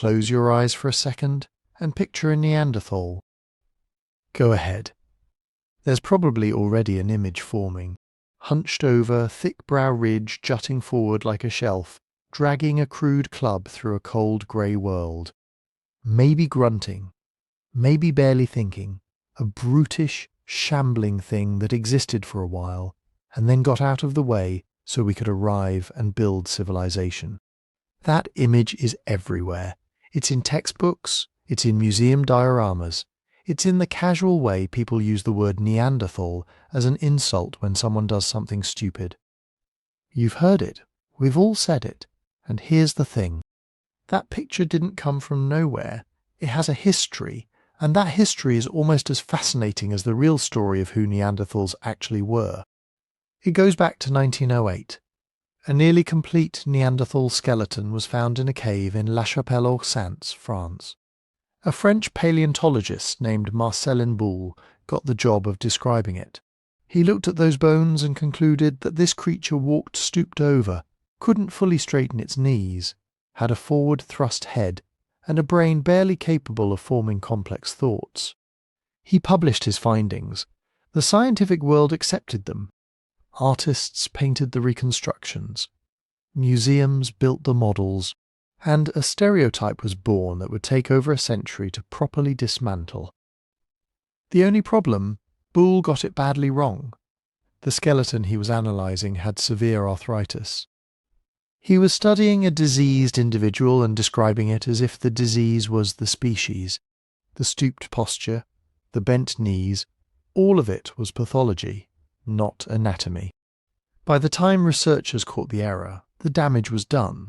close your eyes for a second and picture a Neanderthal? Go ahead. There's probably already an image forming. Hunched over, thick brow ridge jutting forward like a shelf, dragging a crude club through a cold grey world. Maybe grunting, maybe barely thinking, a brutish, shambling thing that existed for a while, and then got out of the way so we could arrive and build civilization. That image is everywhere. It's in textbooks, it's in museum dioramas, it's in the casual way people use the word Neanderthal as an insult when someone does something stupid. You've heard it, we've all said it, and here's the thing. That picture didn't come from nowhere. It has a history, and that history is almost as fascinating as the real story of who Neanderthals actually were. It goes back to 1908. A nearly complete Neanderthal skeleton was found in a cave in La Chapelle-aux-Saints, France. A French paleontologist named Marcelin Boule got the job of describing it. He looked at those bones and concluded that this creature walked stooped over, couldn't fully straighten its knees, had a forward thrust head, and a brain barely capable of forming complex thoughts. He published his findings. The scientific world accepted them. Artists painted the reconstructions. Museums built the models. And a stereotype was born that would take over a century to properly dismantle. The only problem, Boule got it badly wrong. The skeleton he was analysing had severe arthritis. He was studying a diseased individual and describing it as if the disease was the species. The stooped posture, the bent knees, all of it was pathology, not anatomy. By the time researchers caught the error, the damage was done.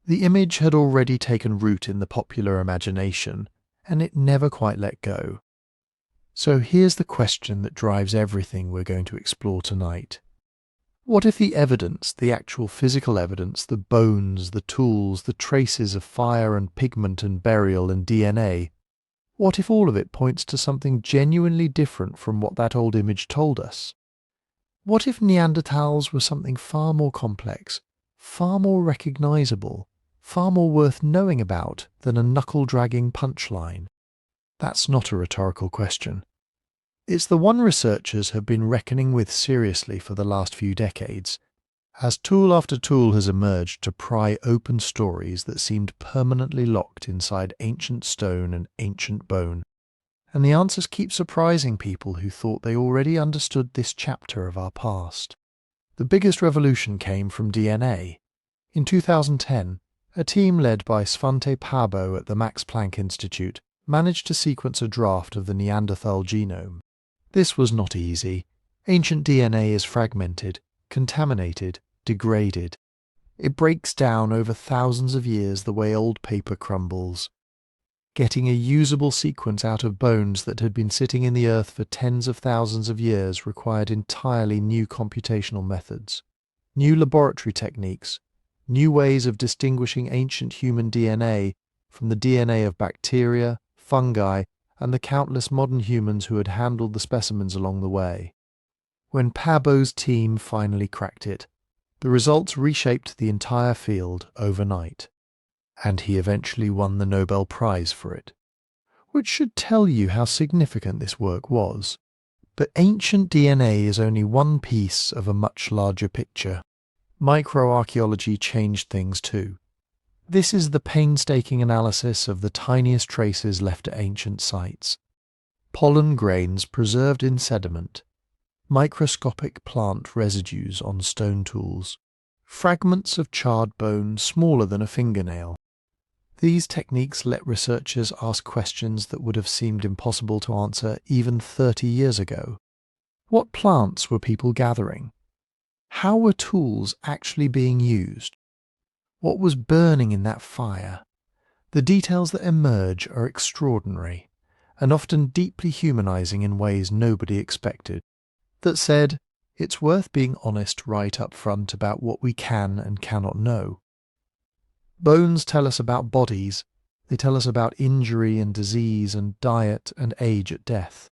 The image had already taken root in the popular imagination, and it never quite let go. So here's the question that drives everything we're going to explore tonight. What if the evidence, the actual physical evidence, the bones, the tools, the traces of fire and pigment and burial and DNA, what if all of it points to something genuinely different from what that old image told us? What if Neanderthals were something far more complex, far more recognizable, far more worth knowing about than a knuckle-dragging punchline? That's not a rhetorical question. It's the one researchers have been reckoning with seriously for the last few decades, as tool after tool has emerged to pry open stories that seemed permanently locked inside ancient stone and ancient bone. And the answers keep surprising people who thought they already understood this chapter of our past. The biggest revolution came from DNA. In 2010, a team led by Svante Pääbo at the Max Planck Institute managed to sequence a draft of the Neanderthal genome. This was not easy. Ancient DNA is fragmented, contaminated, degraded. It breaks down over thousands of years the way old paper crumbles. Getting a usable sequence out of bones that had been sitting in the earth for tens of thousands of years required entirely new computational methods, new laboratory techniques, new ways of distinguishing ancient human DNA from the DNA of bacteria, fungi, and the countless modern humans who had handled the specimens along the way. When Pääbo's team finally cracked it, the results reshaped the entire field overnight, and he eventually won the Nobel Prize for it, which should tell you how significant this work was. But ancient DNA is only one piece of a much larger picture. Microarchaeology changed things too. This is the painstaking analysis of the tiniest traces left at ancient sites. Pollen grains preserved in sediment, microscopic plant residues on stone tools, fragments of charred bone smaller than a fingernail. These techniques let researchers ask questions that would have seemed impossible to answer even 30 years ago. What plants were people gathering? How were tools actually being used? What was burning in that fire? The details that emerge are extraordinary, and often deeply humanizing in ways nobody expected. That said, it's worth being honest right up front about what we can and cannot know. Bones tell us about bodies. They tell us about injury and disease and diet and age at death.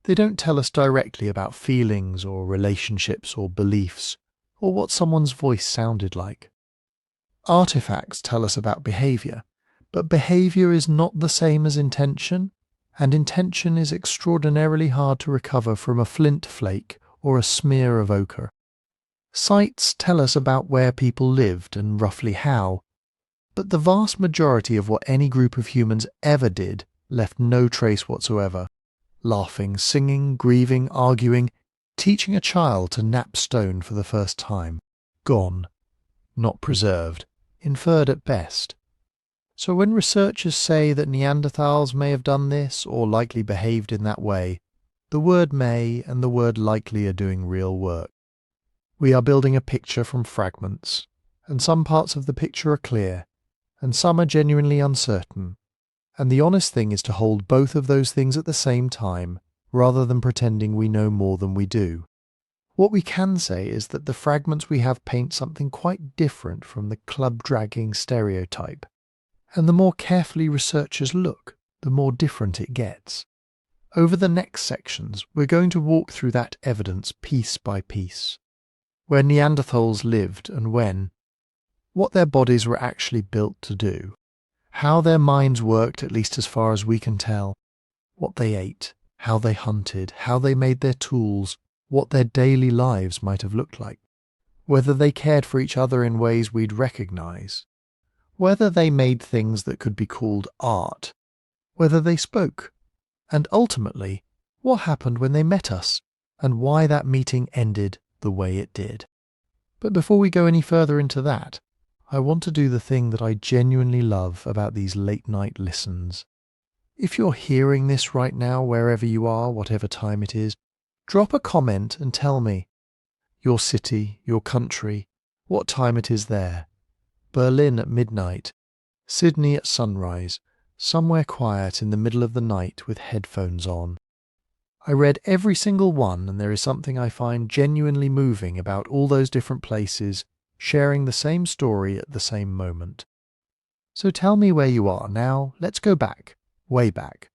They don't tell us directly about feelings or relationships or beliefs, or what someone's voice sounded like. Artifacts tell us about behavior, But behaviour is not the same as intention, and intention is extraordinarily hard to recover from a flint flake or a smear of ochre. Sites tell us about where people lived and roughly how, but the vast majority of what any group of humans ever did left no trace whatsoever. Laughing, singing, grieving, arguing, teaching a child to nap stone for the first time. Gone. Not preserved. Inferred at best. So when researchers say that Neanderthals may have done this or likely behaved in that way, the word may and the word likely are doing real work. We are building a picture from fragments, and some parts of the picture are clear, and some are genuinely uncertain, and the honest thing is to hold both of those things at the same time, rather than pretending we know more than we do. What we can say is that the fragments we have paint something quite different from the club-dragging stereotype, and the more carefully researchers look, the more different it gets. Over the next sections, we're going to walk through that evidence piece by piece. Where Neanderthals lived and when, what their bodies were actually built to do, how their minds worked, at least as far as we can tell, what they ate, how they hunted, how they made their tools, what their daily lives might have looked like, whether they cared for each other in ways we'd recognize, whether they made things that could be called art, whether they spoke, and ultimately, what happened when they met us, and why that meeting ended the way it did. But before we go any further into that, I want to do the thing that I genuinely love about these late-night listens. If you're hearing this right now, wherever you are, whatever time it is, drop a comment and tell me your city, your country, what time it is there. Berlin at midnight, Sydney at sunrise, somewhere quiet in the middle of the night with headphones on. I read every single one, and there is something I find genuinely moving about all those different places sharing the same story at the same moment. So tell me where you are now. Let's go back, way back.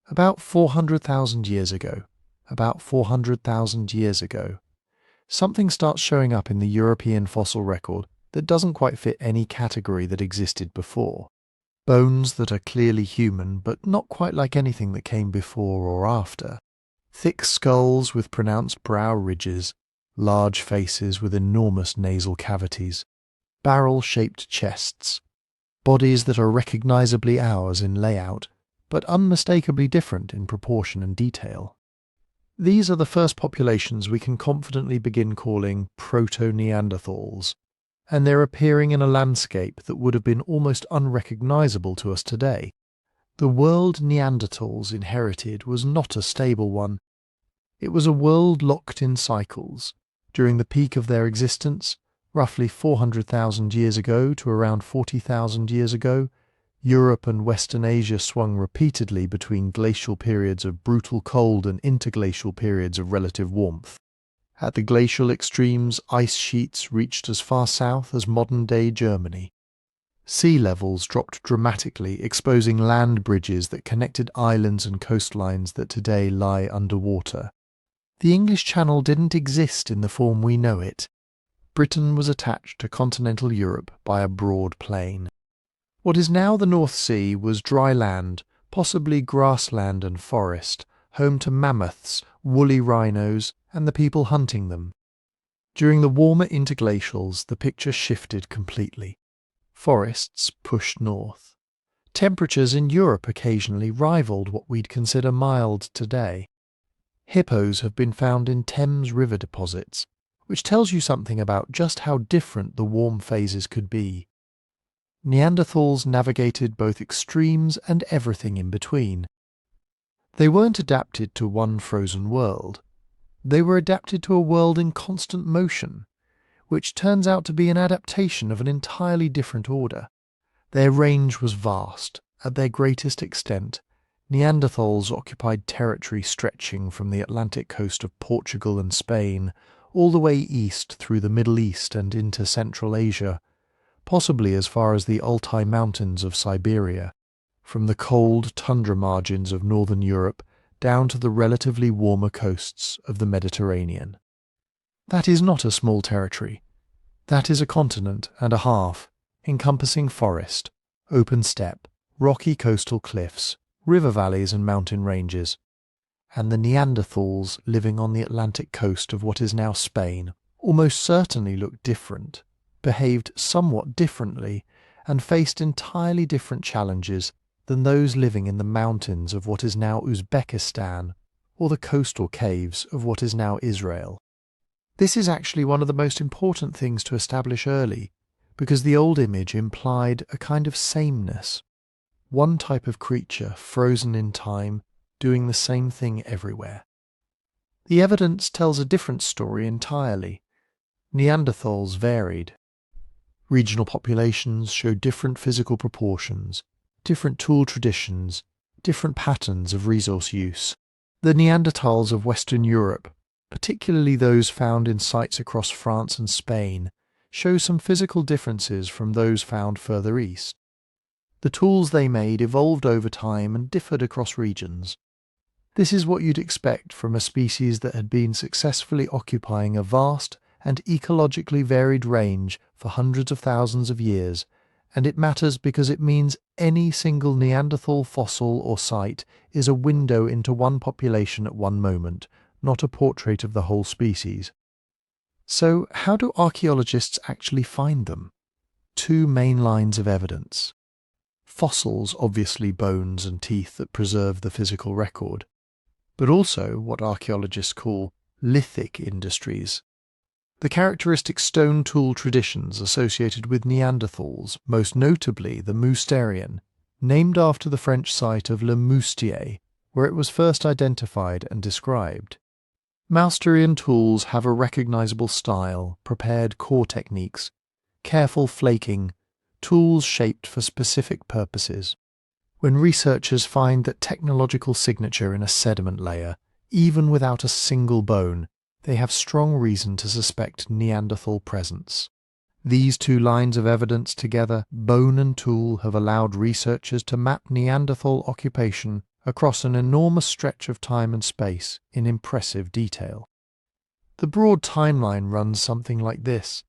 About 400,000 years ago. About 400,000 years ago. Something starts showing up in the European fossil record that doesn't quite fit any category that existed before. Bones that are clearly human, but not quite like anything that came before or after. Thick skulls with pronounced brow ridges, large faces with enormous nasal cavities, barrel-shaped chests, bodies that are recognizably ours in layout, but unmistakably different in proportion and detail. These are the first populations we can confidently begin calling proto-Neanderthals, and they're appearing in a landscape that would have been almost unrecognizable to us today. The world Neanderthals inherited was not a stable one. It was a world locked in cycles. During the peak of their existence, roughly 400,000 years ago to around 40,000 years ago, Europe and Western Asia swung repeatedly between glacial periods of brutal cold and interglacial periods of relative warmth. At the glacial extremes, ice sheets reached as far south as modern-day Germany. Sea levels dropped dramatically, exposing land bridges that connected islands and coastlines that today lie underwater. The English Channel didn't exist in the form we know it. Britain was attached to continental Europe by a broad plain. What is now the North Sea was dry land, possibly grassland and forest, home to mammoths, woolly rhinos, and the people hunting them. During the warmer interglacials, the picture shifted completely. Forests pushed north. Temperatures in Europe occasionally rivaled what we'd consider mild today. Hippos have been found in Thames River deposits, which tells you something about just how different the warm phases could be. Neanderthals navigated both extremes and everything in between. They weren't adapted to one frozen world. They were adapted to a world in constant motion, which turns out to be an adaptation of an entirely different order. Their range was vast. At their greatest extent, Neanderthals occupied territory stretching from the Atlantic coast of Portugal and Spain all the way east through the Middle East and into Central Asia, possibly as far as the Altai Mountains of Siberia, from the cold tundra margins of northern Europe down to the relatively warmer coasts of the Mediterranean. That is not a small territory. That is a continent and a half, encompassing forest, open steppe, rocky coastal cliffs, river valleys and mountain ranges, and the Neanderthals living on the Atlantic coast of what is now Spain almost certainly looked different, behaved somewhat differently, and faced entirely different challenges than those living in the mountains of what is now Uzbekistan or the coastal caves of what is now Israel. This is actually one of the most important things to establish early, because the old image implied a kind of sameness, one type of creature frozen in time doing the same thing everywhere. The evidence tells a different story entirely. Neanderthals varied. Regional populations show different physical proportions, different tool traditions, different patterns of resource use. The Neanderthals of Western Europe, particularly those found in sites across France and Spain, show some physical differences from those found further east. The tools they made evolved over time and differed across regions. This is what you'd expect from a species that had been successfully occupying a vast and ecologically varied range for hundreds of thousands of years, and it matters because it means any single Neanderthal fossil or site is a window into one population at one moment, not a portrait of the whole species. So, how do archaeologists actually find them? Two main lines of evidence. Fossils, obviously bones and teeth that preserve the physical record, but also what archaeologists call lithic industries. The characteristic stone tool traditions associated with Neanderthals, most notably the Mousterian, named after the French site of Le Moustier, where it was first identified and described. Mousterian tools have a recognizable style, prepared core techniques, careful flaking, tools shaped for specific purposes. When researchers find that technological signature in a sediment layer, even without a single bone, they have strong reason to suspect Neanderthal presence. These two lines of evidence together, bone and tool, have allowed researchers to map Neanderthal occupation across an enormous stretch of time and space in impressive detail. The broad timeline runs something like this.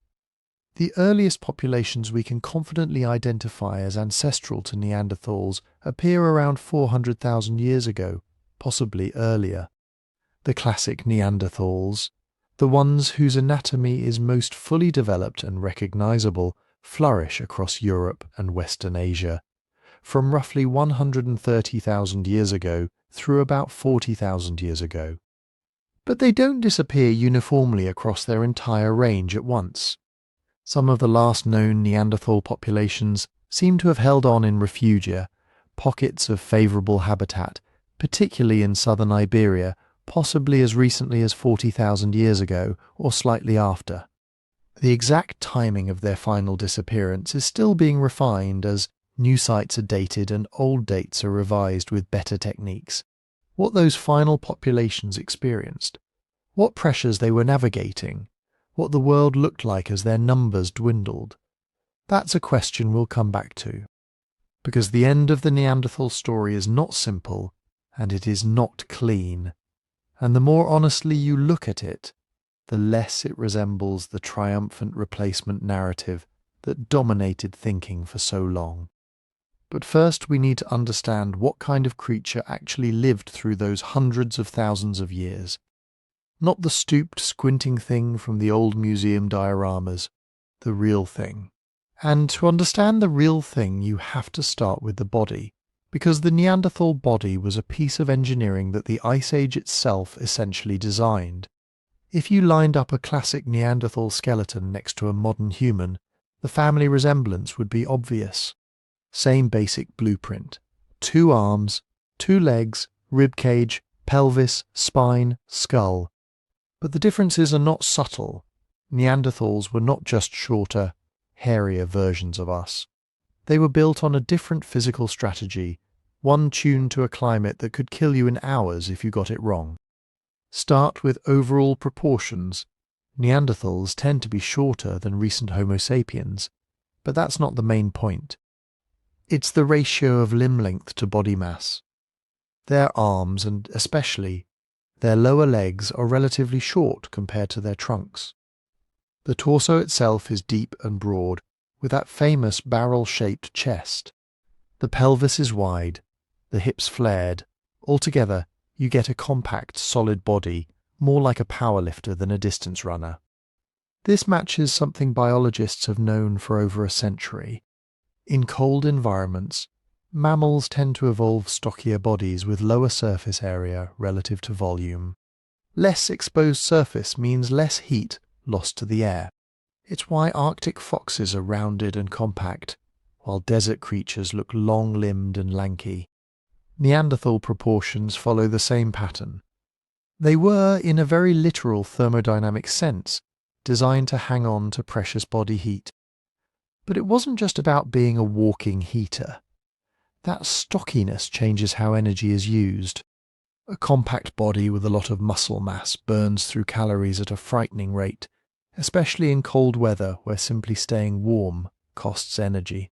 The earliest populations we can confidently identify as ancestral to Neanderthals appear around 400,000 years ago, possibly earlier. The classic Neanderthals, the ones whose anatomy is most fully developed and recognizable, flourish across Europe and Western Asia, from roughly 130,000 years ago through about 40,000 years ago. But they don't disappear uniformly across their entire range at once. Some of the last known Neanderthal populations seem to have held on in refugia, pockets of favourable habitat, particularly in southern Iberia, possibly as recently as 40,000 years ago or slightly after. The exact timing of their final disappearance is still being refined as new sites are dated and old dates are revised with better techniques. What those final populations experienced, what pressures they were navigating, what the world looked like as their numbers dwindled, that's a question we'll come back to. Because the end of the Neanderthal story is not simple and it is not clean. And the more honestly you look at it, the less it resembles the triumphant replacement narrative that dominated thinking for so long. But first we need to understand what kind of creature actually lived through those hundreds of thousands of years. Not the stooped, squinting thing from the old museum dioramas, the real thing. And to understand the real thing you have to start with the body, because the Neanderthal body was a piece of engineering that the Ice Age itself essentially designed. If you lined up a classic Neanderthal skeleton next to a modern human, the family resemblance would be obvious. Same basic blueprint. 2 arms, 2 legs, ribcage, pelvis, spine, skull. But the differences are not subtle. Neanderthals were not just shorter, hairier versions of us. They were built on a different physical strategy, one tuned to a climate that could kill you in hours if you got it wrong. Start with overall proportions. Neanderthals tend to be shorter than recent Homo sapiens, but that's not the main point. It's the ratio of limb length to body mass. Their arms, and especially their lower legs, are relatively short compared to their trunks. The torso itself is deep and broad, with that famous barrel-shaped chest. The pelvis is wide, the hips flared. Altogether, you get a compact, solid body, more like a powerlifter than a distance runner. This matches something biologists have known for over a century. In cold environments, mammals tend to evolve stockier bodies with lower surface area relative to volume. Less exposed surface means less heat lost to the air. It's why Arctic foxes are rounded and compact, while desert creatures look long-limbed and lanky. Neanderthal proportions follow the same pattern. They were, in a very literal thermodynamic sense, designed to hang on to precious body heat. But it wasn't just about being a walking heater. That stockiness changes how energy is used. A compact body with a lot of muscle mass burns through calories at a frightening rate, especially in cold weather where simply staying warm costs energy.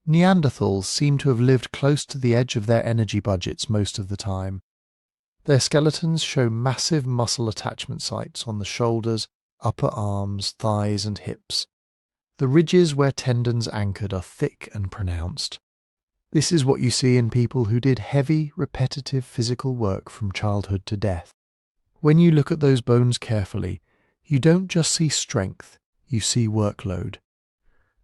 Neanderthals seem to have lived close to the edge of their energy budgets most of the time. Their skeletons show massive muscle attachment sites on the shoulders, upper arms, thighs and hips. The ridges where tendons anchored are thick and pronounced. This is what you see in people who did heavy, repetitive physical work from childhood to death. When you look at those bones carefully, you don't just see strength, you see workload.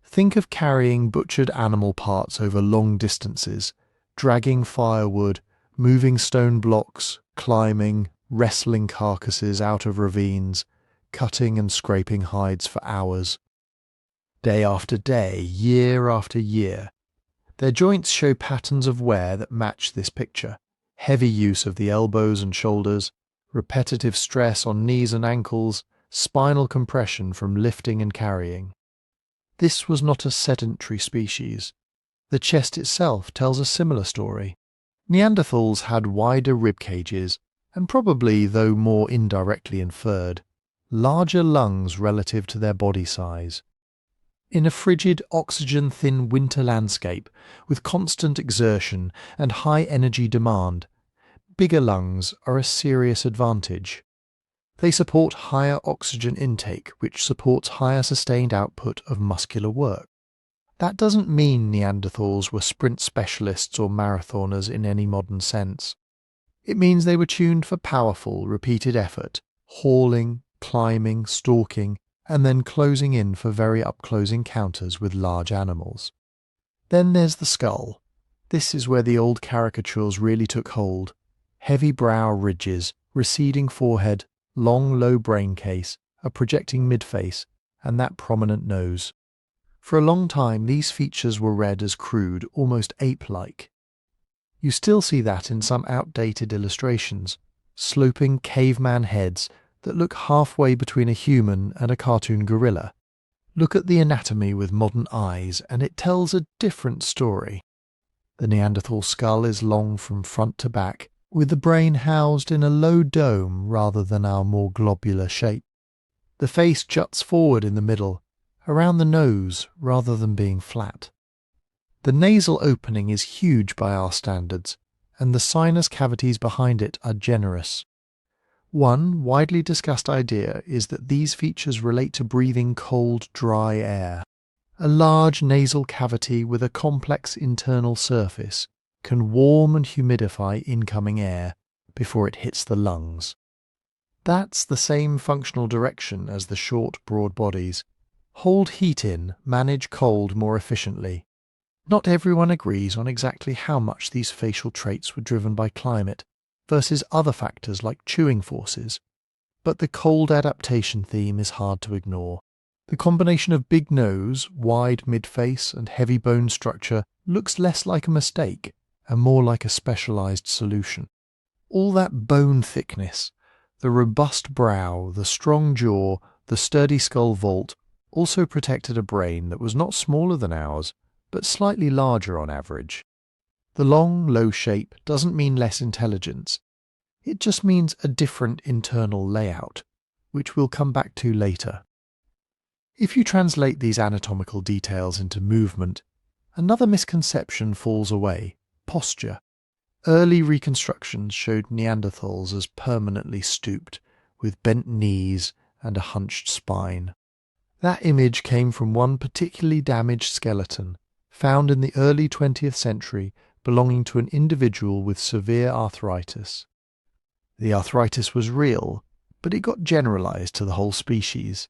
Think of carrying butchered animal parts over long distances, dragging firewood, moving stone blocks, climbing, wrestling carcasses out of ravines, cutting and scraping hides for hours. Day after day, year after year. Their joints show patterns of wear that match this picture. Heavy use of the elbows and shoulders, repetitive stress on knees and ankles, spinal compression from lifting and carrying. This was not a sedentary species. The chest itself tells a similar story. Neanderthals had wider rib cages, and probably, though more indirectly inferred, larger lungs relative to their body size. In a frigid, oxygen-thin winter landscape, with constant exertion and high energy demand, bigger lungs are a serious advantage. They support higher oxygen intake, which supports higher sustained output of muscular work. That doesn't mean Neanderthals were sprint specialists or marathoners in any modern sense. It means they were tuned for powerful, repeated effort, hauling, climbing, stalking, and then closing in for very up-close encounters with large animals. Then there's the skull. This is where the old caricatures really took hold. Heavy brow ridges, receding forehead, long low brain case, a projecting midface, and that prominent nose. For a long time these features were read as crude, almost ape-like. You still see that in some outdated illustrations, sloping caveman heads that look halfway between a human and a cartoon gorilla. Look at the anatomy with modern eyes and it tells a different story. The Neanderthal skull is long from front to back, with the brain housed in a low dome rather than our more globular shape. The face juts forward in the middle, around the nose rather than being flat. The nasal opening is huge by our standards, and the sinus cavities behind it are generous. One widely discussed idea is that these features relate to breathing cold, dry air. A large nasal cavity with a complex internal surface can warm and humidify incoming air before it hits the lungs. That's the same functional direction as the short, broad bodies. Hold heat in, manage cold more efficiently. Not everyone agrees on exactly how much these facial traits were driven by climate versus other factors like chewing forces, but the cold adaptation theme is hard to ignore. The combination of big nose, wide midface, and heavy bone structure looks less like a mistake and more like a specialized solution. All that bone thickness, the robust brow, the strong jaw, the sturdy skull vault, also protected a brain that was not smaller than ours, but slightly larger on average. The long, low shape doesn't mean less intelligence. It just means a different internal layout, which we'll come back to later. If you translate these anatomical details into movement, another misconception falls away: posture. Early reconstructions showed Neanderthals as permanently stooped, with bent knees and a hunched spine. That image came from one particularly damaged skeleton, found in the early 20th century belonging to an individual with severe arthritis. The arthritis was real, but it got generalized to the whole species.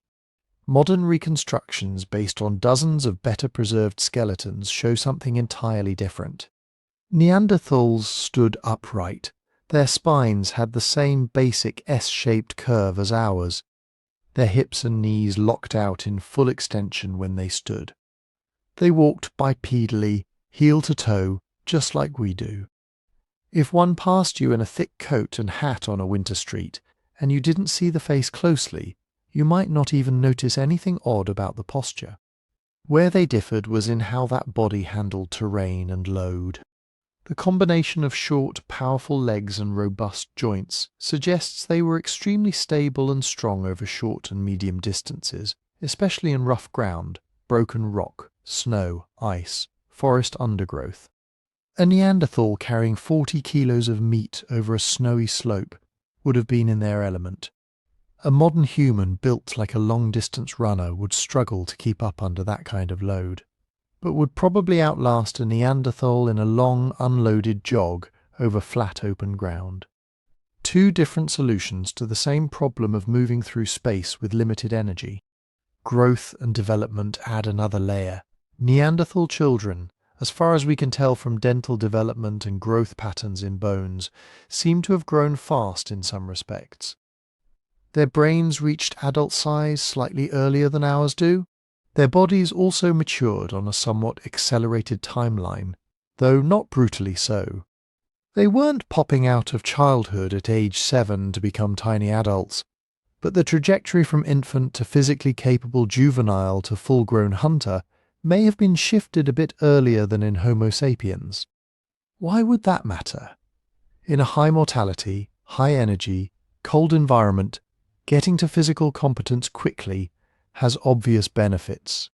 Modern reconstructions based on dozens of better preserved skeletons show something entirely different. Neanderthals stood upright. Their spines had the same basic S-shaped curve as ours. Their hips and knees locked out in full extension when they stood. They walked bipedally, heel to toe, just like we do. If one passed you in a thick coat and hat on a winter street, and you didn't see the face closely, you might not even notice anything odd about the posture. Where they differed was in how that body handled terrain and load. The combination of short, powerful legs and robust joints suggests they were extremely stable and strong over short and medium distances, especially in rough ground, broken rock, snow, ice, forest undergrowth. A Neanderthal carrying 40 kilos of meat over a snowy slope would have been in their element. A modern human built like a long-distance runner would struggle to keep up under that kind of load, but would probably outlast a Neanderthal in a long, unloaded jog over flat open ground. Two different solutions to the same problem of moving through space with limited energy. Growth and development add another layer. Neanderthal children, as far as we can tell from dental development and growth patterns in bones, seem to have grown fast in some respects. Their brains reached adult size slightly earlier than ours do. Their bodies also matured on a somewhat accelerated timeline, though not brutally so. They weren't popping out of childhood at age 7 to become tiny adults, but the trajectory from infant to physically capable juvenile to full-grown hunter may have been shifted a bit earlier than in Homo sapiens. Why would that matter? In a high mortality, high energy, cold environment, getting to physical competence quickly has obvious benefits.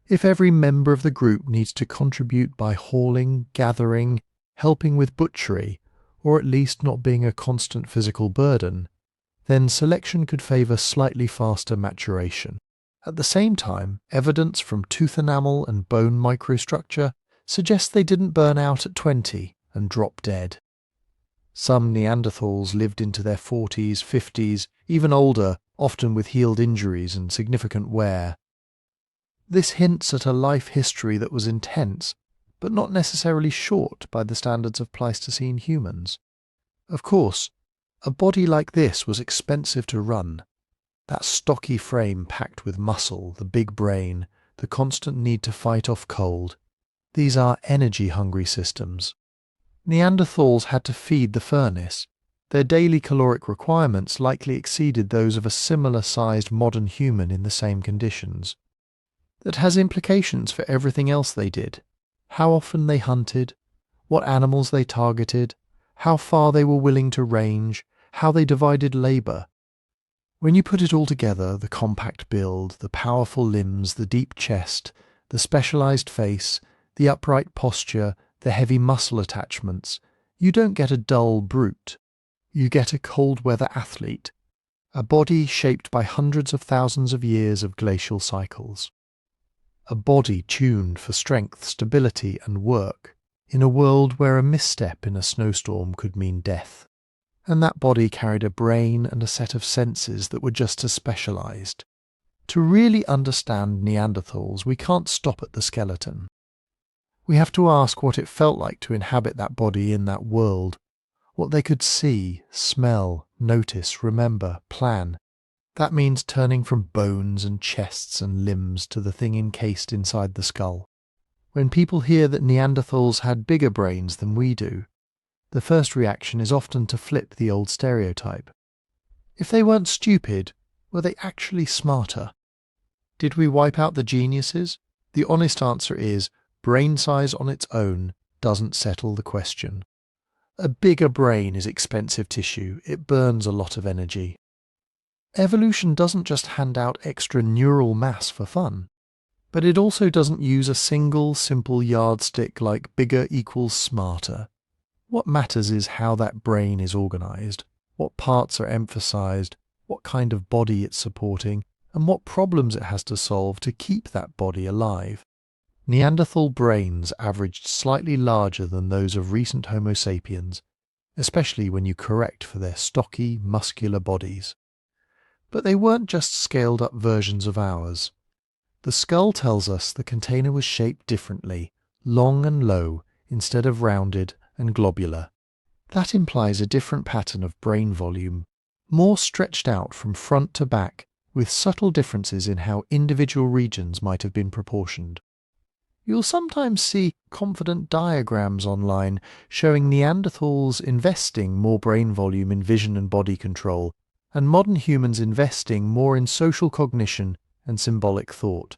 If every member of the group needs to contribute by hauling, gathering, helping with butchery, or at least not being a constant physical burden, then selection could favour slightly faster maturation. At the same time, evidence from tooth enamel and bone microstructure suggests they didn't burn out at 20 and drop dead. Some Neanderthals lived into their 40s, 50s, even older, often with healed injuries and significant wear. This hints at a life history that was intense, but not necessarily short by the standards of Pleistocene humans. Of course, a body like this was expensive to run. That stocky frame packed with muscle, the big brain, the constant need to fight off cold. These are energy-hungry systems. Neanderthals had to feed the furnace. Their daily caloric requirements likely exceeded those of a similar-sized modern human in the same conditions. That has implications for everything else they did. How often they hunted, what animals they targeted, how far they were willing to range, how they divided labour. When you put it all together, the compact build, the powerful limbs, the deep chest, the specialised face, the upright posture, the heavy muscle attachments, you don't get a dull brute. You get a cold-weather athlete, a body shaped by hundreds of thousands of years of glacial cycles. A body tuned for strength, stability and work, in a world where a misstep in a snowstorm could mean death. And that body carried a brain and a set of senses that were just as specialised. To really understand Neanderthals, we can't stop at the skeleton. We have to ask what it felt like to inhabit that body in that world, what they could see, smell, notice, remember, plan. That means turning from bones and chests and limbs to the thing encased inside the skull. When people hear that Neanderthals had bigger brains than we do, the first reaction is often to flip the old stereotype. If they weren't stupid, were they actually smarter? Did we wipe out the geniuses? The honest answer is, brain size on its own doesn't settle the question. A bigger brain is expensive tissue. It burns a lot of energy. Evolution doesn't just hand out extra neural mass for fun, but it also doesn't use a single, simple yardstick like bigger equals smarter. What matters is how that brain is organised, what parts are emphasised, what kind of body it's supporting, and what problems it has to solve to keep that body alive. Neanderthal brains averaged slightly larger than those of recent Homo sapiens, especially when you correct for their stocky, muscular bodies. But they weren't just scaled-up versions of ours. The skull tells us the container was shaped differently, long and low, instead of rounded and globular. That implies a different pattern of brain volume, more stretched out from front to back, with subtle differences in how individual regions might have been proportioned. You'll sometimes see confident diagrams online showing Neanderthals investing more brain volume in vision and body control, and modern humans investing more in social cognition and symbolic thought.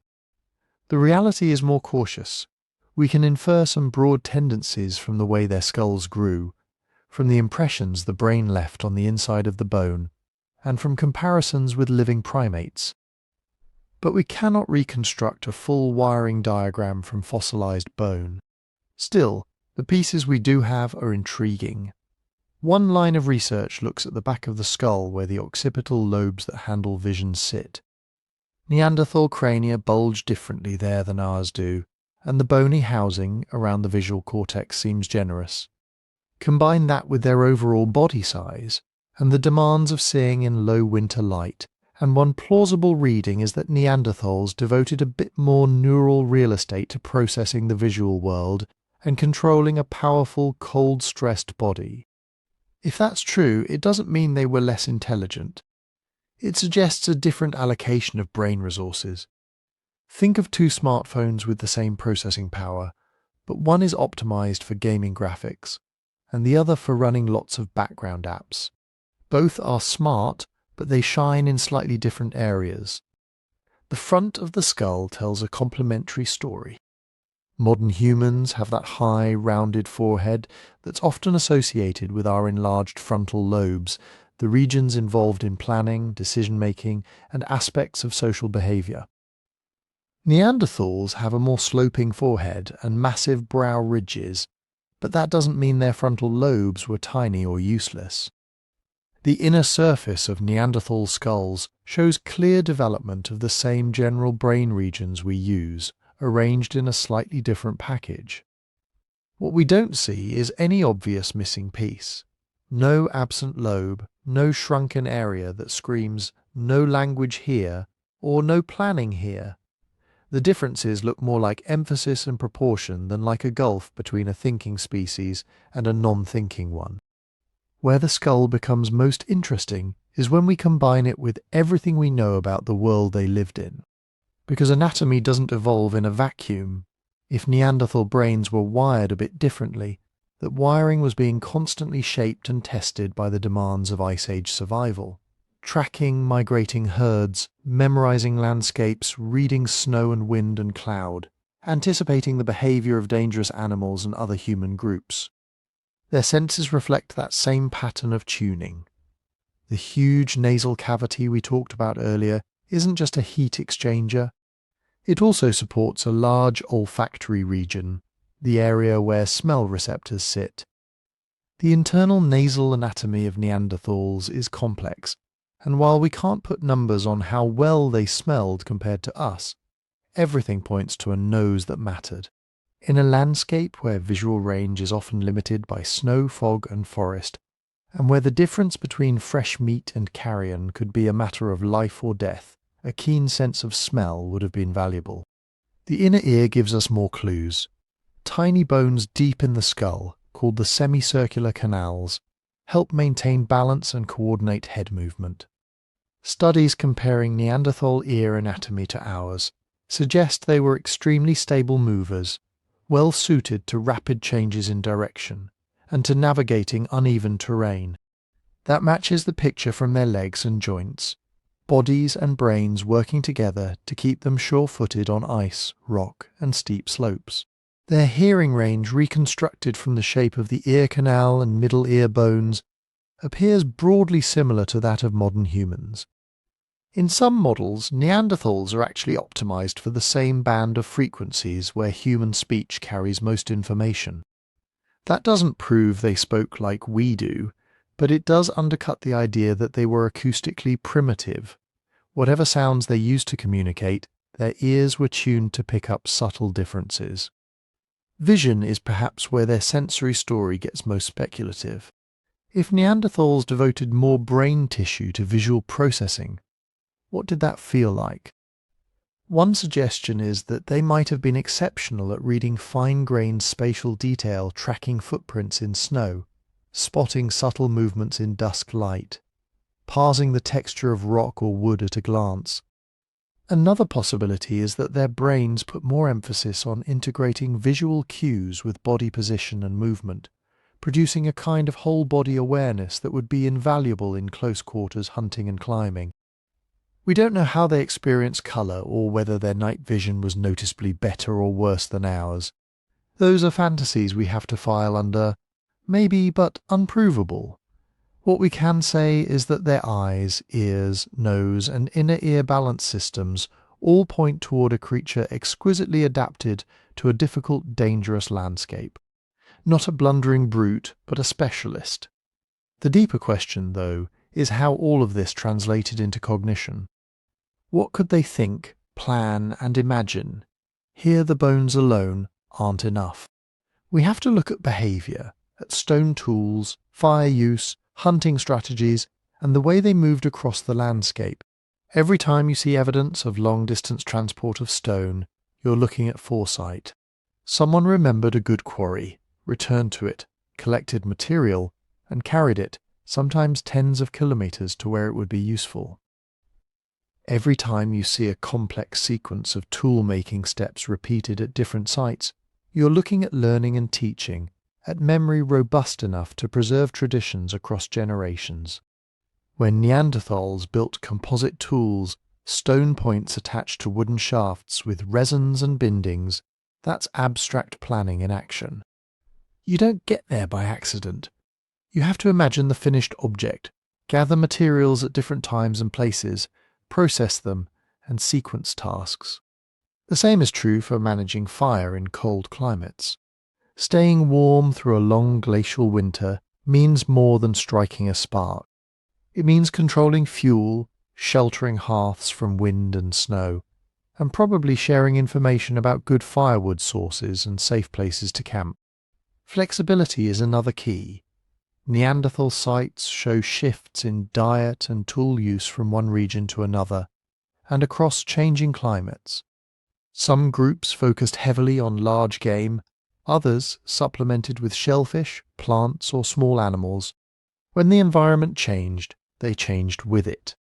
The reality is more cautious. We can infer some broad tendencies from the way their skulls grew, from the impressions the brain left on the inside of the bone, and from comparisons with living primates. But we cannot reconstruct a full wiring diagram from fossilized bone. Still, the pieces we do have are intriguing. One line of research looks at the back of the skull where the occipital lobes that handle vision sit. Neanderthal crania bulge differently there than ours do, and the bony housing around the visual cortex seems generous. Combine that with their overall body size, and the demands of seeing in low winter light, and one plausible reading is that Neanderthals devoted a bit more neural real estate to processing the visual world and controlling a powerful, cold-stressed body. If that's true, it doesn't mean they were less intelligent. It suggests a different allocation of brain resources. Think of two smartphones with the same processing power, but one is optimized for gaming graphics, and the other for running lots of background apps. Both are smart, but they shine in slightly different areas. The front of the skull tells a complementary story. Modern humans have that high, rounded forehead that's often associated with our enlarged frontal lobes, the regions involved in planning, decision-making, and aspects of social behavior. Neanderthals have a more sloping forehead and massive brow ridges, but that doesn't mean their frontal lobes were tiny or useless. The inner surface of Neanderthal skulls shows clear development of the same general brain regions we use, arranged in a slightly different package. What we don't see is any obvious missing piece. No absent lobe, no shrunken area that screams, "no language here," or "no planning here." The differences look more like emphasis and proportion than like a gulf between a thinking species and a non-thinking one. Where the skull becomes most interesting is when we combine it with everything we know about the world they lived in. Because anatomy doesn't evolve in a vacuum. If Neanderthal brains were wired a bit differently, that wiring was being constantly shaped and tested by the demands of Ice Age survival. Tracking migrating herds, memorizing landscapes, reading snow and wind and cloud, anticipating the behavior of dangerous animals and other human groups. Their senses reflect that same pattern of tuning. The huge nasal cavity we talked about earlier isn't just a heat exchanger. It also supports a large olfactory region, the area where smell receptors sit. The internal nasal anatomy of Neanderthals is complex, and while we can't put numbers on how well they smelled compared to us, everything points to a nose that mattered. In a landscape where visual range is often limited by snow, fog and forest, and where the difference between fresh meat and carrion could be a matter of life or death, a keen sense of smell would have been valuable. The inner ear gives us more clues. Tiny bones deep in the skull, called the semicircular canals, help maintain balance and coordinate head movement. Studies comparing Neanderthal ear anatomy to ours suggest they were extremely stable movers, well suited to rapid changes in direction and to navigating uneven terrain. That matches the picture from their legs and joints, bodies and brains working together to keep them sure-footed on ice, rock and steep slopes. Their hearing range, reconstructed from the shape of the ear canal and middle ear bones, appears broadly similar to that of modern humans. In some models, Neanderthals are actually optimized for the same band of frequencies where human speech carries most information. That doesn't prove they spoke like we do, but it does undercut the idea that they were acoustically primitive. Whatever sounds they used to communicate, their ears were tuned to pick up subtle differences. Vision is perhaps where their sensory story gets most speculative. If Neanderthals devoted more brain tissue to visual processing, what did that feel like? One suggestion is that they might have been exceptional at reading fine-grained spatial detail, tracking footprints in snow, spotting subtle movements in dusk light, parsing the texture of rock or wood at a glance. Another possibility is that their brains put more emphasis on integrating visual cues with body position and movement, producing a kind of whole-body awareness that would be invaluable in close-quarters hunting and climbing. We don't know how they experienced colour or whether their night vision was noticeably better or worse than ours. Those are fantasies we have to file under maybe but unprovable. What we can say is that their eyes, ears, nose and inner ear balance systems all point toward a creature exquisitely adapted to a difficult, dangerous landscape. Not a blundering brute, but a specialist. The deeper question, though, is how all of this translated into cognition. What could they think, plan and imagine? Here the bones alone aren't enough. We have to look at behaviour, at stone tools, fire use, hunting strategies, and the way they moved across the landscape. Every time you see evidence of long-distance transport of stone, you're looking at foresight. Someone remembered a good quarry, returned to it, collected material, and carried it, sometimes tens of kilometres, to where it would be useful. Every time you see a complex sequence of tool-making steps repeated at different sites, you're looking at learning and teaching, at memory robust enough to preserve traditions across generations. When Neanderthals built composite tools, stone points attached to wooden shafts with resins and bindings, that's abstract planning in action. You don't get there by accident. You have to imagine the finished object, gather materials at different times and places, process them, and sequence tasks. The same is true for managing fire in cold climates. Staying warm through a long glacial winter means more than striking a spark. It means controlling fuel, sheltering hearths from wind and snow, and probably sharing information about good firewood sources and safe places to camp. Flexibility is another key. Neanderthal sites show shifts in diet and tool use from one region to another, and across changing climates. Some groups focused heavily on large game, others supplemented with shellfish, plants or small animals. When the environment changed, they changed with it.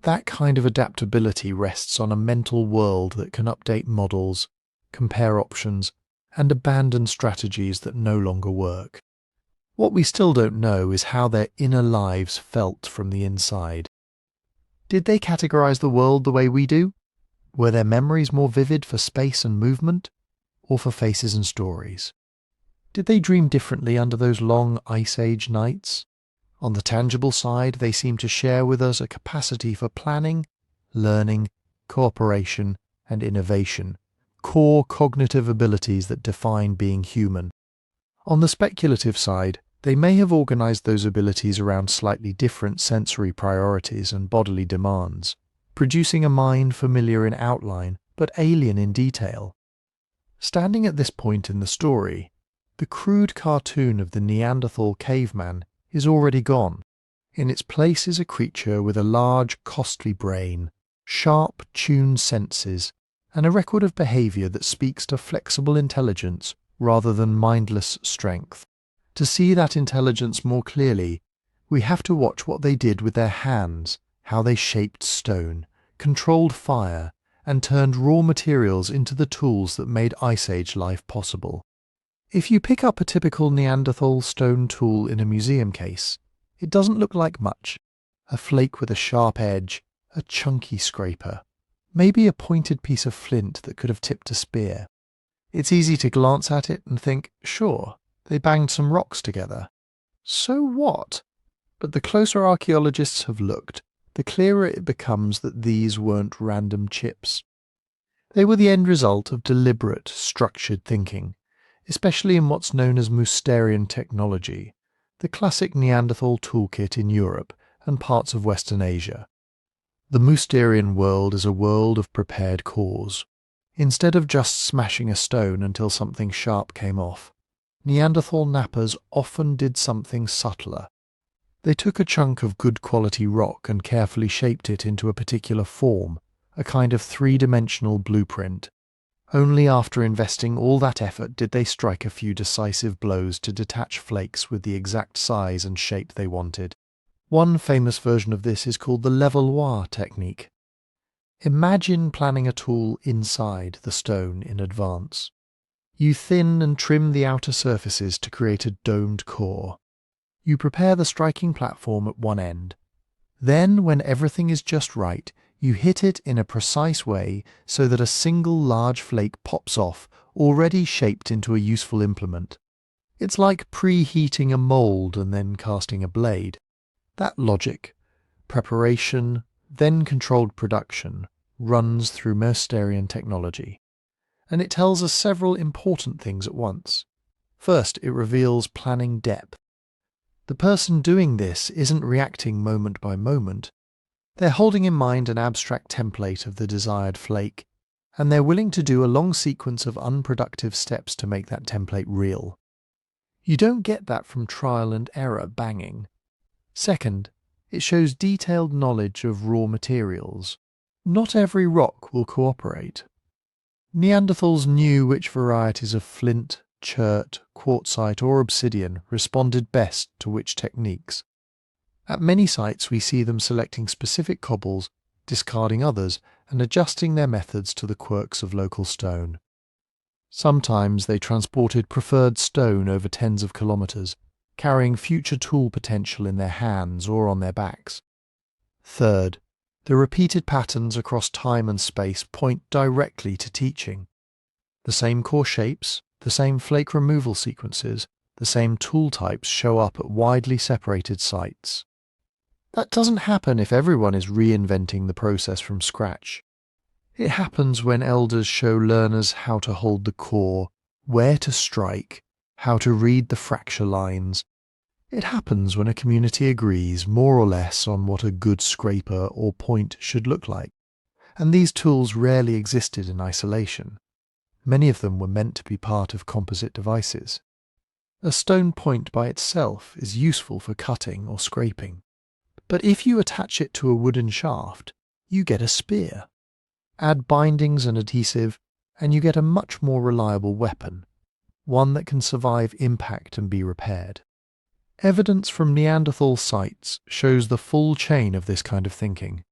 That kind of adaptability rests on a mental world that can update models, compare options, and abandon strategies that no longer work. What we still don't know is how their inner lives felt from the inside. Did they categorize the world the way we do? Were their memories more vivid for space and movement, or for faces and stories? Did they dream differently under those long Ice Age nights? On the tangible side, they seem to share with us a capacity for planning, learning, cooperation, and innovation, core cognitive abilities that define being human. On the speculative side, they may have organized those abilities around slightly different sensory priorities and bodily demands, producing a mind familiar in outline but alien in detail. Standing at this point in the story, the crude cartoon of the Neanderthal caveman is already gone. In its place is a creature with a large, costly brain, sharp, tuned senses, and a record of behavior that speaks to flexible intelligence rather than mindless strength. To see that intelligence more clearly, we have to watch what they did with their hands, how they shaped stone, controlled fire, and turned raw materials into the tools that made Ice Age life possible. If you pick up a typical Neanderthal stone tool in a museum case, it doesn't look like much. A flake with a sharp edge, a chunky scraper, maybe a pointed piece of flint that could have tipped a spear. It's easy to glance at it and think, sure, they banged some rocks together. So what? But the closer archaeologists have looked, the clearer it becomes that these weren't random chips. They were the end result of deliberate, structured thinking, especially in what's known as Mousterian technology, the classic Neanderthal toolkit in Europe and parts of Western Asia. The Mousterian world is a world of prepared cores. Instead of just smashing a stone until something sharp came off, Neanderthal knappers often did something subtler. They took a chunk of good quality rock and carefully shaped it into a particular form, a kind of three-dimensional blueprint. Only after investing all that effort did they strike a few decisive blows to detach flakes with the exact size and shape they wanted. One famous version of this is called the levallois technique. Imagine planning a tool inside the stone in advance. You thin and trim the outer surfaces to create a domed core. You prepare the striking platform at one end. Then, when everything is just right, you hit it in a precise way so that a single large flake pops off, already shaped into a useful implement. It's like preheating a mould and then casting a blade. That logic, preparation, then controlled production, runs through Mousterian technology. And it tells us several important things at once. First, it reveals planning depth. The person doing this isn't reacting moment by moment. They're holding in mind an abstract template of the desired flake, and they're willing to do a long sequence of unproductive steps to make that template real. You don't get that from trial and error banging. Second, it shows detailed knowledge of raw materials. Not every rock will cooperate. Neanderthals knew which varieties of flint, chert, quartzite or obsidian responded best to which techniques. At many sites we see them selecting specific cobbles, discarding others, and adjusting their methods to the quirks of local stone. Sometimes they transported preferred stone over tens of kilometres, carrying future tool potential in their hands or on their backs. Third, the repeated patterns across time and space point directly to teaching. The same core shapes, the same flake removal sequences, the same tool types show up at widely separated sites. That doesn't happen if everyone is reinventing the process from scratch. It happens when elders show learners how to hold the core, where to strike, how to read the fracture lines. It happens when a community agrees more or less on what a good scraper or point should look like. And these tools rarely existed in isolation. Many of them were meant to be part of composite devices. A stone point by itself is useful for cutting or scraping. But if you attach it to a wooden shaft, you get a spear. Add bindings and adhesive, and you get a much more reliable weapon, one that can survive impact and be repaired. Evidence from Neanderthal sites shows the full chain of this kind of thinking.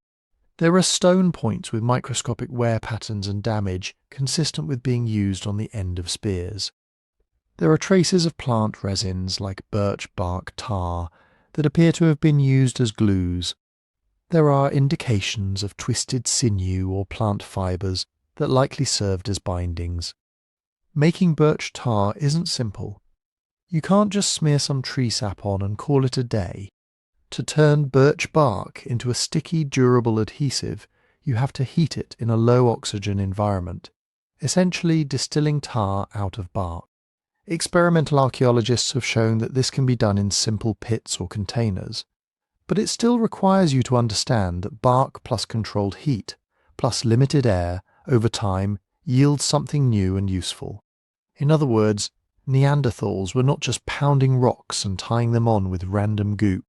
There are stone points with microscopic wear patterns and damage consistent with being used on the end of spears. There are traces of plant resins like birch bark tar that appear to have been used as glues. There are indications of twisted sinew or plant fibres that likely served as bindings. Making birch tar isn't simple. You can't just smear some tree sap on and call it a day. To turn birch bark into a sticky, durable adhesive, you have to heat it in a low-oxygen environment, essentially distilling tar out of bark. Experimental archaeologists have shown that this can be done in simple pits or containers, but it still requires you to understand that bark plus controlled heat, plus limited air, over time, yields something new and useful. In other words, Neanderthals were not just pounding rocks and tying them on with random goop.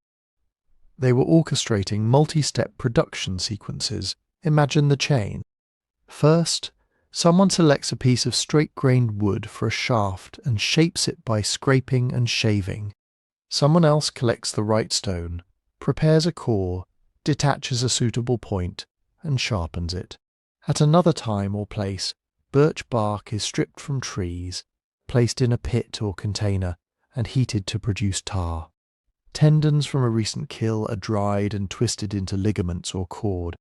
They were orchestrating multi-step production sequences. Imagine the chain. First, someone selects a piece of straight-grained wood for a shaft and shapes it by scraping and shaving. Someone else collects the right stone, prepares a core, detaches a suitable point, and sharpens it. At another time or place, birch bark is stripped from trees, placed in a pit or container, and heated to produce tar. Tendons from a recent kill are dried and twisted into ligaments or cord.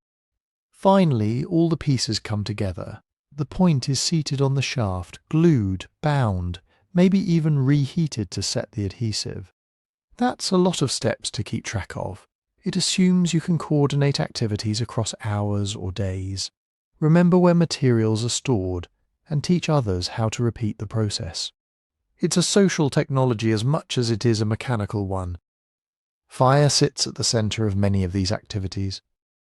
Finally, all the pieces come together. The point is seated on the shaft, glued, bound, maybe even reheated to set the adhesive. That's a lot of steps to keep track of. It assumes you can coordinate activities across hours or days. Remember where materials are stored, and teach others how to repeat the process. It's a social technology as much as it is a mechanical one. Fire sits at the centre of many of these activities.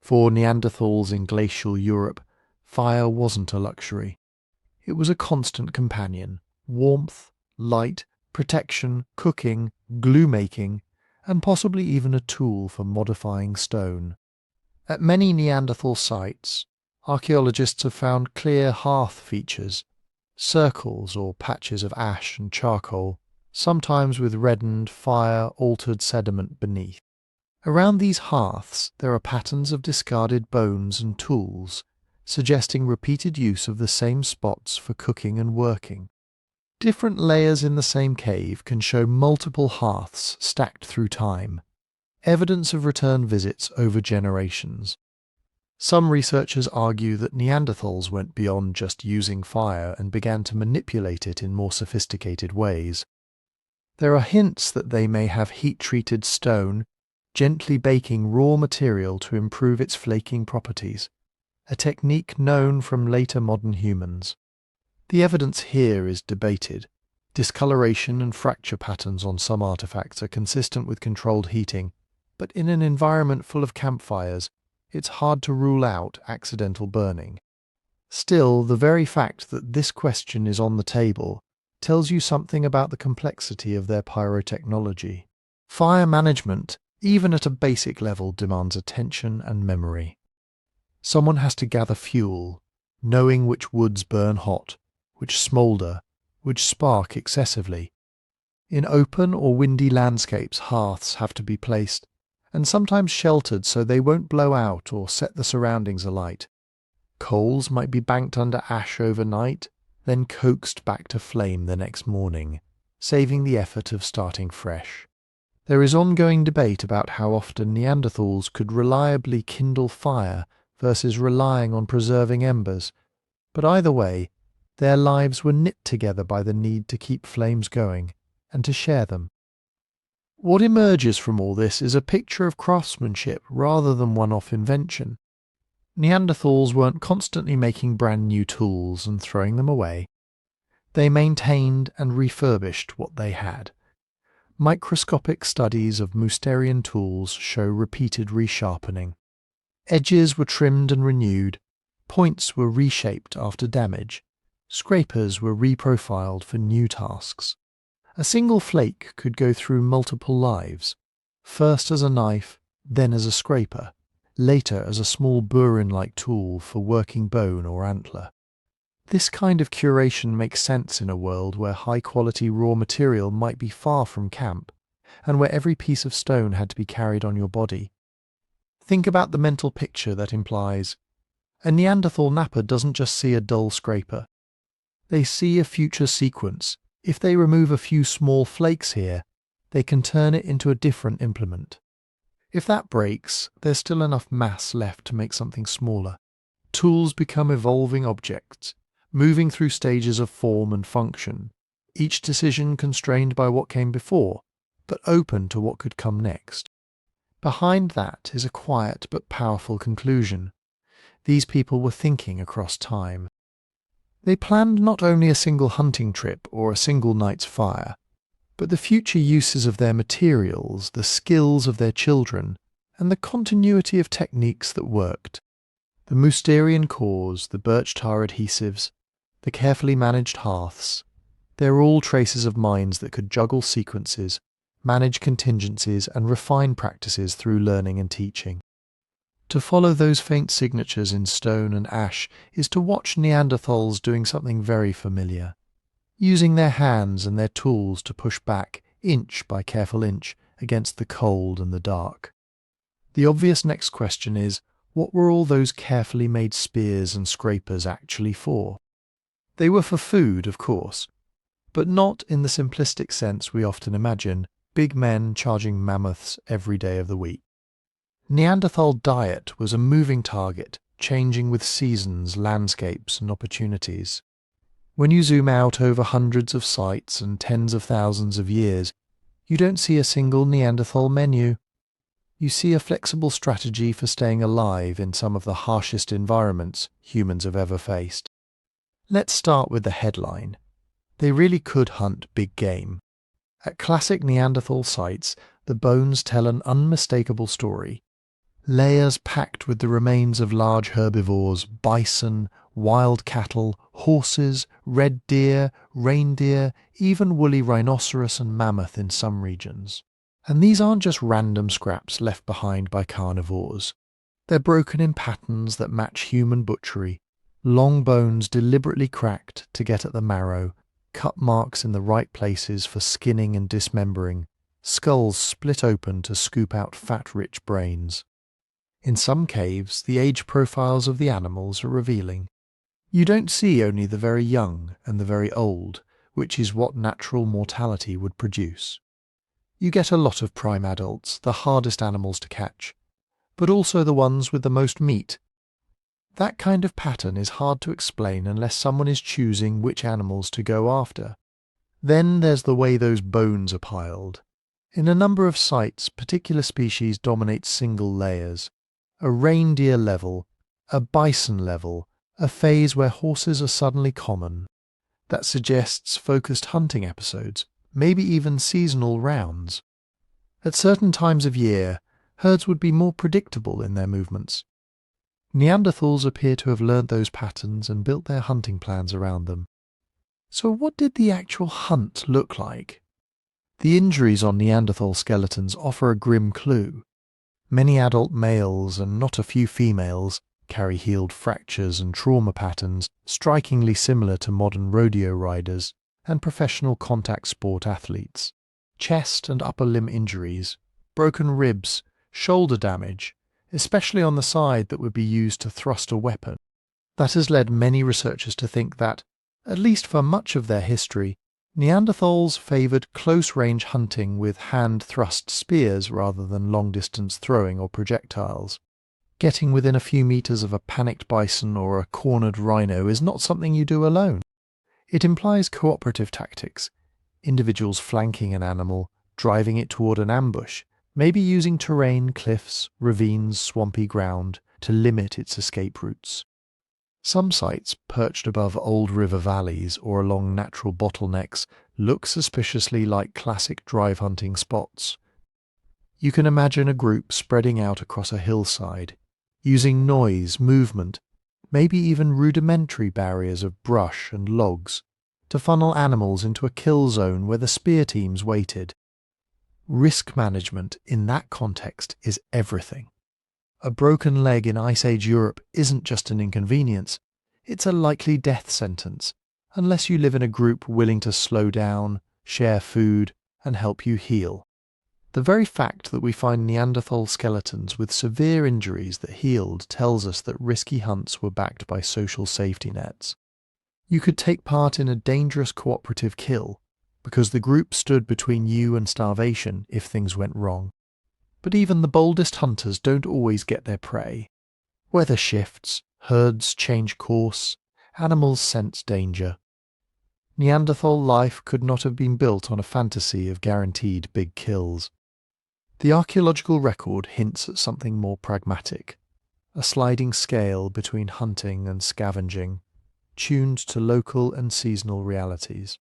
For Neanderthals in glacial Europe, fire wasn't a luxury. It was a constant companion: warmth, light, protection, cooking, glue making, and possibly even a tool for modifying stone. At many Neanderthal sites, archaeologists have found clear hearth features, circles or patches of ash and charcoal, sometimes with reddened, fire-altered sediment beneath. Around these hearths there are patterns of discarded bones and tools, suggesting repeated use of the same spots for cooking and working. Different layers in the same cave can show multiple hearths stacked through time, evidence of return visits over generations. Some researchers argue that Neanderthals went beyond just using fire and began to manipulate it in more sophisticated ways. There are hints that they may have heat-treated stone, gently baking raw material to improve its flaking properties, a technique known from later modern humans. The evidence here is debated. Discoloration and fracture patterns on some artifacts are consistent with controlled heating, but in an environment full of campfires, it's hard to rule out accidental burning. Still, the very fact that this question is on the table tells you something about the complexity of their pyrotechnology. Fire management, even at a basic level, demands attention and memory. Someone has to gather fuel, knowing which woods burn hot, which smoulder, which spark excessively. In open or windy landscapes, hearths have to be placed, and sometimes sheltered so they won't blow out or set the surroundings alight. Coals might be banked under ash overnight, then coaxed back to flame the next morning, saving the effort of starting fresh. There is ongoing debate about how often Neanderthals could reliably kindle fire versus relying on preserving embers, but either way, their lives were knit together by the need to keep flames going and to share them. What emerges from all this is a picture of craftsmanship rather than one-off invention. Neanderthals weren't constantly making brand new tools and throwing them away. They maintained and refurbished what they had. Microscopic studies of Mousterian tools show repeated resharpening. Edges were trimmed and renewed, points were reshaped after damage, scrapers were reprofiled for new tasks. A single flake could go through multiple lives, first as a knife, then as a scraper, later as a small burin-like tool for working bone or antler. This kind of curation makes sense in a world where high-quality raw material might be far from camp, and where every piece of stone had to be carried on your body. Think about the mental picture that implies. A Neanderthal napper doesn't just see a dull scraper. They see a future sequence. If they remove a few small flakes here, they can turn it into a different implement. If that breaks, there's still enough mass left to make something smaller. Tools become evolving objects, moving through stages of form and function, each decision constrained by what came before, but open to what could come next. Behind that is a quiet but powerful conclusion. These people were thinking across time. They planned not only a single hunting trip or a single night's fire, but the future uses of their materials, the skills of their children, and the continuity of techniques that worked. The Mousterian cores, the birch tar adhesives, the carefully managed hearths, they're all traces of minds that could juggle sequences, manage contingencies, and refine practices through learning and teaching. To follow those faint signatures in stone and ash is to watch Neanderthals doing something very familiar, using their hands and their tools to push back, inch by careful inch, against the cold and the dark. The obvious next question is, what were all those carefully made spears and scrapers actually for? They were for food, of course, but not in the simplistic sense we often imagine, big men charging mammoths every day of the week. Neanderthal diet was a moving target, changing with seasons, landscapes, and opportunities. When you zoom out over hundreds of sites and tens of thousands of years, you don't see a single Neanderthal menu. You see a flexible strategy for staying alive in some of the harshest environments humans have ever faced. Let's start with the headline. They really could hunt big game. At classic Neanderthal sites, the bones tell an unmistakable story. layers packed with the remains of large herbivores, bison, wild cattle, horses, red deer, reindeer, even woolly rhinoceros and mammoth in some regions. And these aren't just random scraps left behind by carnivores. They're broken in patterns that match human butchery, long bones deliberately cracked to get at the marrow, cut marks in the right places for skinning and dismembering, skulls split open to scoop out fat-rich brains. In some caves, the age profiles of the animals are revealing. You don't see only the very young and the very old, which is what natural mortality would produce. You get a lot of prime adults, the hardest animals to catch, but also the ones with the most meat. That kind of pattern is hard to explain unless someone is choosing which animals to go after. Then there's the way those bones are piled. In a number of sites, particular species dominate single layers. A reindeer level, a bison level, a phase where horses are suddenly common. That suggests focused hunting episodes, maybe even seasonal rounds. At certain times of year, herds would be more predictable in their movements. Neanderthals appear to have learnt those patterns and built their hunting plans around them. So what did the actual hunt look like? The injuries on Neanderthal skeletons offer a grim clue. Many adult males and not a few females carry healed fractures and trauma patterns strikingly similar to modern rodeo riders and professional contact sport athletes. Chest and upper limb injuries, broken ribs, shoulder damage, especially on the side that would be used to thrust a weapon. That has led many researchers to think that, at least for much of their history, Neanderthals favoured close-range hunting with hand-thrust spears rather than long-distance throwing or projectiles. Getting within a few metres of a panicked bison or a cornered rhino is not something you do alone. It implies cooperative tactics, individuals flanking an animal, driving it toward an ambush, maybe using terrain, cliffs, ravines, swampy ground to limit its escape routes. Some sites, perched above old river valleys or along natural bottlenecks, look suspiciously like classic drive hunting spots. You can imagine a group spreading out across a hillside, using noise, movement, maybe even rudimentary barriers of brush and logs, to funnel animals into a kill zone where the spear teams waited. Risk management in that context is everything. A broken leg in Ice Age Europe isn't just an inconvenience, it's a likely death sentence, unless you live in a group willing to slow down, share food, and help you heal. The very fact that we find Neanderthal skeletons with severe injuries that healed tells us that risky hunts were backed by social safety nets. You could take part in a dangerous cooperative kill, because the group stood between you and starvation if things went wrong. But even the boldest hunters don't always get their prey. Weather shifts, herds change course, animals sense danger. Neanderthal life could not have been built on a fantasy of guaranteed big kills. The archaeological record hints at something more pragmatic, a sliding scale between hunting and scavenging, tuned to local and seasonal realities.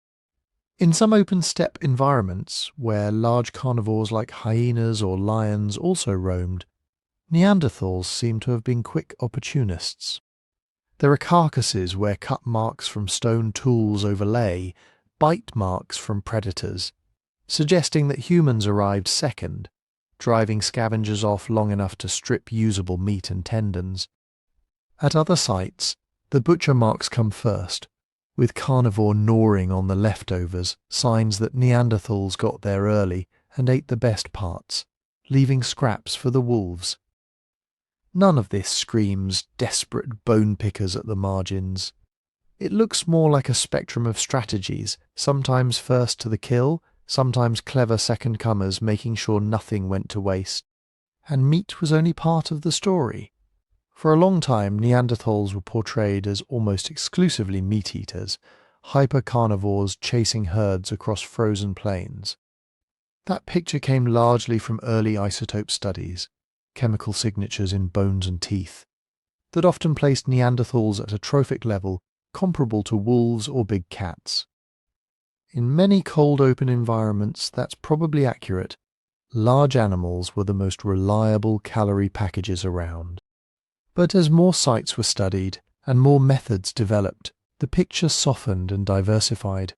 In some open steppe environments, where large carnivores like hyenas or lions also roamed, Neanderthals seem to have been quick opportunists. There are carcasses where cut marks from stone tools overlay bite marks from predators, suggesting that humans arrived second, driving scavengers off long enough to strip usable meat and tendons. At other sites, the butcher marks come first, with carnivore gnawing on the leftovers, signs that Neanderthals got there early and ate the best parts, leaving scraps for the wolves. None of this screams desperate bone pickers at the margins. It looks more like a spectrum of strategies, sometimes first to the kill, sometimes clever second-comers making sure nothing went to waste. And meat was only part of the story. For a long time, Neanderthals were portrayed as almost exclusively meat-eaters, hyper-carnivores chasing herds across frozen plains. That picture came largely from early isotope studies, chemical signatures in bones and teeth, that often placed Neanderthals at a trophic level comparable to wolves or big cats. In many cold open environments, that's probably accurate, large animals were the most reliable calorie packages around. But as more sites were studied and more methods developed, the picture softened and diversified.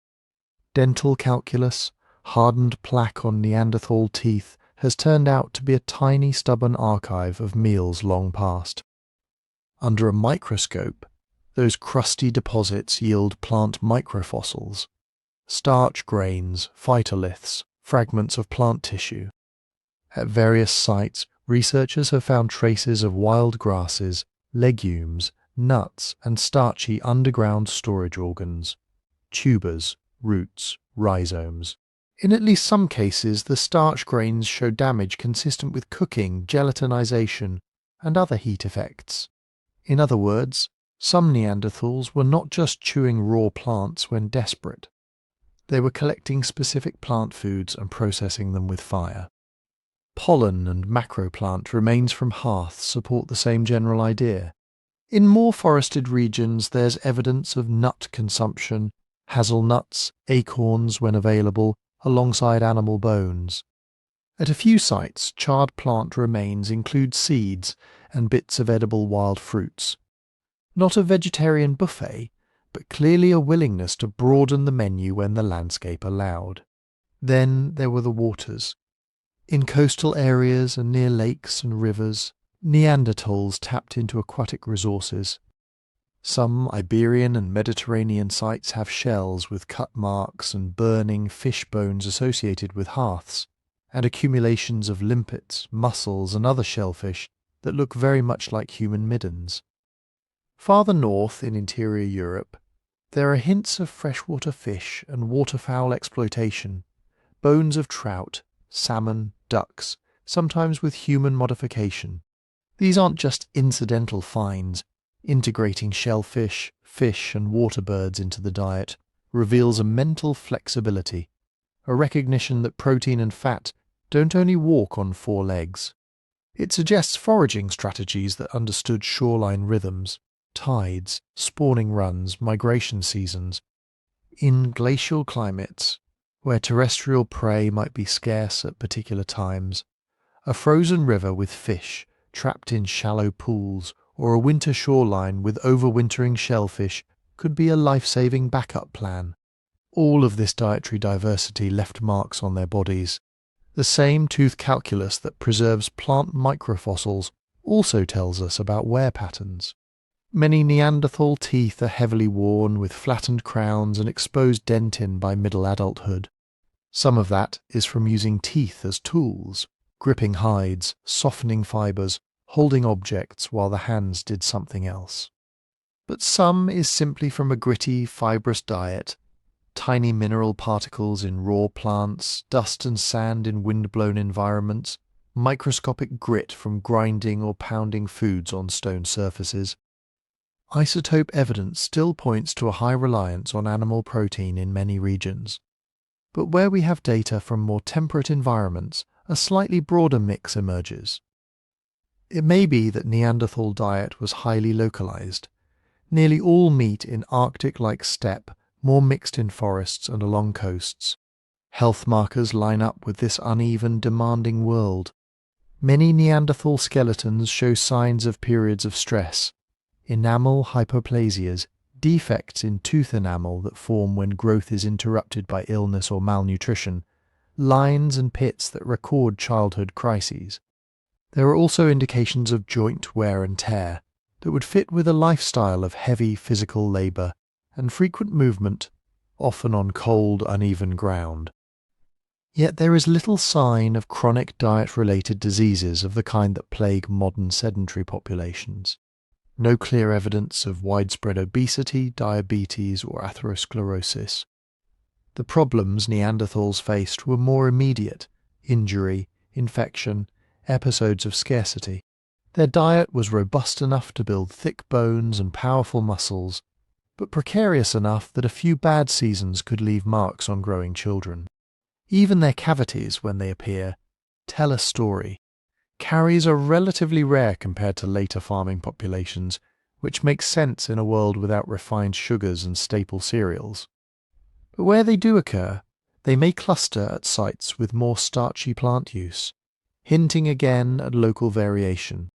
Dental calculus, hardened plaque on Neanderthal teeth, has turned out to be a tiny stubborn archive of meals long past. Under a microscope, those crusty deposits yield plant microfossils, starch grains, phytoliths, fragments of plant tissue. At various sites, researchers have found traces of wild grasses, legumes, nuts, and starchy underground storage organs, tubers, roots, rhizomes. In at least some cases, the starch grains show damage consistent with cooking, gelatinization, and other heat effects. In other words, some Neanderthals were not just chewing raw plants when desperate. They were collecting specific plant foods and processing them with fire. Pollen and macroplant remains from hearths support the same general idea. In more forested regions, there's evidence of nut consumption, hazelnuts, acorns when available, alongside animal bones. At a few sites, charred plant remains include seeds and bits of edible wild fruits. Not a vegetarian buffet, but clearly a willingness to broaden the menu when the landscape allowed. Then there were the waters. In coastal areas and near lakes and rivers, Neanderthals tapped into aquatic resources. Some Iberian and Mediterranean sites have shells with cut marks and burning fish bones associated with hearths, and accumulations of limpets, mussels, and other shellfish that look very much like human middens. Farther north in interior Europe, there are hints of freshwater fish and waterfowl exploitation, bones of trout, salmon, ducks, sometimes with human modification. These aren't just incidental finds. Integrating shellfish, fish, and water birds into the diet reveals a mental flexibility, a recognition that protein and fat don't only walk on four legs. It suggests foraging strategies that understood shoreline rhythms, tides, spawning runs, migration seasons. In glacial climates, where terrestrial prey might be scarce at particular times, a frozen river with fish trapped in shallow pools or a winter shoreline with overwintering shellfish could be a life-saving backup plan. All of this dietary diversity left marks on their bodies. The same tooth calculus that preserves plant microfossils also tells us about wear patterns. Many Neanderthal teeth are heavily worn with flattened crowns and exposed dentin by middle adulthood. Some of that is from using teeth as tools, gripping hides, softening fibers, holding objects while the hands did something else. But some is simply from a gritty, fibrous diet, tiny mineral particles in raw plants, dust and sand in wind-blown environments, microscopic grit from grinding or pounding foods on stone surfaces. Isotope evidence still points to a high reliance on animal protein in many regions. But where we have data from more temperate environments, a slightly broader mix emerges. It may be that Neanderthal diet was highly localized. Nearly all meat in Arctic-like steppe, more mixed in forests and along coasts. Health markers line up with this uneven, demanding world. Many Neanderthal skeletons show signs of periods of stress, enamel hypoplasias, defects in tooth enamel that form when growth is interrupted by illness or malnutrition, lines and pits that record childhood crises. There are also indications of joint wear and tear that would fit with a lifestyle of heavy physical labour and frequent movement, often on cold, uneven ground. Yet there is little sign of chronic diet-related diseases of the kind that plague modern sedentary populations. No clear evidence of widespread obesity, diabetes, or atherosclerosis. The problems Neanderthals faced were more immediate: injury, infection, episodes of scarcity. Their diet was robust enough to build thick bones and powerful muscles, but precarious enough that a few bad seasons could leave marks on growing children. Even their cavities, when they appear, tell a story. Caries are relatively rare compared to later farming populations, which makes sense in a world without refined sugars and staple cereals. But where they do occur, They may cluster at sites with more starchy plant use, hinting again at local variation.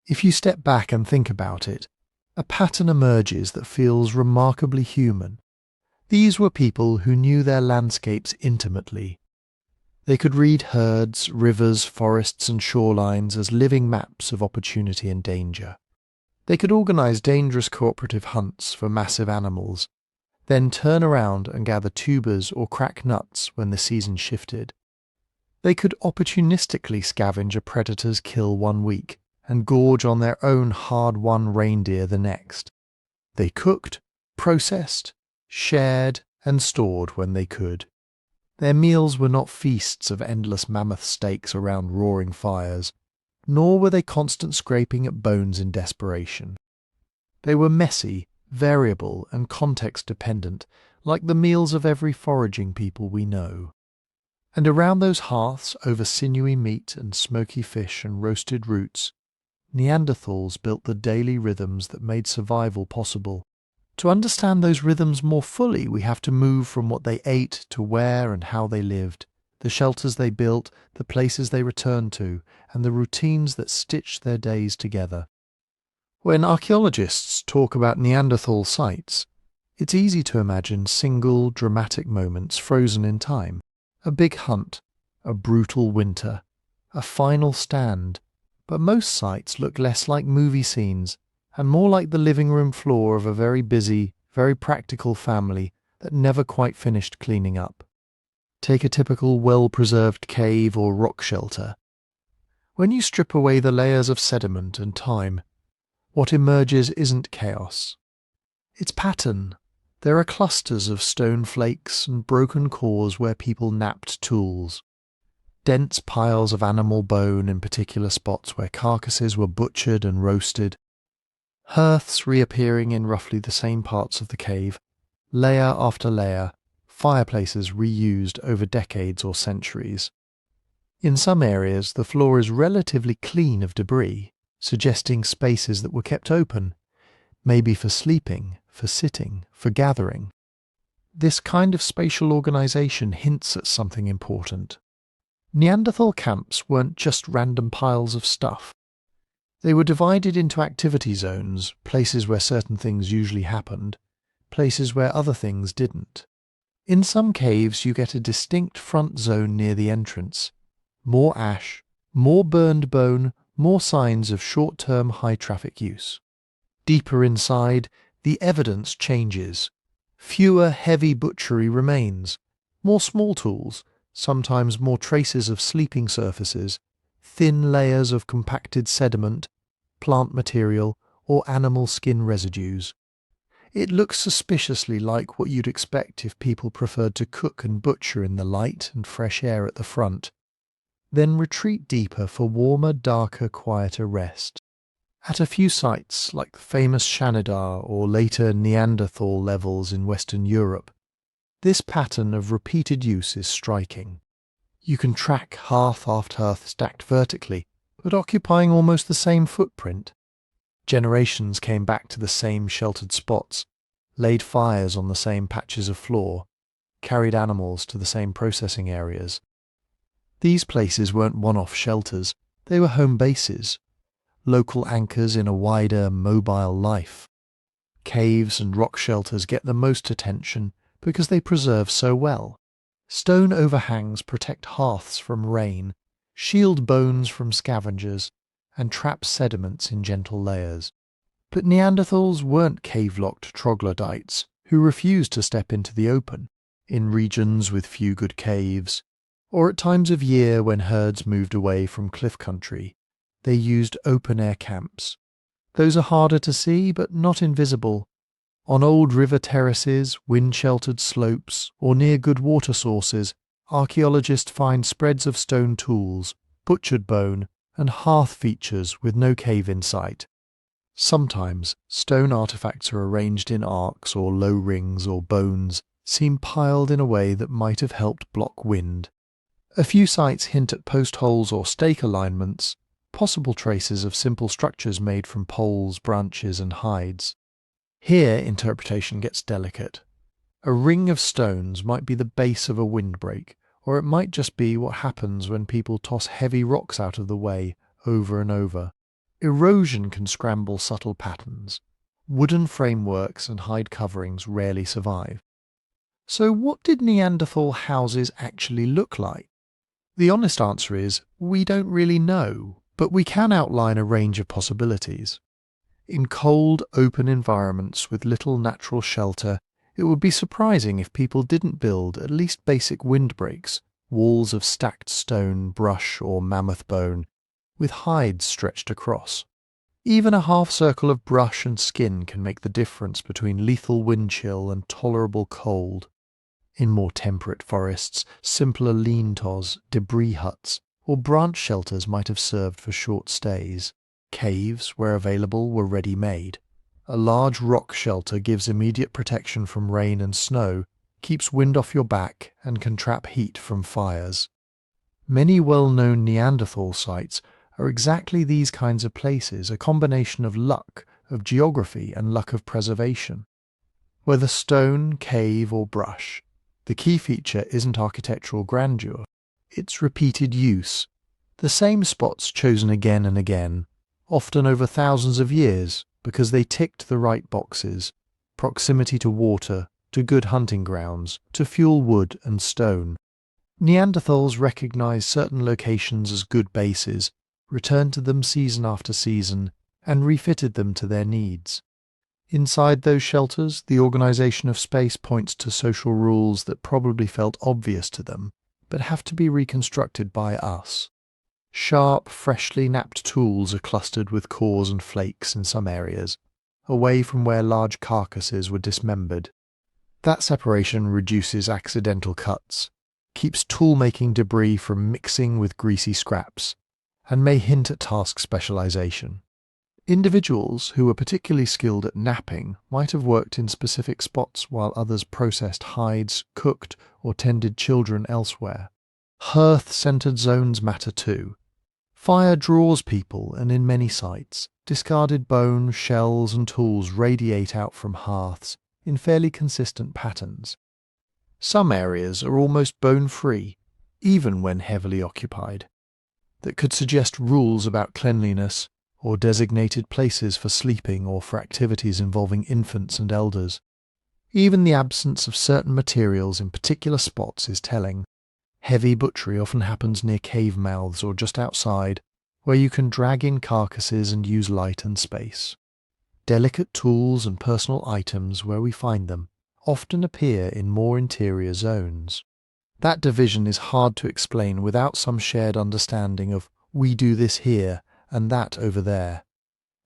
If you step back and think about it, a pattern emerges that feels remarkably human. These were people who knew their landscapes intimately. They could read herds, rivers, forests and shorelines as living maps of opportunity and danger. They could organize dangerous cooperative hunts for massive animals, then turn around and gather tubers or crack nuts when the season shifted. They could opportunistically scavenge a predator's kill one week and gorge on their own hard-won reindeer the next. They cooked, processed, shared and stored when they could. Their meals were not feasts of endless mammoth steaks around roaring fires, nor were they constant scraping at bones in desperation. They were messy, variable and context-dependent, like the meals of every foraging people we know. And around those hearths over sinewy meat and smoky fish and roasted roots, Neanderthals built the daily rhythms that made survival possible. To understand those rhythms more fully, we have to move from what they ate to where and how they lived, the shelters they built, the places they returned to, and the routines that stitched their days together. When archaeologists talk about Neanderthal sites, it's easy to imagine single, dramatic moments frozen in time. A big hunt, a brutal winter, a final stand. But most sites look less like movie scenes and more like the living room floor of a very busy, very practical family that never quite finished cleaning up. Take a typical well-preserved cave or rock shelter. When you strip away the layers of sediment and time, what emerges isn't chaos. It's pattern. There are clusters of stone flakes and broken cores where people napped tools. Dense piles of animal bone in particular spots where carcasses were butchered and roasted. Hearths reappearing in roughly the same parts of the cave, layer after layer, fireplaces reused over decades or centuries. In some areas, the floor is relatively clean of debris, suggesting spaces that were kept open, maybe for sleeping, for sitting, for gathering. This kind of spatial organization hints at something important. Neanderthal camps weren't just random piles of stuff. They were divided into activity zones, places where certain things usually happened, places where other things didn't. In some caves you get a distinct front zone near the entrance. More ash, more burned bone, more signs of short-term high-traffic use. Deeper inside, the evidence changes. Fewer heavy butchery remains, more small tools, sometimes more traces of sleeping surfaces, thin layers of compacted sediment, plant material, or animal skin residues. It looks suspiciously like what you'd expect if people preferred to cook and butcher in the light and fresh air at the front, then retreat deeper for warmer, darker, quieter rest. At a few sites, like the famous Shanidar or later Neanderthal levels in Western Europe, this pattern of repeated use is striking. You can track hearth after hearth stacked vertically, but occupying almost the same footprint. Generations came back to the same sheltered spots, laid fires on the same patches of floor, carried animals to the same processing areas. These places weren't one-off shelters, they were home bases, local anchors in a wider, mobile life. Caves and rock shelters get the most attention because they preserve so well. Stone overhangs protect hearths from rain, shield bones from scavengers, and trap sediments in gentle layers. But Neanderthals weren't cave-locked troglodytes who refused to step into the open, in regions with few good caves, or at times of year when herds moved away from cliff country. They used open-air camps. Those are harder to see, but not invisible. On old river terraces, wind-sheltered slopes, or near good water sources, archaeologists find spreads of stone tools, butchered bone, and hearth features with no cave in sight. Sometimes, stone artifacts are arranged in arcs or low rings or bones, seem piled in a way that might have helped block wind. A few sites hint at post holes or stake alignments, possible traces of simple structures made from poles, branches, and hides. Here interpretation gets delicate. A ring of stones might be the base of a windbreak, or it might just be what happens when people toss heavy rocks out of the way over and over. Erosion can scramble subtle patterns. Wooden frameworks and hide coverings rarely survive. So what did Neanderthal houses actually look like? The honest answer is, we don't really know, but we can outline a range of possibilities. In cold, open environments with little natural shelter, it would be surprising if people didn't build at least basic windbreaks, walls of stacked stone, brush, or mammoth bone, with hides stretched across. Even a half circle of brush and skin can make the difference between lethal wind chill and tolerable cold. In more temperate forests, simpler lean-tos, debris huts, or branch shelters might have served for short stays. Caves, where available, were ready-made. A large rock shelter gives immediate protection from rain and snow, keeps wind off your back, and can trap heat from fires. Many well-known Neanderthal sites are exactly these kinds of places, a combination of luck, of geography, and luck of preservation. Whether stone, cave, or brush, the key feature isn't architectural grandeur, it's repeated use. The same spots chosen again and again, often over thousands of years, because they ticked the right boxes: proximity to water, to good hunting grounds, to fuel wood and stone. Neanderthals recognized certain locations as good bases, returned to them season after season, and refitted them to their needs. Inside those shelters, the organization of space points to social rules that probably felt obvious to them, but have to be reconstructed by us. Sharp, freshly knapped tools are clustered with cores and flakes in some areas, away from where large carcasses were dismembered. That separation reduces accidental cuts, keeps tool-making debris from mixing with greasy scraps, and may hint at task specialization. Individuals who were particularly skilled at napping might have worked in specific spots while others processed hides, cooked, or tended children elsewhere. Hearth-centered zones matter too. Fire draws people, and in many sites, discarded bone, shells, and tools radiate out from hearths in fairly consistent patterns. Some areas are almost bone-free, even when heavily occupied, that could suggest rules about cleanliness, or designated places for sleeping or for activities involving infants and elders. Even the absence of certain materials in particular spots is telling. Heavy butchery often happens near cave mouths or just outside, where you can drag in carcasses and use light and space. Delicate tools and personal items, where we find them, often appear in more interior zones. That division is hard to explain without some shared understanding of we do this here and that over there.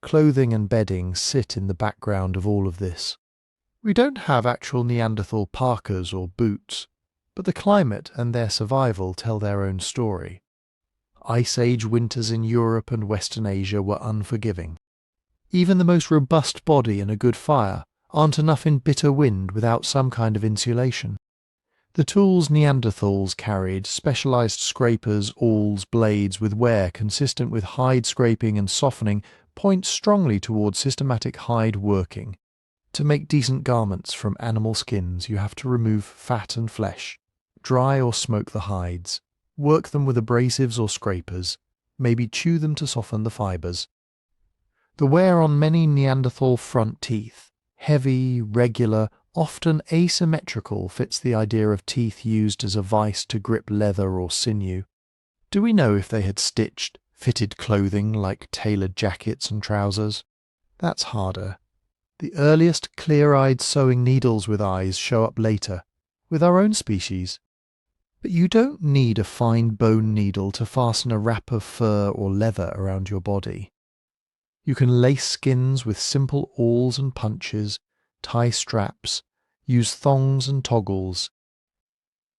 Clothing and bedding sit in the background of all of this. We don't have actual Neanderthal parkas or boots, but the climate and their survival tell their own story. Ice Age winters in Europe and Western Asia were unforgiving. Even the most robust body and a good fire aren't enough in bitter wind without some kind of insulation. The tools Neanderthals carried, specialized scrapers, awls, blades with wear consistent with hide scraping and softening, point strongly towards systematic hide working. To make decent garments from animal skins, you have to remove fat and flesh, dry or smoke the hides, work them with abrasives or scrapers, maybe chew them to soften the fibers. The wear on many Neanderthal front teeth, heavy, regular, often asymmetrical, fits the idea of teeth used as a vice to grip leather or sinew. Do we know if they had stitched, fitted clothing like tailored jackets and trousers? That's harder. The earliest clear-eyed sewing needles with eyes show up later, with our own species. But you don't need a fine bone needle to fasten a wrap of fur or leather around your body. You can lace skins with simple awls and punches, tie straps, use thongs and toggles.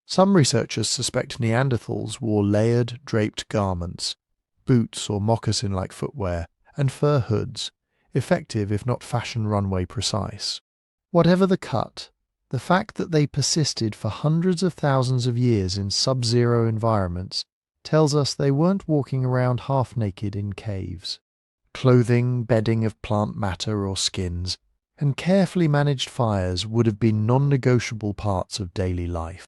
Some researchers suspect Neanderthals wore layered, draped garments, boots or moccasin-like footwear, and fur hoods, effective if not fashion runway precise. Whatever the cut, the fact that they persisted for hundreds of thousands of years in sub-zero environments tells us they weren't walking around half-naked in caves. Clothing, bedding of plant matter or skins, and carefully managed fires would have been non-negotiable parts of daily life.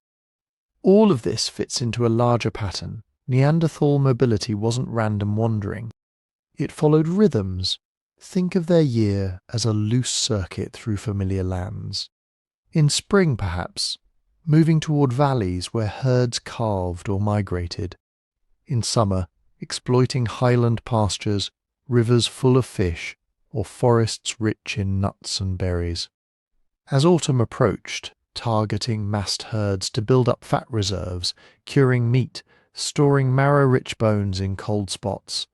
All of this fits into a larger pattern. Neanderthal mobility wasn't random wandering. It followed rhythms. Think of their year as a loose circuit through familiar lands. In spring, perhaps, moving toward valleys where herds calved or migrated. In summer, exploiting highland pastures, rivers full of fish, or forests rich in nuts and berries. As autumn approached, targeting massed herds to build up fat reserves, curing meat, storing marrow-rich bones in cold spots.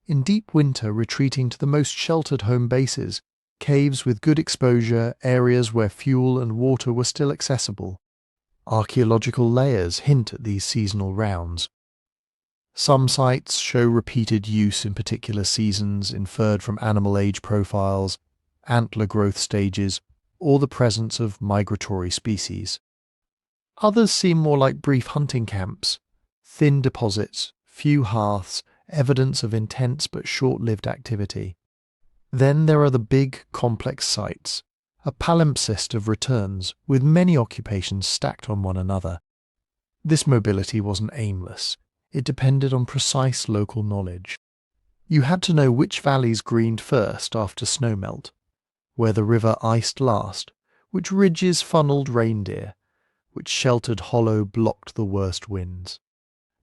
In deep winter, retreating to the most sheltered home bases, caves with good exposure, areas where fuel and water were still accessible. Archaeological layers hint at these seasonal rounds. Some sites show repeated use in particular seasons, inferred from animal age profiles, antler growth stages, or the presence of migratory species. Others seem more like brief hunting camps, thin deposits, few hearths, evidence of intense but short-lived activity. Then there are the big, complex sites, a palimpsest of returns, with many occupations stacked on one another. This mobility wasn't aimless. It depended on precise local knowledge. You had to know which valleys greened first after snowmelt, where the river iced last, which ridges funneled reindeer, which sheltered hollow blocked the worst winds.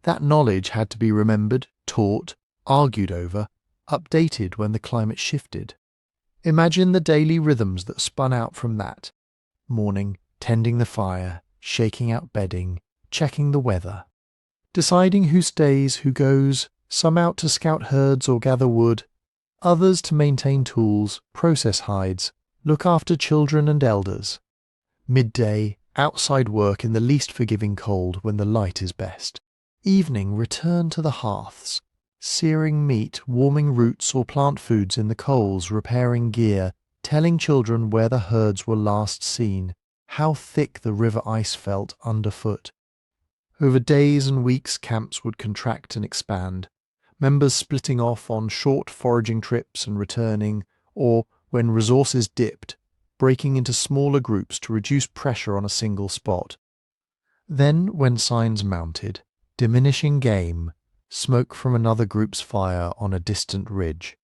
That knowledge had to be remembered, taught, argued over, updated when the climate shifted. Imagine the daily rhythms that spun out from that. Morning, tending the fire, shaking out bedding, checking the weather. Deciding who stays, who goes, some out to scout herds or gather wood, others to maintain tools, process hides, look after children and elders. Midday, outside work in the least forgiving cold when the light is best. Evening, return to the hearths, searing meat, warming roots or plant foods in the coals, repairing gear, telling children where the herds were last seen, how thick the river ice felt underfoot. Over days and weeks, camps would contract and expand, members splitting off on short foraging trips and returning, or, when resources dipped, breaking into smaller groups to reduce pressure on a single spot. Then, when signs mounted, diminishing game, smoke from another group's fire on a distant ridge,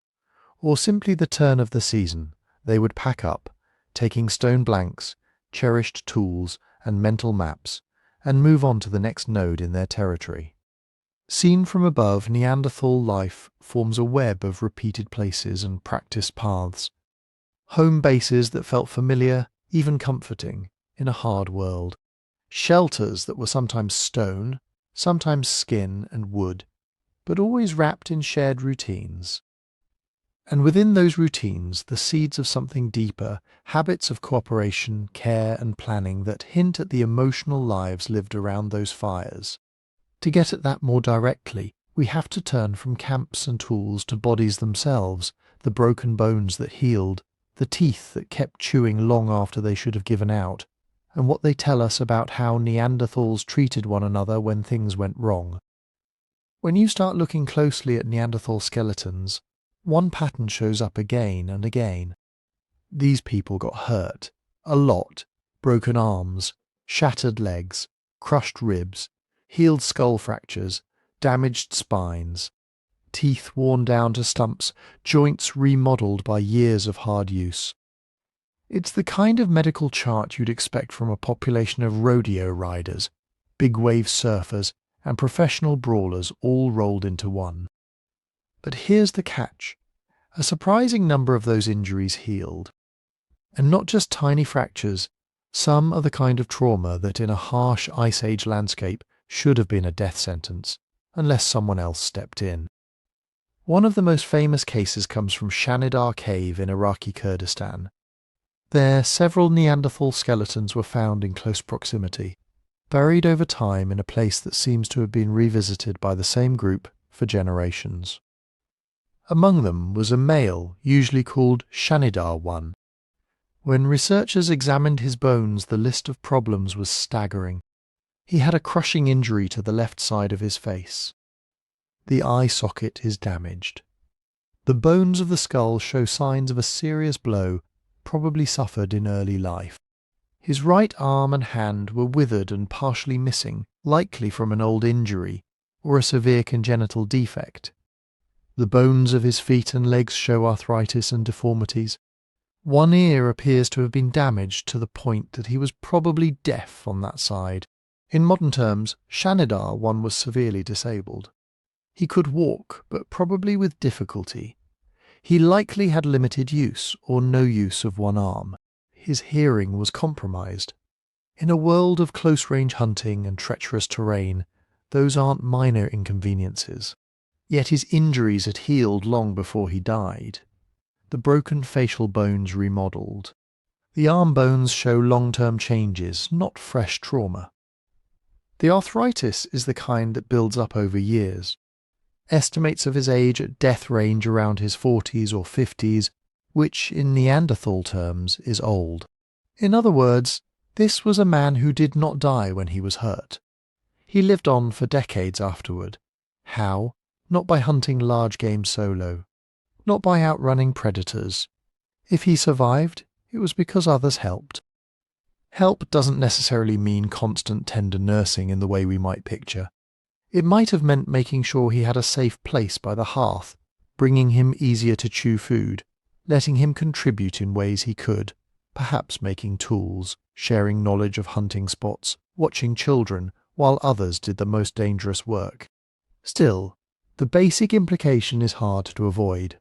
or simply the turn of the season, they would pack up, taking stone blanks, cherished tools, and mental maps, and move on to the next node in their territory. Seen from above, Neanderthal life forms a web of repeated places and practiced paths. Home bases that felt familiar, even comforting, in a hard world. Shelters that were sometimes stone, sometimes skin and wood, but always wrapped in shared routines. And within those routines, the seeds of something deeper, habits of cooperation, care and planning that hint at the emotional lives lived around those fires. To get at that more directly, we have to turn from camps and tools to bodies themselves, the broken bones that healed, the teeth that kept chewing long after they should have given out, and what they tell us about how Neanderthals treated one another when things went wrong. When you start looking closely at Neanderthal skeletons, one pattern shows up again and again. These people got hurt, a lot, broken arms, shattered legs, crushed ribs, healed skull fractures, damaged spines, teeth worn down to stumps, joints remodelled by years of hard use. It's the kind of medical chart you'd expect from a population of rodeo riders, big wave surfers, and professional brawlers all rolled into one. But here's the catch. A surprising number of those injuries healed. And not just tiny fractures, some are the kind of trauma that in a harsh Ice Age landscape should have been a death sentence, unless someone else stepped in. One of the most famous cases comes from Shanidar Cave in Iraqi Kurdistan. There, several Neanderthal skeletons were found in close proximity, buried over time in a place that seems to have been revisited by the same group for generations. Among them was a male, usually called Shanidar I. When researchers examined his bones, the list of problems was staggering. He had a crushing injury to the left side of his face. The eye socket is damaged. The bones of the skull show signs of a serious blow, probably suffered in early life. His right arm and hand were withered and partially missing, likely from an old injury or a severe congenital defect. The bones of his feet and legs show arthritis and deformities. One ear appears to have been damaged to the point that he was probably deaf on that side. In modern terms, Shanidar one was severely disabled. He could walk, but probably with difficulty. He likely had limited use or no use of one arm. His hearing was compromised. In a world of close-range hunting and treacherous terrain, those aren't minor inconveniences. Yet his injuries had healed long before he died. The broken facial bones remodelled. The arm bones show long-term changes, not fresh trauma. The arthritis is the kind that builds up over years. Estimates of his age at death range around his 40s or 50s, which in Neanderthal terms is old. In other words, this was a man who did not die when he was hurt. He lived on for decades afterward. How? Not by hunting large game solo. Not by outrunning predators. If he survived, it was because others helped. Help doesn't necessarily mean constant tender nursing in the way we might picture. It might have meant making sure he had a safe place by the hearth, bringing him easier to chew food, letting him contribute in ways he could, perhaps making tools, sharing knowledge of hunting spots, watching children, while others did the most dangerous work. Still, the basic implication is hard to avoid.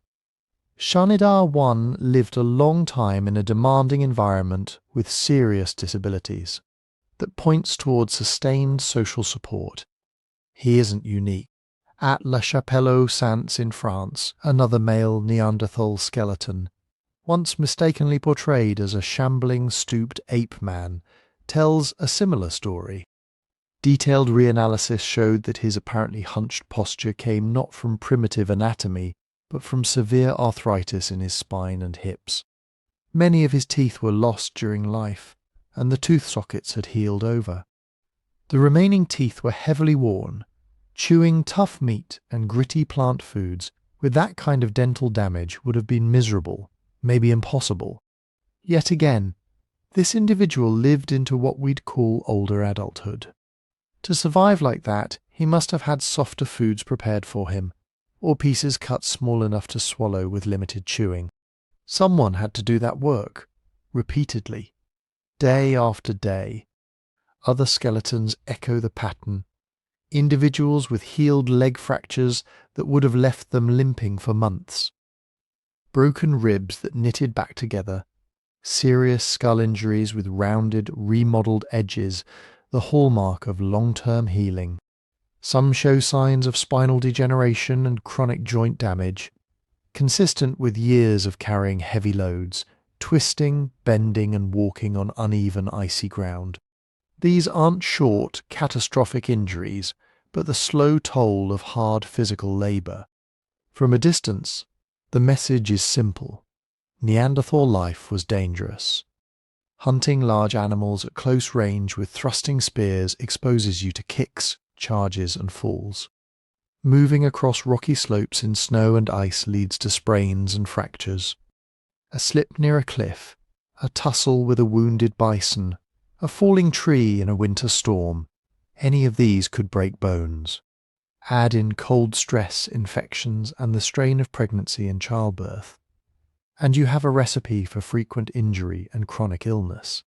Shanidar I lived a long time in a demanding environment with serious disabilities that points towards sustained social support. He isn't unique. At La Chapelle-aux-Saints in France, another male Neanderthal skeleton, once mistakenly portrayed as a shambling, stooped ape man, tells a similar story. Detailed reanalysis showed that his apparently hunched posture came not from primitive anatomy, but from severe arthritis in his spine and hips. Many of his teeth were lost during life, and the tooth sockets had healed over. The remaining teeth were heavily worn. Chewing tough meat and gritty plant foods with that kind of dental damage would have been miserable, maybe impossible. Yet again, this individual lived into what we'd call older adulthood. To survive like that, he must have had softer foods prepared for him, or pieces cut small enough to swallow with limited chewing. Someone had to do that work, repeatedly, day after day. Other skeletons echo the pattern. Individuals with healed leg fractures that would have left them limping for months. Broken ribs that knitted back together. Serious skull injuries with rounded, remodelled edges, the hallmark of long-term healing. Some show signs of spinal degeneration and chronic joint damage, consistent with years of carrying heavy loads, twisting, bending and walking on uneven icy ground. These aren't short, catastrophic injuries, but the slow toll of hard physical labour. From a distance, the message is simple. Neanderthal life was dangerous. Hunting large animals at close range with thrusting spears exposes you to kicks, charges and falls. Moving across rocky slopes in snow and ice leads to sprains and fractures. A slip near a cliff, a tussle with a wounded bison, a falling tree in a winter storm, any of these could break bones. Add in cold stress, infections and the strain of pregnancy and childbirth, and you have a recipe for frequent injury and chronic illness.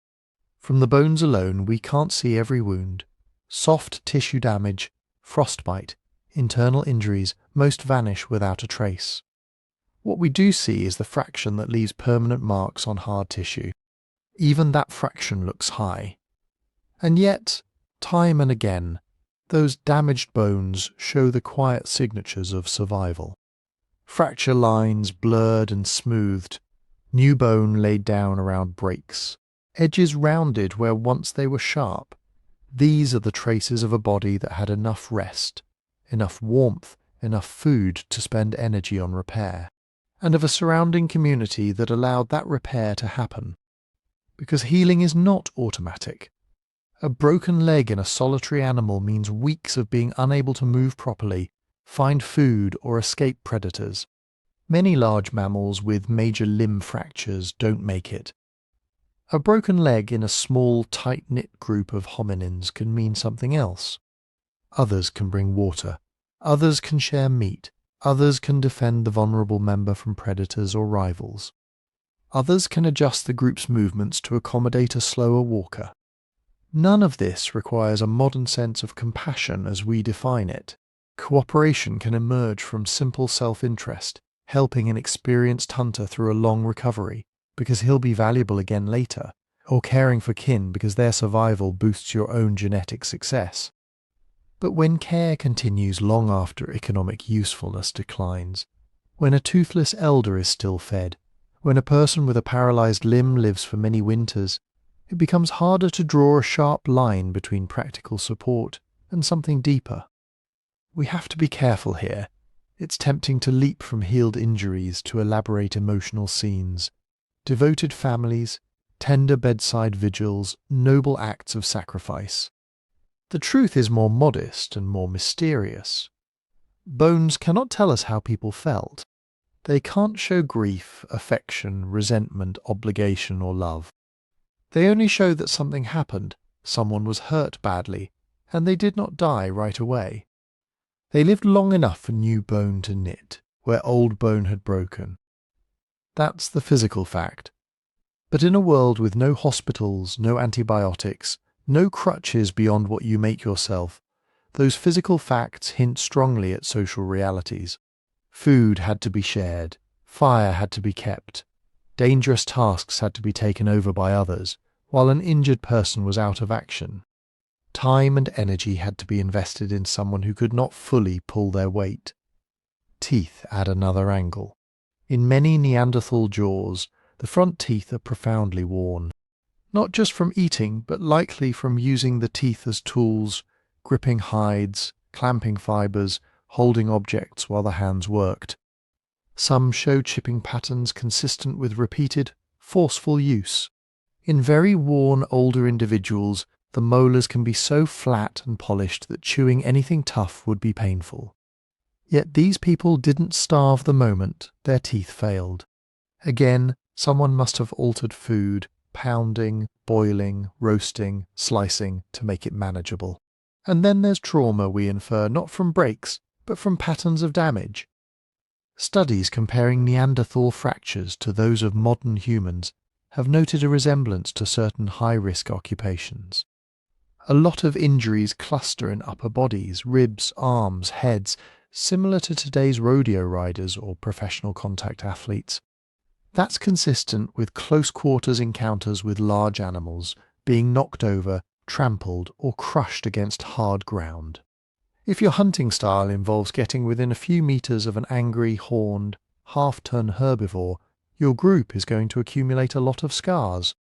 From the bones alone we can't see every wound. Soft tissue damage, frostbite, internal injuries most vanish without a trace. What we do see is the fraction that leaves permanent marks on hard tissue. Even that fraction looks high. And yet, time and again, those damaged bones show the quiet signatures of survival. Fracture lines blurred and smoothed, new bone laid down around breaks, edges rounded where once they were sharp. These are the traces of a body that had enough rest, enough warmth, enough food to spend energy on repair, and of a surrounding community that allowed that repair to happen. Because healing is not automatic. A broken leg in a solitary animal means weeks of being unable to move properly, find food or escape predators. Many large mammals with major limb fractures don't make it. A broken leg in a small, tight-knit group of hominins can mean something else. Others can bring water. Others can share meat. Others can defend the vulnerable member from predators or rivals. Others can adjust the group's movements to accommodate a slower walker. None of this requires a modern sense of compassion as we define it. Cooperation can emerge from simple self-interest, helping an experienced hunter through a long recovery, because he'll be valuable again later, or caring for kin because their survival boosts your own genetic success. But when care continues long after economic usefulness declines, when a toothless elder is still fed, when a person with a paralyzed limb lives for many winters, it becomes harder to draw a sharp line between practical support and something deeper. We have to be careful here. It's tempting to leap from healed injuries to elaborate emotional scenes. Devoted families, tender bedside vigils, noble acts of sacrifice. The truth is more modest and more mysterious. Bones cannot tell us how people felt. They can't show grief, affection, resentment, obligation, or love. They only show that something happened, someone was hurt badly, and they did not die right away. They lived long enough for new bone to knit, where old bone had broken. That's the physical fact. But in a world with no hospitals, no antibiotics, no crutches beyond what you make yourself, those physical facts hint strongly at social realities. Food had to be shared, fire had to be kept, dangerous tasks had to be taken over by others, while an injured person was out of action. Time and energy had to be invested in someone who could not fully pull their weight. Teeth add another angle. In many Neanderthal jaws, the front teeth are profoundly worn. Not just from eating, but likely from using the teeth as tools, gripping hides, clamping fibers, holding objects while the hands worked. Some show chipping patterns consistent with repeated, forceful use. In very worn older individuals, the molars can be so flat and polished that chewing anything tough would be painful. Yet these people didn't starve the moment their teeth failed. Again, someone must have altered food, pounding, boiling, roasting, slicing to make it manageable. And then there's trauma we infer not from breaks, but from patterns of damage. Studies comparing Neanderthal fractures to those of modern humans have noted a resemblance to certain high-risk occupations. A lot of injuries cluster in upper bodies, ribs, arms, heads, similar to today's rodeo riders or professional contact athletes. That's consistent with close-quarters encounters with large animals, being knocked over, trampled, or crushed against hard ground. If your hunting style involves getting within a few meters of an angry, horned, half-ton herbivore, your group is going to accumulate a lot of scars.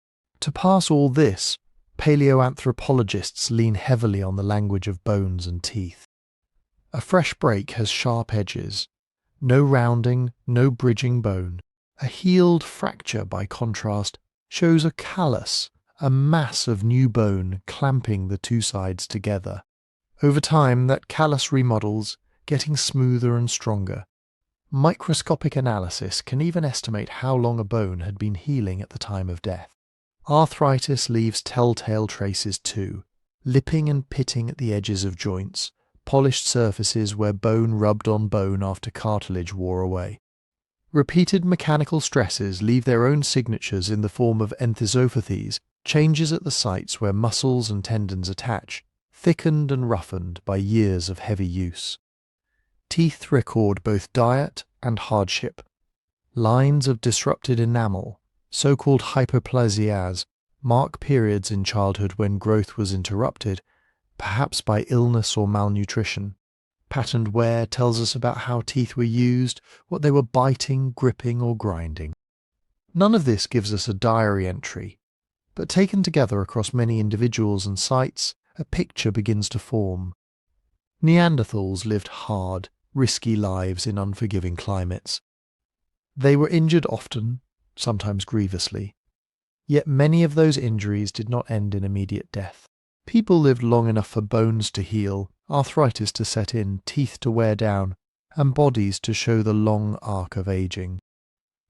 To pass all this, paleoanthropologists lean heavily on the language of bones and teeth. A fresh break has sharp edges. No rounding, no bridging bone. A healed fracture, by contrast, shows a callus, a mass of new bone clamping the two sides together. Over time, that callus remodels, getting smoother and stronger. Microscopic analysis can even estimate how long a bone had been healing at the time of death. Arthritis leaves telltale traces too, lipping and pitting at the edges of joints, polished surfaces where bone rubbed on bone after cartilage wore away. Repeated mechanical stresses leave their own signatures in the form of enthesopathies, changes at the sites where muscles and tendons attach, thickened and roughened by years of heavy use. Teeth record both diet and hardship. Lines of disrupted enamel, so-called hypoplasias, mark periods in childhood when growth was interrupted, perhaps by illness or malnutrition. Patterned wear tells us about how teeth were used, what they were biting, gripping, or grinding. None of this gives us a diary entry, but taken together across many individuals and sites, a picture begins to form. Neanderthals lived hard, risky lives in unforgiving climates. They were injured often, sometimes grievously. Yet many of those injuries did not end in immediate death. People lived long enough for bones to heal, arthritis to set in, teeth to wear down, and bodies to show the long arc of aging.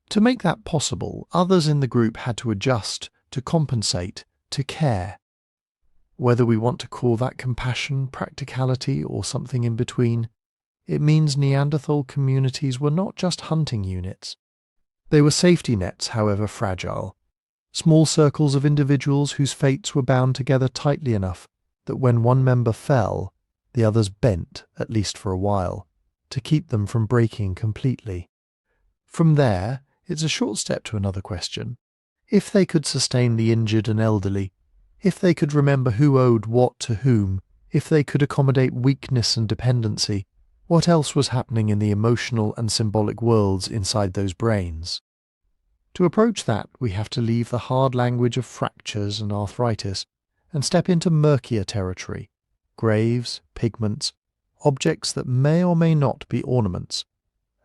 To make that possible, others in the group had to adjust, to compensate, to care. Whether we want to call that compassion, practicality, or something in between, it means Neanderthal communities were not just hunting units. They were safety nets, however fragile, small circles of individuals whose fates were bound together tightly enough that when one member fell, the others bent, at least for a while, to keep them from breaking completely. From there, it's a short step to another question. If they could sustain the injured and elderly, if they could remember who owed what to whom, if they could accommodate weakness and dependency, what else was happening in the emotional and symbolic worlds inside those brains? To approach that, we have to leave the hard language of fractures and arthritis and step into murkier territory, graves, pigments, objects that may or may not be ornaments,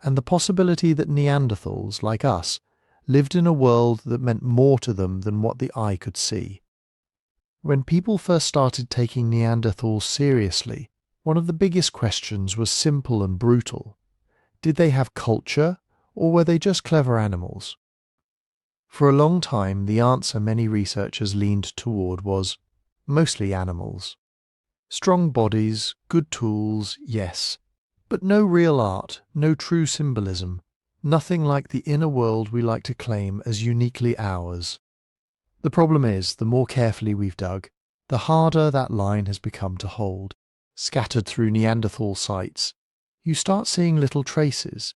and the possibility that Neanderthals, like us, lived in a world that meant more to them than what the eye could see. When people first started taking Neanderthals seriously, one of the biggest questions was simple and brutal. Did they have culture, or were they just clever animals? For a long time, the answer many researchers leaned toward was mostly animals. Strong bodies, good tools, yes, but no real art, no true symbolism, nothing like the inner world we like to claim as uniquely ours. The problem is, the more carefully we've dug, the harder that line has become to hold. Scattered through Neanderthal sites, you start seeing little traces.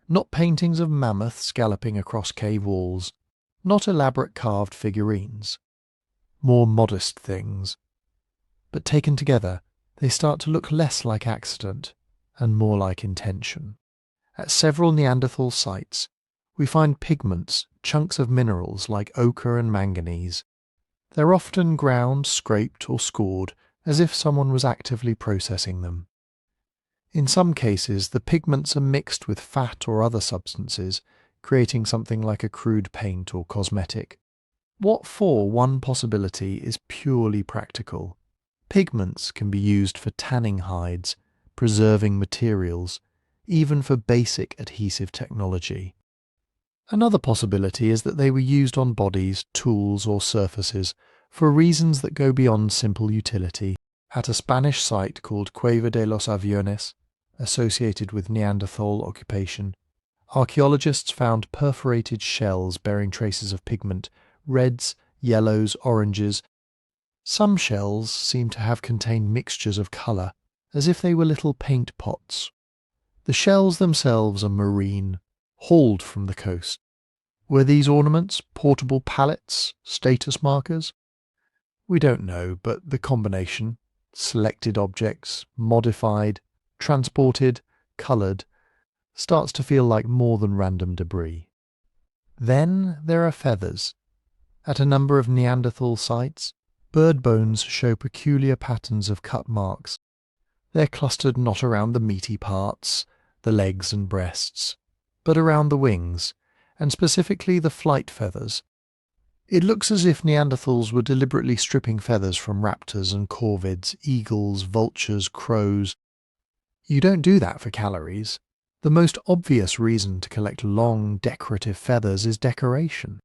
Not paintings of mammoths galloping across cave walls, not elaborate carved figurines. More modest things. But taken together, they start to look less like accident and more like intention. At several Neanderthal sites, we find pigments, chunks of minerals like ochre and manganese. They're often ground, scraped, or scored, as if someone was actively processing them. In some cases, the pigments are mixed with fat or other substances, creating something like a crude paint or cosmetic. What for one possibility is purely practical. Pigments can be used for tanning hides, preserving materials, even for basic adhesive technology. Another possibility is that they were used on bodies, tools, or surfaces for reasons that go beyond simple utility. At a Spanish site called Cueva de los Aviones, associated with Neanderthal occupation, archaeologists found perforated shells bearing traces of pigment, reds, yellows, oranges. Some shells seem to have contained mixtures of colour, as if they were little paint pots. The shells themselves are marine, hauled from the coast. Were these ornaments portable pallets, status markers? We don't know, but the combination, selected objects, modified, transported, coloured, starts to feel like more than random debris. Then there are feathers. At a number of Neanderthal sites, bird bones show peculiar patterns of cut marks. They're clustered not around the meaty parts, the legs and breasts, but around the wings, and specifically the flight feathers. It looks as if Neanderthals were deliberately stripping feathers from raptors and corvids, eagles, vultures, crows. You don't do that for calories. The most obvious reason to collect long, decorative feathers is decoration.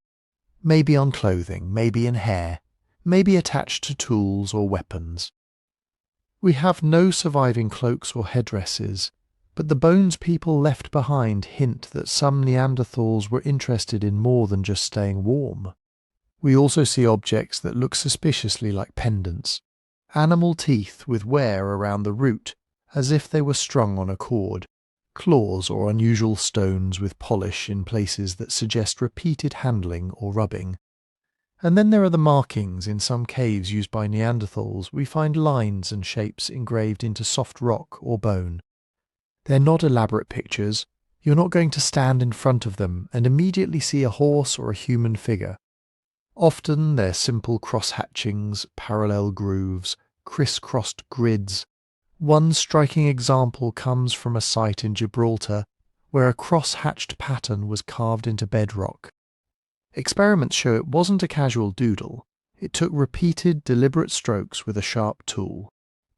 Maybe on clothing, maybe in hair, maybe attached to tools or weapons. We have no surviving cloaks or headdresses, but the bones people left behind hint that some Neanderthals were interested in more than just staying warm. We also see objects that look suspiciously like pendants, animal teeth with wear around the root, as if they were strung on a cord, claws or unusual stones with polish in places that suggest repeated handling or rubbing. And then there are the markings in some caves used by Neanderthals. We find lines and shapes engraved into soft rock or bone. They're not elaborate pictures. You're not going to stand in front of them and immediately see a horse or a human figure. Often they're simple cross-hatchings, parallel grooves, criss-crossed grids. One striking example comes from a site in Gibraltar where a cross-hatched pattern was carved into bedrock. Experiments show it wasn't a casual doodle. It took repeated, deliberate strokes with a sharp tool.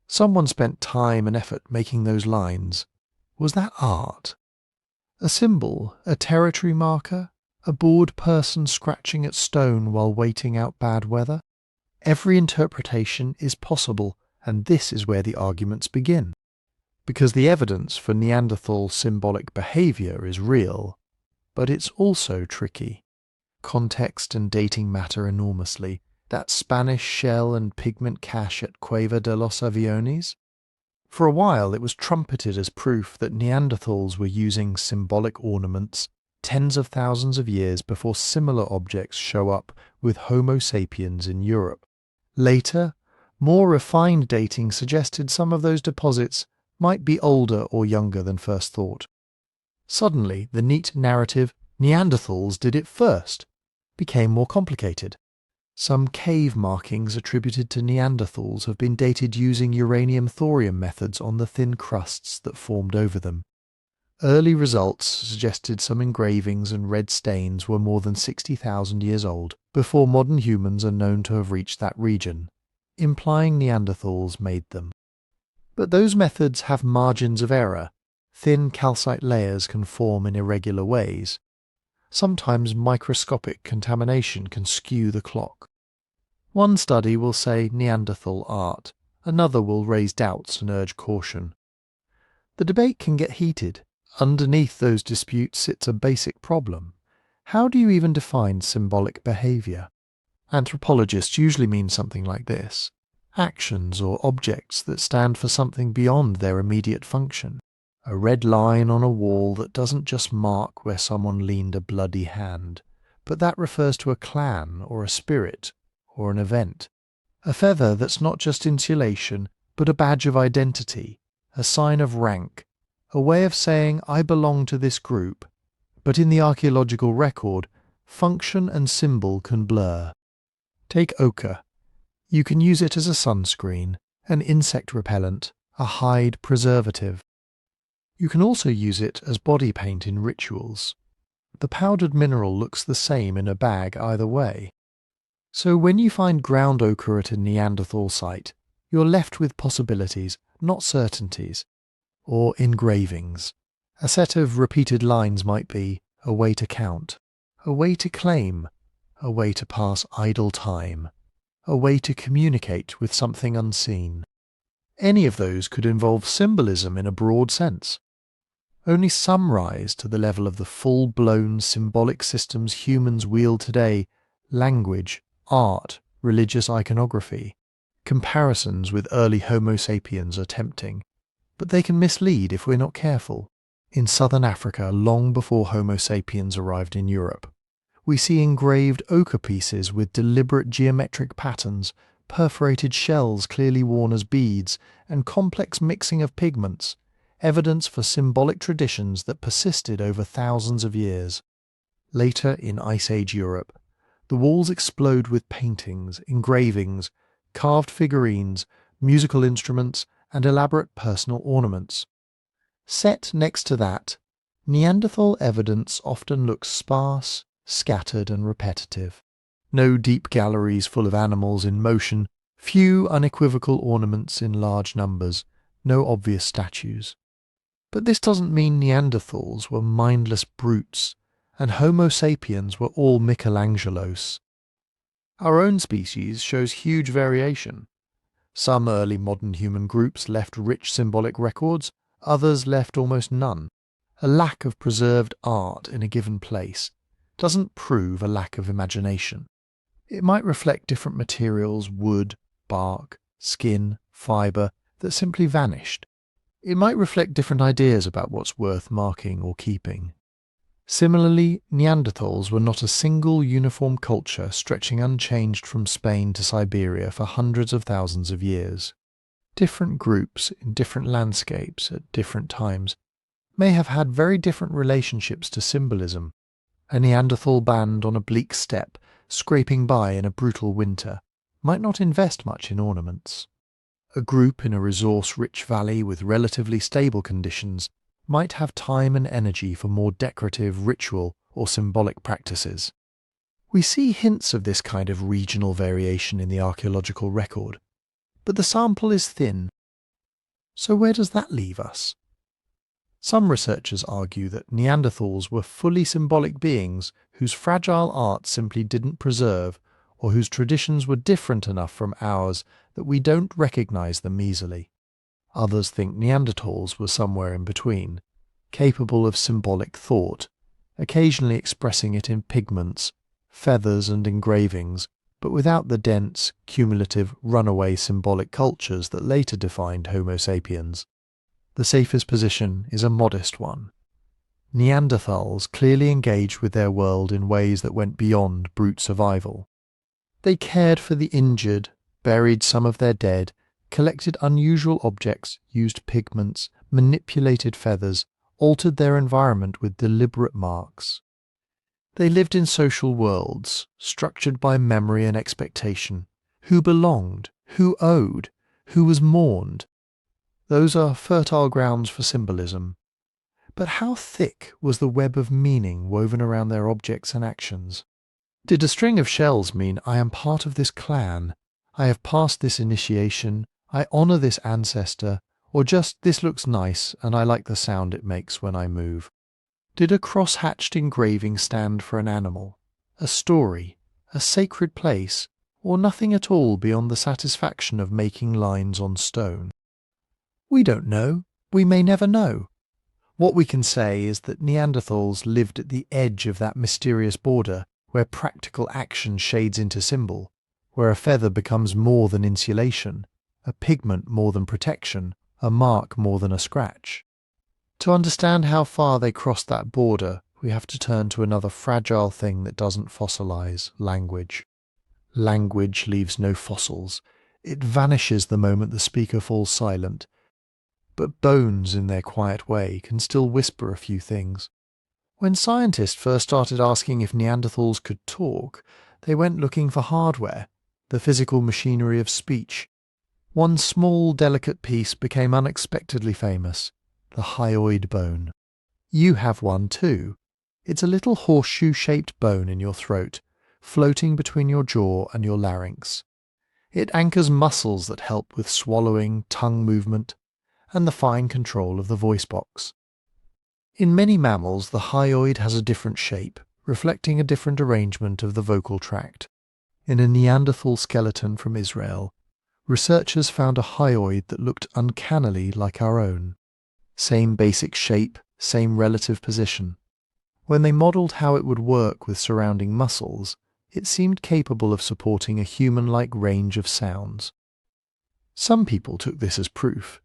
Someone spent time and effort making those lines. Was that art? A symbol, a territory marker, a bored person scratching at stone while waiting out bad weather? Every interpretation is possible, and this is where the arguments begin. Because the evidence for Neanderthal symbolic behaviour is real, but it's also tricky. Context and dating matter enormously. That Spanish shell and pigment cache at Cueva de los Aviones? For a while it was trumpeted as proof that Neanderthals were using symbolic ornaments tens of thousands of years before similar objects show up with Homo sapiens in Europe. Later, more refined dating suggested some of those deposits might be older or younger than first thought. Suddenly, the neat narrative, Neanderthals did it first, became more complicated. Some cave markings attributed to Neanderthals have been dated using uranium-thorium methods on the thin crusts that formed over them. Early results suggested some engravings and red stains were more than 60,000 years old before modern humans are known to have reached that region, implying Neanderthals made them. But those methods have margins of error. Thin calcite layers can form in irregular ways. Sometimes microscopic contamination can skew the clock. One study will say Neanderthal art, another will raise doubts and urge caution. The debate can get heated. Underneath those disputes sits a basic problem. How do you even define symbolic behaviour? Anthropologists usually mean something like this: actions or objects that stand for something beyond their immediate function. A red line on a wall that doesn't just mark where someone leaned a bloody hand, but that refers to a clan or a spirit or an event. A feather that's not just insulation, but a badge of identity, a sign of rank, a way of saying I belong to this group. But in the archaeological record, function and symbol can blur. Take ochre. You can use it as a sunscreen, an insect repellent, a hide preservative. You can also use it as body paint in rituals. The powdered mineral looks the same in a bag either way. So when you find ground ochre at a Neanderthal site, you're left with possibilities, not certainties, or engravings. A set of repeated lines might be a way to count, a way to claim, a way to pass idle time, a way to communicate with something unseen. Any of those could involve symbolism in a broad sense. Only some rise to the level of the full-blown symbolic systems humans wield today: language, art, religious iconography. Comparisons with early Homo sapiens are tempting, but they can mislead if we're not careful. In southern Africa, long before Homo sapiens arrived in Europe, we see engraved ochre pieces with deliberate geometric patterns, perforated shells clearly worn as beads, and complex mixing of pigments, evidence for symbolic traditions that persisted over thousands of years. Later, in Ice Age Europe, the walls explode with paintings, engravings, carved figurines, musical instruments, and elaborate personal ornaments. Set next to that, Neanderthal evidence often looks sparse, scattered, and repetitive. No deep galleries full of animals in motion, few unequivocal ornaments in large numbers, no obvious statues. But this doesn't mean Neanderthals were mindless brutes, and Homo sapiens were all Michelangelos. Our own species shows huge variation. Some early modern human groups left rich symbolic records, others left almost none. A lack of preserved art in a given place doesn't prove a lack of imagination. It might reflect different materials, wood, bark, skin, fibre, that simply vanished. It might reflect different ideas about what's worth marking or keeping. Similarly, Neanderthals were not a single uniform culture stretching unchanged from Spain to Siberia for hundreds of thousands of years. Different groups in different landscapes at different times may have had very different relationships to symbolism. A Neanderthal band on a bleak steppe, scraping by in a brutal winter, might not invest much in ornaments. A group in a resource-rich valley with relatively stable conditions might have time and energy for more decorative, ritual, or symbolic practices. We see hints of this kind of regional variation in the archaeological record, but the sample is thin. So where does that leave us? Some researchers argue that Neanderthals were fully symbolic beings whose fragile art simply didn't preserve, or whose traditions were different enough from ours that we don't recognize them easily. Others think Neanderthals were somewhere in between, capable of symbolic thought, occasionally expressing it in pigments, feathers and engravings, but without the dense, cumulative, runaway symbolic cultures that later defined Homo sapiens. The safest position is a modest one. Neanderthals clearly engaged with their world in ways that went beyond brute survival. They cared for the injured, buried some of their dead, collected unusual objects, used pigments, manipulated feathers, altered their environment with deliberate marks. They lived in social worlds, structured by memory and expectation. Who belonged? Who owed? Who was mourned? Those are fertile grounds for symbolism. But how thick was the web of meaning woven around their objects and actions? Did a string of shells mean I am part of this clan, I have passed this initiation, I honour this ancestor, or just this looks nice and I like the sound it makes when I move? Did a cross-hatched engraving stand for an animal, a story, a sacred place, or nothing at all beyond the satisfaction of making lines on stone? We don't know. We may never know. What we can say is that Neanderthals lived at the edge of that mysterious border where practical action shades into symbol, where a feather becomes more than insulation, a pigment more than protection, a mark more than a scratch. To understand how far they crossed that border, we have to turn to another fragile thing that doesn't fossilize: language. Language leaves no fossils. It vanishes the moment the speaker falls silent. But bones, in their quiet way, can still whisper a few things. When scientists first started asking if Neanderthals could talk, they went looking for hardware, the physical machinery of speech. One small, delicate piece became unexpectedly famous: the hyoid bone. You have one too. It's a little horseshoe-shaped bone in your throat, floating between your jaw and your larynx. It anchors muscles that help with swallowing, tongue movement, and the fine control of the voice box. In many mammals, the hyoid has a different shape, reflecting a different arrangement of the vocal tract. In a Neanderthal skeleton from Israel, researchers found a hyoid that looked uncannily like our own. Same basic shape, same relative position. When they modelled how it would work with surrounding muscles, it seemed capable of supporting a human-like range of sounds. Some people took this as proof.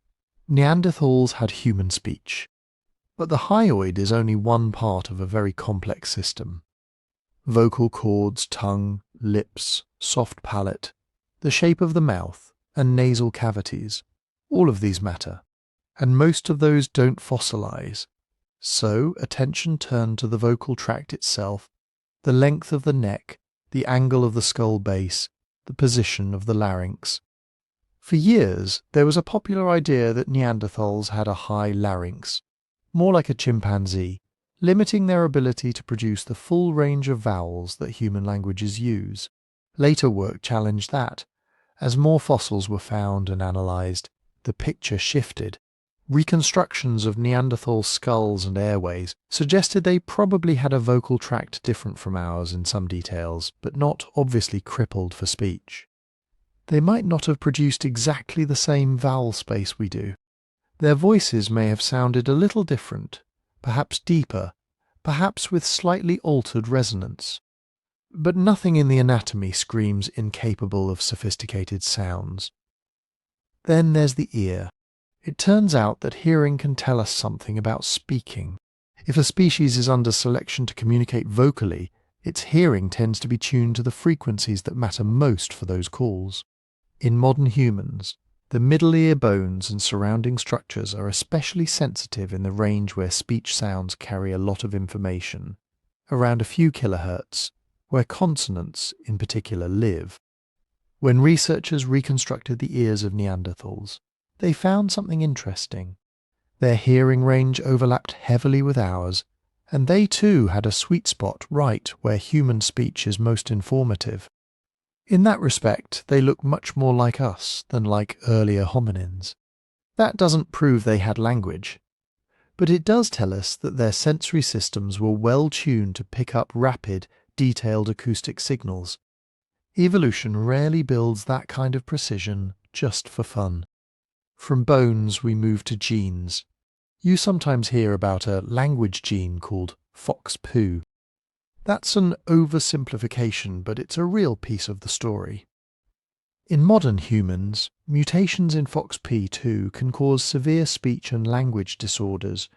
Neanderthals had human speech. But the hyoid is only one part of a very complex system. Vocal cords, tongue, lips, soft palate, the shape of the mouth, and nasal cavities, all of these matter, and most of those don't fossilize. So attention turned to the vocal tract itself, the length of the neck, the angle of the skull base, the position of the larynx. For years, there was a popular idea that Neanderthals had a high larynx, more like a chimpanzee, limiting their ability to produce the full range of vowels that human languages use. Later work challenged that. As more fossils were found and analysed, the picture shifted. Reconstructions of Neanderthal skulls and airways suggested they probably had a vocal tract different from ours in some details, but not obviously crippled for speech. They might not have produced exactly the same vowel space we do. Their voices may have sounded a little different, perhaps deeper, perhaps with slightly altered resonance. But nothing in the anatomy screams incapable of sophisticated sounds. Then there's the ear. It turns out that hearing can tell us something about speaking. If a species is under selection to communicate vocally, its hearing tends to be tuned to the frequencies that matter most for those calls. In modern humans, the middle ear bones and surrounding structures are especially sensitive in the range where speech sounds carry a lot of information, around a few kilohertz, where consonants in particular live. When researchers reconstructed the ears of Neanderthals, they found something interesting. Their hearing range overlapped heavily with ours, and they too had a sweet spot right where human speech is most informative. In that respect, they look much more like us than like earlier hominins. That doesn't prove they had language. but it does tell us that their sensory systems were well tuned to pick up rapid, detailed acoustic signals. Evolution rarely builds that kind of precision just for fun. From bones we move to genes. You sometimes hear about a language gene called FOXP2. That's an oversimplification, but it's a real piece of the story. In modern humans, mutations in FOXP2 can cause severe speech and language disorders,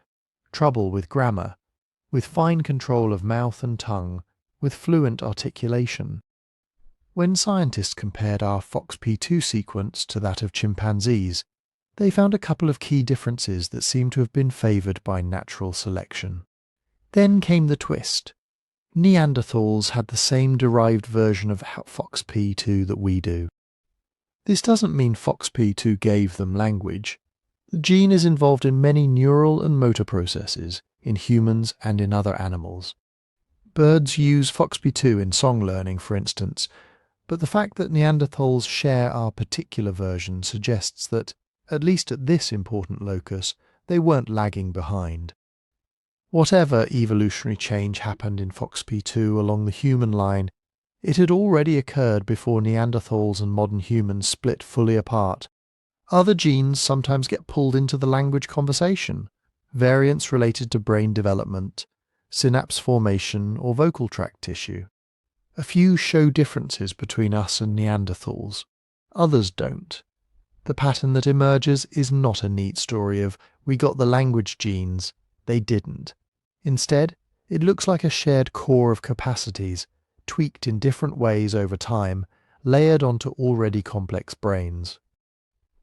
trouble with grammar, with fine control of mouth and tongue, with fluent articulation. When scientists compared our FOXP2 sequence to that of chimpanzees, they found a couple of key differences that seem to have been favoured by natural selection. Then came the twist. Neanderthals had the same derived version of FOXP2 that we do. This doesn't mean FOXP2 gave them language. The gene is involved in many neural and motor processes in humans and in other animals. Birds use FOXP2 in song learning, for instance, but the fact that Neanderthals share our particular version suggests that, at least at this important locus, they weren't lagging behind. Whatever evolutionary change happened in FOXP2 along the human line, it had already occurred before Neanderthals and modern humans split fully apart. Other genes sometimes get pulled into the language conversation, variants related to brain development, synapse formation, or vocal tract tissue. A few show differences between us and Neanderthals. Others don't. The pattern that emerges is not a neat story of, we got the language genes, they didn't. Instead, it looks like a shared core of capacities, tweaked in different ways over time, layered onto already complex brains.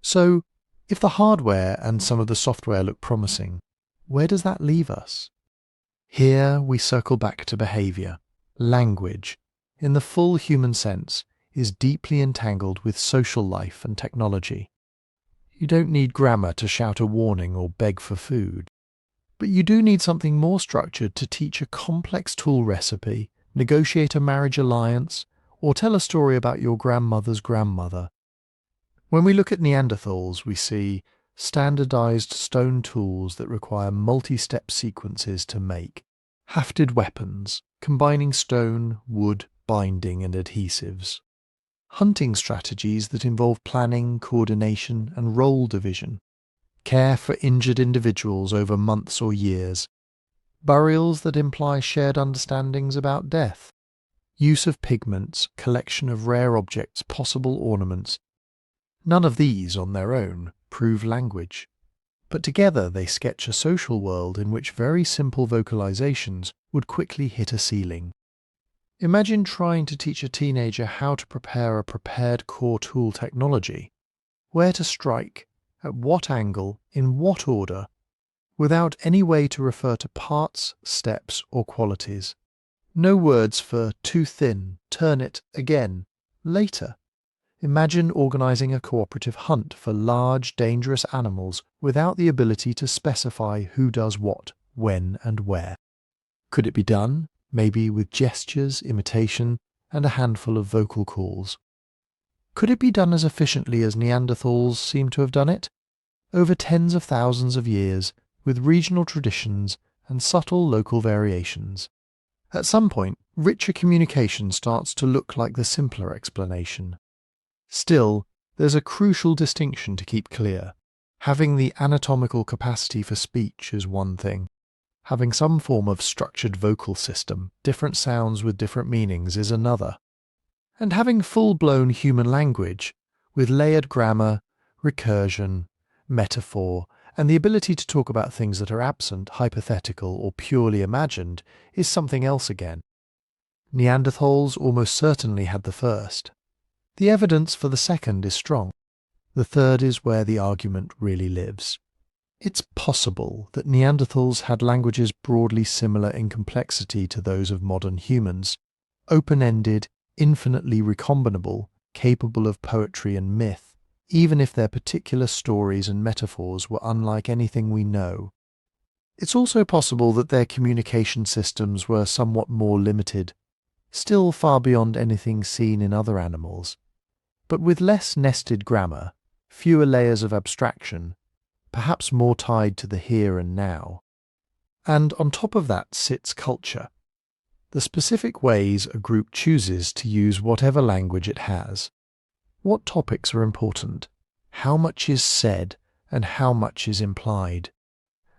So, if the hardware and some of the software look promising, where does that leave us? Here we circle back to behaviour. Language, in the full human sense, is deeply entangled with social life and technology. You don't need grammar to shout a warning or beg for food. But you do need something more structured to teach a complex tool recipe, negotiate a marriage alliance, or tell a story about your grandmother's grandmother. When we look at Neanderthals, we see standardized stone tools that require multi-step sequences to make, hafted weapons, combining stone, wood, binding and adhesives, hunting strategies that involve planning, coordination and role division, care for injured individuals over months or years, burials that imply shared understandings about death, use of pigments, collection of rare objects, possible ornaments. None of these on their own prove language, but together they sketch a social world in which very simple vocalizations would quickly hit a ceiling. Imagine trying to teach a teenager how to prepare a prepared core tool technology, where to strike, at what angle, in what order, without any way to refer to parts, steps, or qualities. No words for too thin, turn it, again, later. Imagine organising a cooperative hunt for large, dangerous animals without the ability to specify who does what, when and where. Could it be done, maybe with gestures, imitation, and a handful of vocal calls? Could it be done as efficiently as Neanderthals seem to have done it? Over tens of thousands of years, with regional traditions and subtle local variations. At some point, richer communication starts to look like the simpler explanation. Still, there's a crucial distinction to keep clear. Having the anatomical capacity for speech is one thing. Having some form of structured vocal system, different sounds with different meanings, is another. And having full-blown human language, with layered grammar, recursion, metaphor, and the ability to talk about things that are absent, hypothetical, or purely imagined, is something else again. Neanderthals almost certainly had the first. The evidence for the second is strong. The third is where the argument really lives. It's possible that Neanderthals had languages broadly similar in complexity to those of modern humans, open-ended, infinitely recombinable, capable of poetry and myth, even if their particular stories and metaphors were unlike anything we know. It's also possible that their communication systems were somewhat more limited, still far beyond anything seen in other animals, but with less nested grammar, fewer layers of abstraction, perhaps more tied to the here and now. And on top of that sits culture, the specific ways a group chooses to use whatever language it has. What topics are important? How much is said and how much is implied?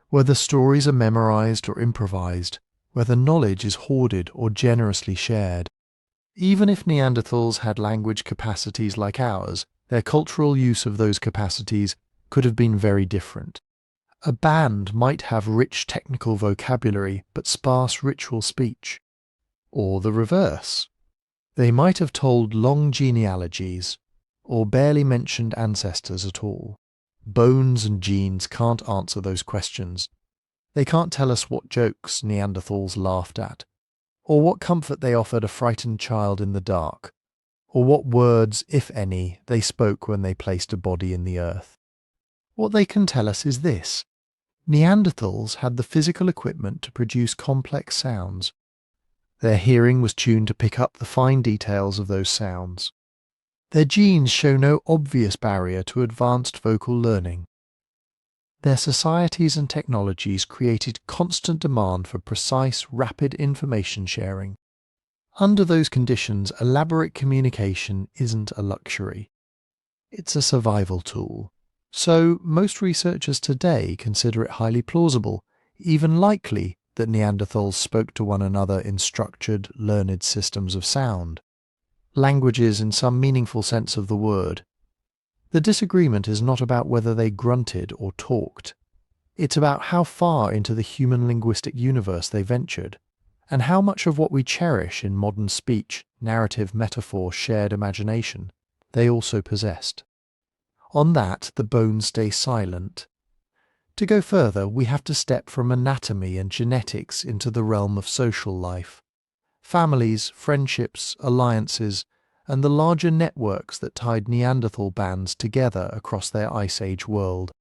Whether stories are memorized or improvised, whether knowledge is hoarded or generously shared. Even if Neanderthals had language capacities like ours, their cultural use of those capacities could have been very different. A band might have rich technical vocabulary but sparse ritual speech. Or the reverse. They might have told long genealogies, or barely mentioned ancestors at all. Bones and genes can't answer those questions. They can't tell us what jokes Neanderthals laughed at, or what comfort they offered a frightened child in the dark, or what words, if any, they spoke when they placed a body in the earth. What they can tell us is this: Neanderthals had the physical equipment to produce complex sounds. Their hearing was tuned to pick up the fine details of those sounds. Their genes show no obvious barrier to advanced vocal learning. Their societies and technologies created constant demand for precise, rapid information sharing. Under those conditions, elaborate communication isn't a luxury. It's a survival tool. So most researchers today consider it highly plausible, even likely, that Neanderthals spoke to one another in structured, learned systems of sound. Languages in some meaningful sense of the word. The disagreement is not about whether they grunted or talked. It's about how far into the human linguistic universe they ventured, and how much of what we cherish in modern speech, narrative, metaphor, shared imagination, they also possessed. On that, the bones stay silent. To go further, we have to step from anatomy and genetics into the realm of social life. Families, friendships, alliances, and the larger networks that tied Neanderthal bands together across their Ice Age world.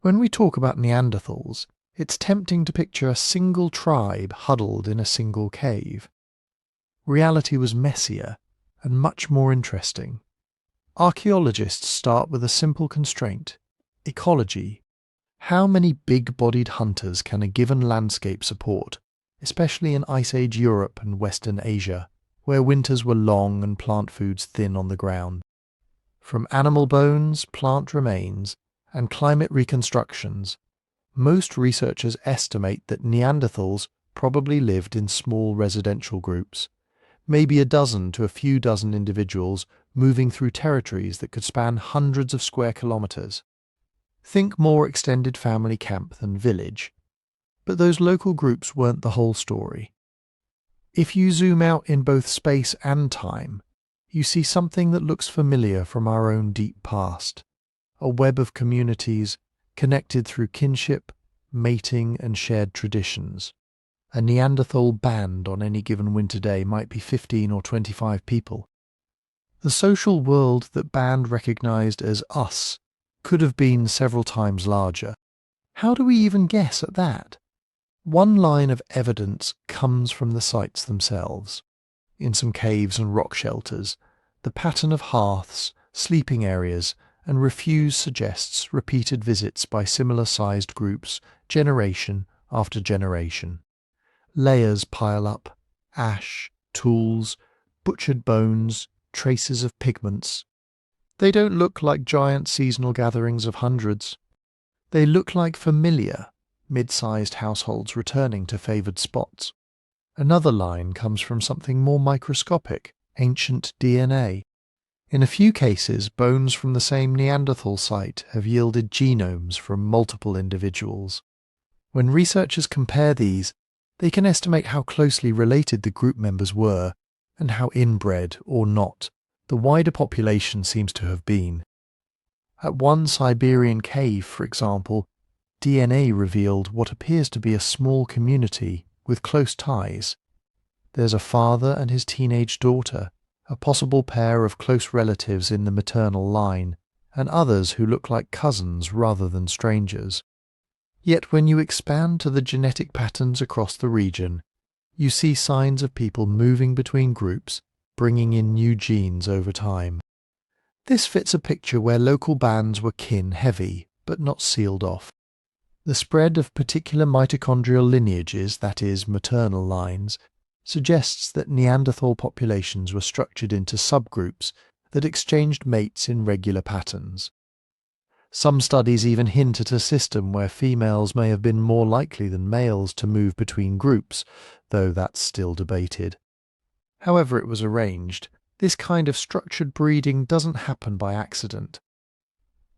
When we talk about Neanderthals, it's tempting to picture a single tribe huddled in a single cave. Reality was messier and much more interesting. Archaeologists start with a simple constraint: ecology. How many big-bodied hunters can a given landscape support, especially in Ice Age Europe and Western Asia, where winters were long and plant foods thin on the ground? From animal bones, plant remains, and climate reconstructions, most researchers estimate that Neanderthals probably lived in small residential groups, maybe a dozen to a few dozen individuals moving through territories that could span hundreds of square kilometers. Think more extended family camp than village. But those local groups weren't the whole story. If you zoom out in both space and time, you see something that looks familiar from our own deep past. A web of communities connected through kinship, mating, and shared traditions. A Neanderthal band on any given winter day might be 15 or 25 people. The social world that band recognized as us could have been several times larger. How do we even guess at that? One line of evidence comes from the sites themselves. In some caves and rock shelters, the pattern of hearths, sleeping areas, and refuse suggests repeated visits by similar-sized groups, generation after generation. Layers pile up: ash, tools, butchered bones, traces of pigments. They don't look like giant seasonal gatherings of hundreds. They look like familiar, mid-sized households returning to favoured spots. Another line comes from something more microscopic: ancient DNA. In a few cases, bones from the same Neanderthal site have yielded genomes from multiple individuals. When researchers compare these, they can estimate how closely related the group members were, and how inbred, or not, the wider population seems to have been. At one Siberian cave, for example, DNA revealed what appears to be a small community with close ties. There's a father and his teenage daughter, a possible pair of close relatives in the maternal line, and others who look like cousins rather than strangers. Yet when you expand to the genetic patterns across the region, you see signs of people moving between groups, bringing in new genes over time. This fits a picture where local bands were kin-heavy, but not sealed off. The spread of particular mitochondrial lineages, that is, maternal lines, suggests that Neanderthal populations were structured into subgroups that exchanged mates in regular patterns. Some studies even hint at a system where females may have been more likely than males to move between groups, though that's still debated. However it was arranged, this kind of structured breeding doesn't happen by accident.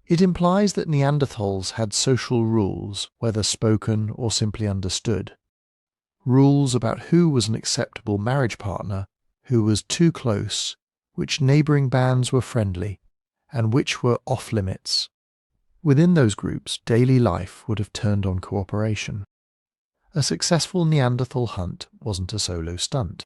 It implies that Neanderthals had social rules, whether spoken or simply understood. Rules about who was an acceptable marriage partner, who was too close, which neighbouring bands were friendly, and which were off-limits. Within those groups, daily life would have turned on cooperation. A successful Neanderthal hunt wasn't a solo stunt.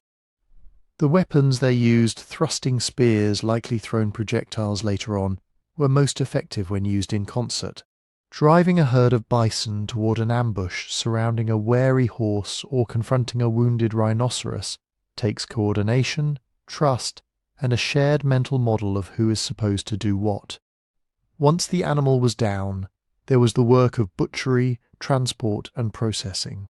The weapons they used, thrusting spears likely thrown projectiles later on, were most effective when used in concert. Driving a herd of bison toward an ambush surrounding a wary horse or confronting a wounded rhinoceros takes coordination, trust, and a shared mental model of who is supposed to do what. Once the animal was down, there was the work of butchery, transport, and processing.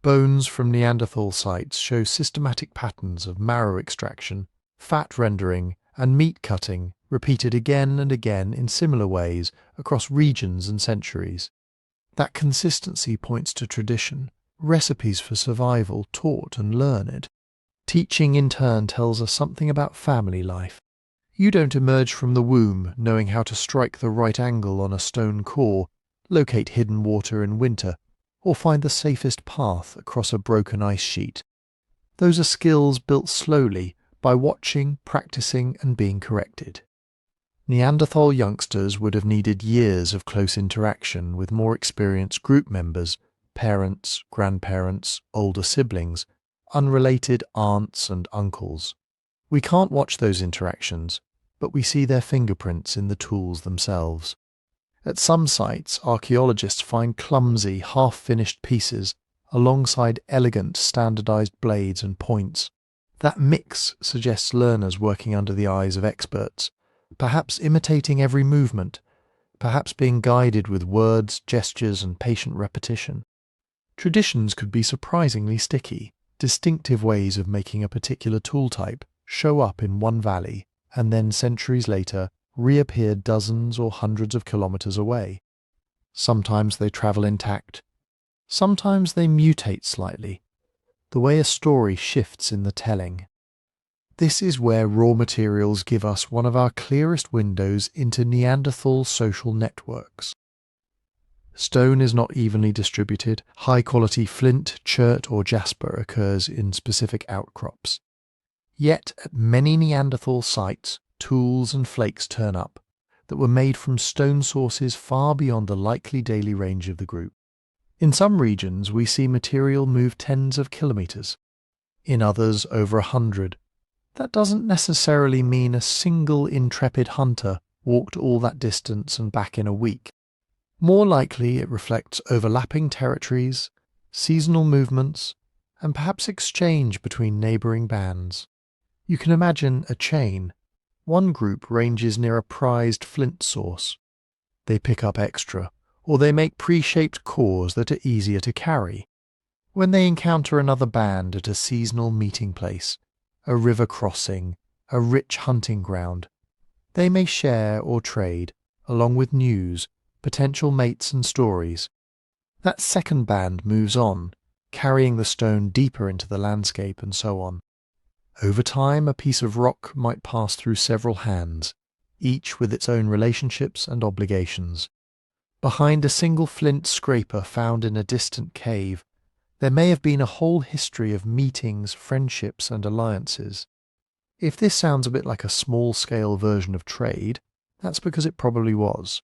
Bones from Neanderthal sites show systematic patterns of marrow extraction, fat rendering, and meat cutting repeated again and again in similar ways across regions and centuries. That consistency points to tradition, recipes for survival taught and learned. Teaching in turn tells us something about family life. You don't emerge from the womb knowing how to strike the right angle on a stone core, locate hidden water in winter, or find the safest path across a broken ice sheet. Those are skills built slowly by watching, practicing, and being corrected. Neanderthal youngsters would have needed years of close interaction with more experienced group members, parents, grandparents, older siblings, unrelated aunts and uncles. We can't watch those interactions, but we see their fingerprints in the tools themselves. At some sites, archaeologists find clumsy, half-finished pieces alongside elegant, standardized blades and points. That mix suggests learners working under the eyes of experts, perhaps imitating every movement, perhaps being guided with words, gestures, and patient repetition. Traditions could be surprisingly sticky. Distinctive ways of making a particular tool type show up in one valley and then centuries later reappear dozens or hundreds of kilometers away. Sometimes they travel intact. Sometimes they mutate slightly, the way a story shifts in the telling. This is where raw materials give us one of our clearest windows into Neanderthal social networks. Stone is not evenly distributed. High-quality flint, chert, or jasper occurs in specific outcrops. Yet, at many Neanderthal sites, tools and flakes turn up that were made from stone sources far beyond the likely daily range of the group. In some regions, we see material move tens of kilometers. In others, over 100. That doesn't necessarily mean a single intrepid hunter walked all that distance and back in a week. More likely it reflects overlapping territories, seasonal movements, and perhaps exchange between neighbouring bands. You can imagine a chain. One group ranges near a prized flint source. They pick up extra, or they make pre-shaped cores that are easier to carry. When they encounter another band at a seasonal meeting place, a river crossing, a rich hunting ground, they may share or trade, along with news, potential mates and stories. That second band moves on, carrying the stone deeper into the landscape and so on. Over time, a piece of rock might pass through several hands, each with its own relationships and obligations. Behind a single flint scraper found in a distant cave, there may have been a whole history of meetings, friendships, and alliances. If this sounds a bit like a small-scale version of trade, that's because it probably was.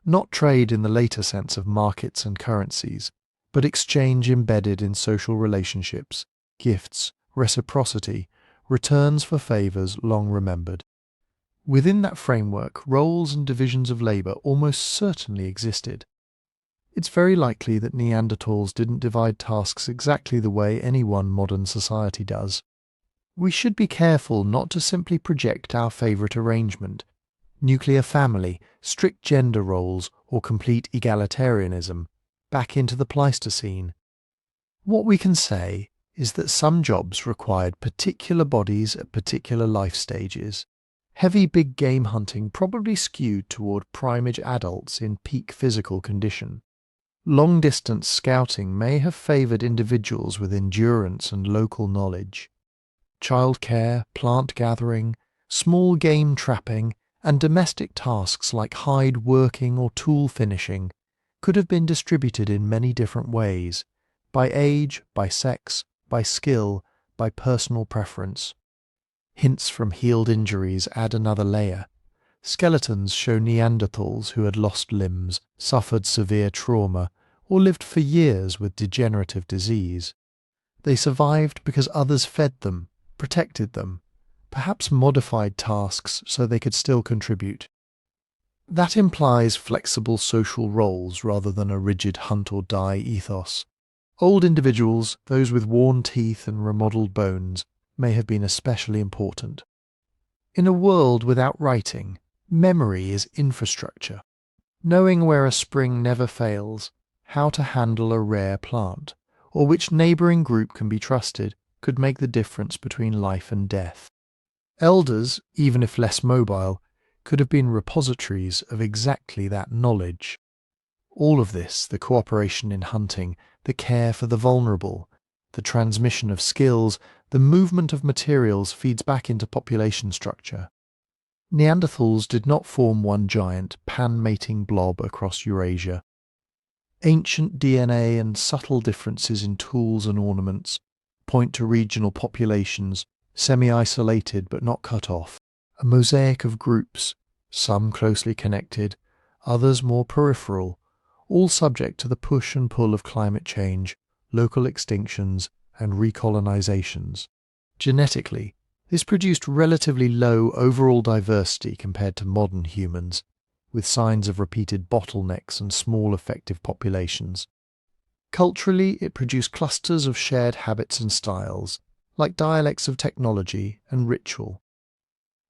Not trade in the later sense of markets and currencies, but exchange embedded in social relationships, gifts, reciprocity, returns for favours long remembered. Within that framework, roles and divisions of labour almost certainly existed. It's very likely that Neanderthals didn't divide tasks exactly the way any one modern society does. We should be careful not to simply project our favourite arrangement, nuclear family, strict gender roles, or complete egalitarianism, back into the Pleistocene. What we can say is that some jobs required particular bodies at particular life stages. Heavy big game hunting probably skewed toward primate adults in peak physical condition. Long-distance scouting may have favoured individuals with endurance and local knowledge. Childcare, plant gathering, small game trapping, and domestic tasks like hide working or tool finishing could have been distributed in many different ways, by age, by sex, by skill, by personal preference. Hints from healed injuries add another layer. Skeletons show Neanderthals who had lost limbs, suffered severe trauma, or lived for years with degenerative disease. They survived because others fed them, protected them, perhaps modified tasks so they could still contribute. That implies flexible social roles rather than a rigid hunt-or-die ethos. Old individuals, those with worn teeth and remodelled bones, may have been especially important. In a world without writing, memory is infrastructure. Knowing where a spring never fails, how to handle a rare plant, or which neighbouring group can be trusted, could make the difference between life and death. Elders, even if less mobile, could have been repositories of exactly that knowledge. All of this, the cooperation in hunting, the care for the vulnerable, the transmission of skills, the movement of materials feeds back into population structure. Neanderthals did not form one giant, pan-mating blob across Eurasia. Ancient DNA and subtle differences in tools and ornaments point to regional populations, semi-isolated but not cut off, a mosaic of groups, some closely connected, others more peripheral, all subject to the push and pull of climate change, local extinctions, and recolonizations. Genetically, this produced relatively low overall diversity compared to modern humans, with signs of repeated bottlenecks and small effective populations. Culturally, it produced clusters of shared habits and styles, like dialects of technology and ritual.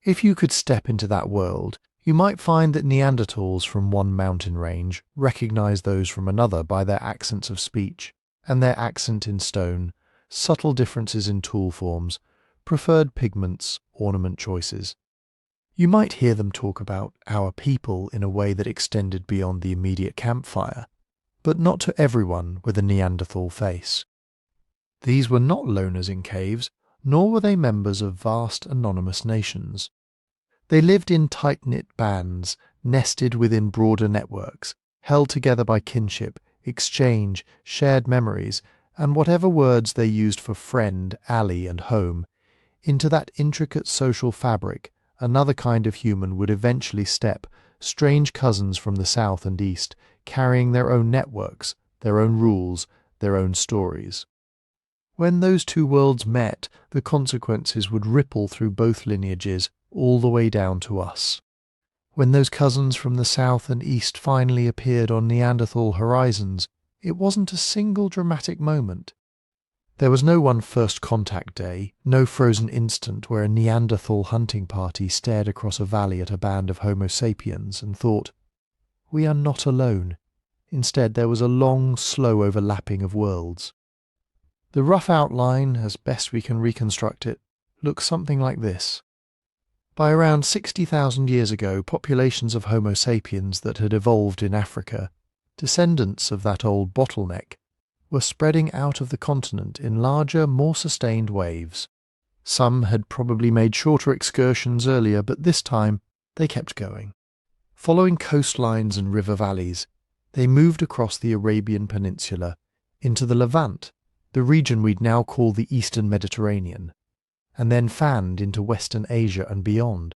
If you could step into that world, you might find that Neanderthals from one mountain range recognized those from another by their accents of speech, and their accent in stone, subtle differences in tool forms, preferred pigments, ornament choices. You might hear them talk about our people in a way that extended beyond the immediate campfire, but not to everyone with a Neanderthal face. These were not loners in caves, nor were they members of vast anonymous nations. They lived in tight-knit bands, nested within broader networks, held together by kinship, exchange, shared memories, and whatever words they used for friend, ally, and home. Into that intricate social fabric, another kind of human would eventually step, strange cousins from the south and east, carrying their own networks, their own rules, their own stories. When those two worlds met, the consequences would ripple through both lineages, all the way down to us. When those cousins from the south and east finally appeared on Neanderthal horizons, it wasn't a single dramatic moment. There was no one first contact day, no frozen instant where a Neanderthal hunting party stared across a valley at a band of Homo sapiens and thought, "We are not alone." Instead, there was a long, slow overlapping of worlds. The rough outline, as best we can reconstruct it, looks something like this. By around 60,000 years ago, populations of Homo sapiens that had evolved in Africa, descendants of that old bottleneck, were spreading out of the continent in larger, more sustained waves. Some had probably made shorter excursions earlier, but this time they kept going. Following coastlines and river valleys, they moved across the Arabian Peninsula into the Levant, the region we'd now call the Eastern Mediterranean, and then fanned into Western Asia and beyond.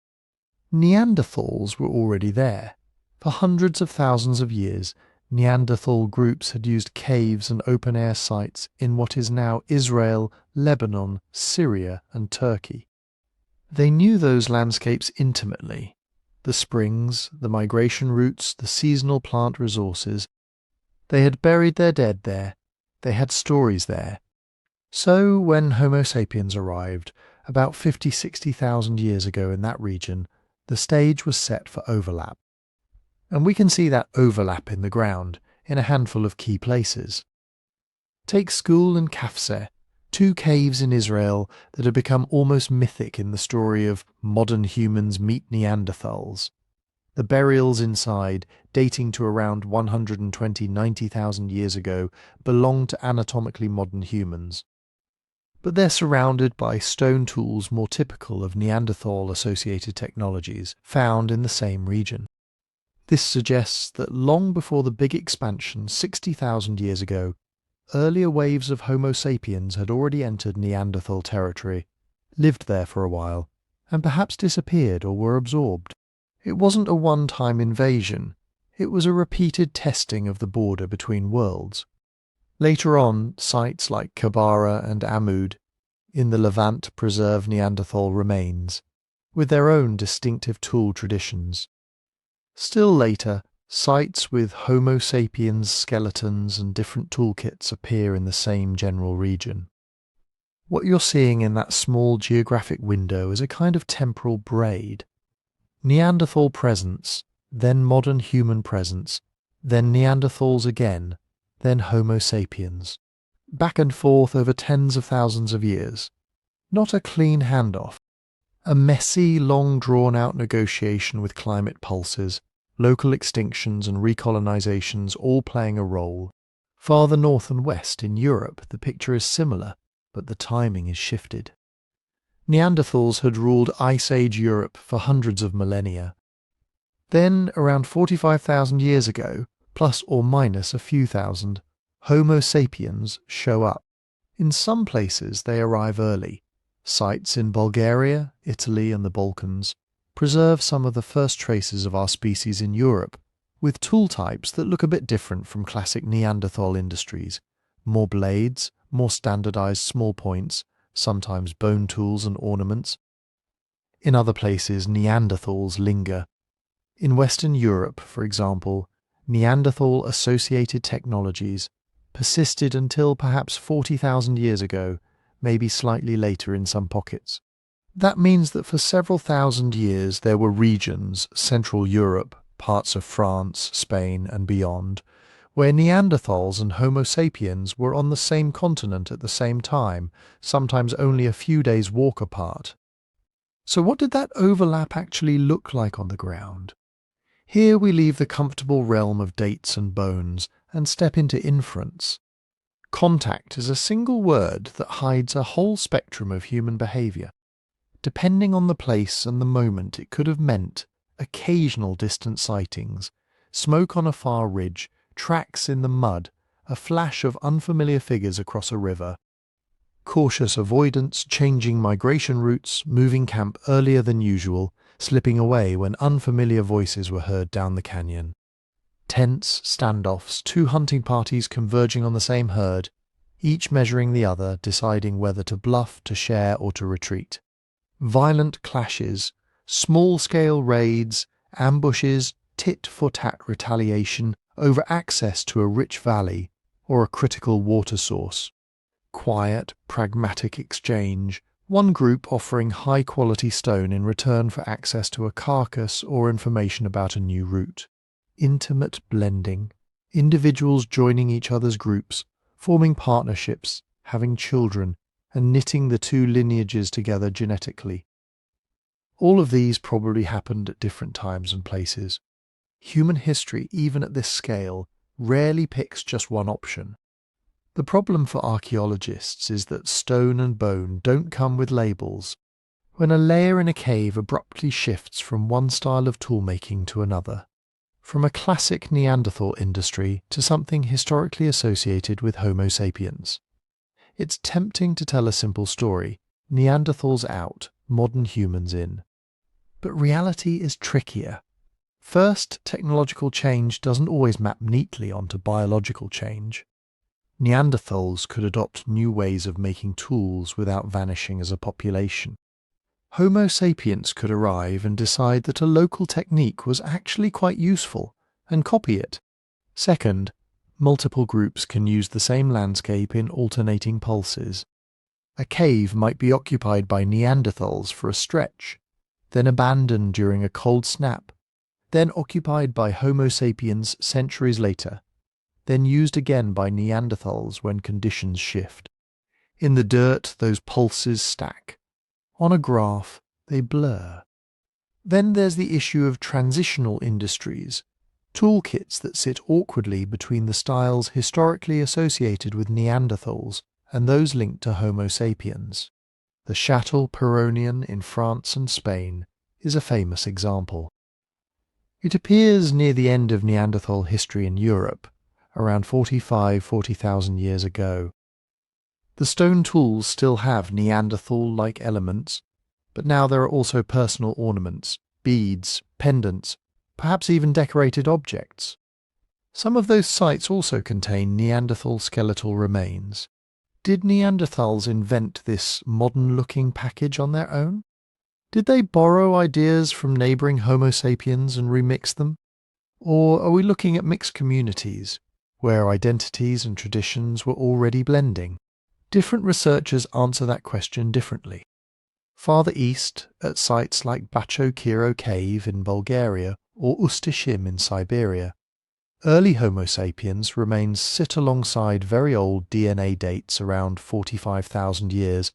Neanderthals were already there. For hundreds of thousands of years, Neanderthal groups had used caves and open-air sites in what is now Israel, Lebanon, Syria, and Turkey. They knew those landscapes intimately. The springs, the migration routes, the seasonal plant resources. They had buried their dead there. They had stories there. So, when Homo sapiens arrived, about 50,000–60,000 years ago in that region, the stage was set for overlap. And we can see that overlap in the ground, in a handful of key places. Take Skul and Kafse, two caves in Israel that have become almost mythic in the story of modern humans meet Neanderthals. The burials inside, dating to around 190,000 years ago, belong to anatomically modern humans. But they're surrounded by stone tools more typical of Neanderthal-associated technologies found in the same region. This suggests that long before the big expansion 60,000 years ago, earlier waves of Homo sapiens had already entered Neanderthal territory, lived there for a while, and perhaps disappeared or were absorbed. It wasn't a one-time invasion, it was a repeated testing of the border between worlds. Later on, sites like Kibara and Amud in the Levant preserve Neanderthal remains, with their own distinctive tool traditions. Still later, sites with Homo sapiens skeletons and different toolkits appear in the same general region. What you're seeing in that small geographic window is a kind of temporal braid. Neanderthal presence, then modern human presence, then Neanderthals again, then Homo sapiens. Back and forth over tens of thousands of years. Not a clean handoff. A messy, long drawn-out negotiation with climate pulses, local extinctions and recolonizations all playing a role. Farther north and west in Europe, the picture is similar, but the timing is shifted. Neanderthals had ruled Ice Age Europe for hundreds of millennia. Then, around 45,000 years ago, plus or minus a few thousand, Homo sapiens show up. In some places they arrive early. Sites in Bulgaria, Italy and the Balkans preserve some of the first traces of our species in Europe, with tool types that look a bit different from classic Neanderthal industries. More blades, more standardized small points, sometimes bone tools and ornaments. In other places, Neanderthals linger. In Western Europe, for example, Neanderthal-associated technologies persisted until perhaps 40,000 years ago, maybe slightly later in some pockets. That means that for several thousand years there were regions, Central Europe, parts of France, Spain and beyond, where Neanderthals and Homo sapiens were on the same continent at the same time, sometimes only a few days' walk apart. So what did that overlap actually look like on the ground? Here we leave the comfortable realm of dates and bones and step into inference. Contact is a single word that hides a whole spectrum of human behaviour. Depending on the place and the moment, it could have meant occasional distant sightings, smoke on a far ridge, tracks in the mud, a flash of unfamiliar figures across a river. Cautious avoidance, changing migration routes, moving camp earlier than usual, slipping away when unfamiliar voices were heard down the canyon. Tense standoffs, two hunting parties converging on the same herd, each measuring the other, deciding whether to bluff, to share or to retreat. Violent clashes, small-scale raids, ambushes, tit-for-tat retaliation over access to a rich valley or a critical water source. Quiet, pragmatic exchange, one group offering high-quality stone in return for access to a carcass or information about a new route. Intimate blending, individuals joining each other's groups, forming partnerships, having children, and knitting the two lineages together genetically. All of these probably happened at different times and places. Human history, even at this scale, rarely picks just one option. The problem for archaeologists is that stone and bone don't come with labels. When a layer in a cave abruptly shifts from one style of toolmaking to another, from a classic Neanderthal industry to something historically associated with Homo sapiens. It's tempting to tell a simple story, Neanderthals out, modern humans in. But reality is trickier. First, technological change doesn't always map neatly onto biological change. Neanderthals could adopt new ways of making tools without vanishing as a population. Homo sapiens could arrive and decide that a local technique was actually quite useful, and copy it. Second, multiple groups can use the same landscape in alternating pulses. A cave might be occupied by Neanderthals for a stretch, then abandoned during a cold snap, then occupied by Homo sapiens centuries later. then used again by Neanderthals when conditions shift. In the dirt, those pulses stack. On a graph, they blur. Then there's the issue of transitional industries, toolkits that sit awkwardly between the styles historically associated with Neanderthals and those linked to Homo sapiens. The chattel Peronian in France and Spain is a famous example. It appears near the end of Neanderthal history in Europe, around 40,000 years ago. The stone tools still have Neanderthal-like elements, but now there are also personal ornaments, beads, pendants, perhaps even decorated objects. Some of those sites also contain Neanderthal skeletal remains. Did Neanderthals invent this modern-looking package on their own? Did they borrow ideas from neighbouring Homo sapiens and remix them? Or are we looking at mixed communities, where identities and traditions were already blending? Different researchers answer that question differently. Farther east, at sites like Bacho-Kiro Cave in Bulgaria or Ustishim in Siberia, early Homo sapiens remains sit alongside very old DNA dates around 45,000 years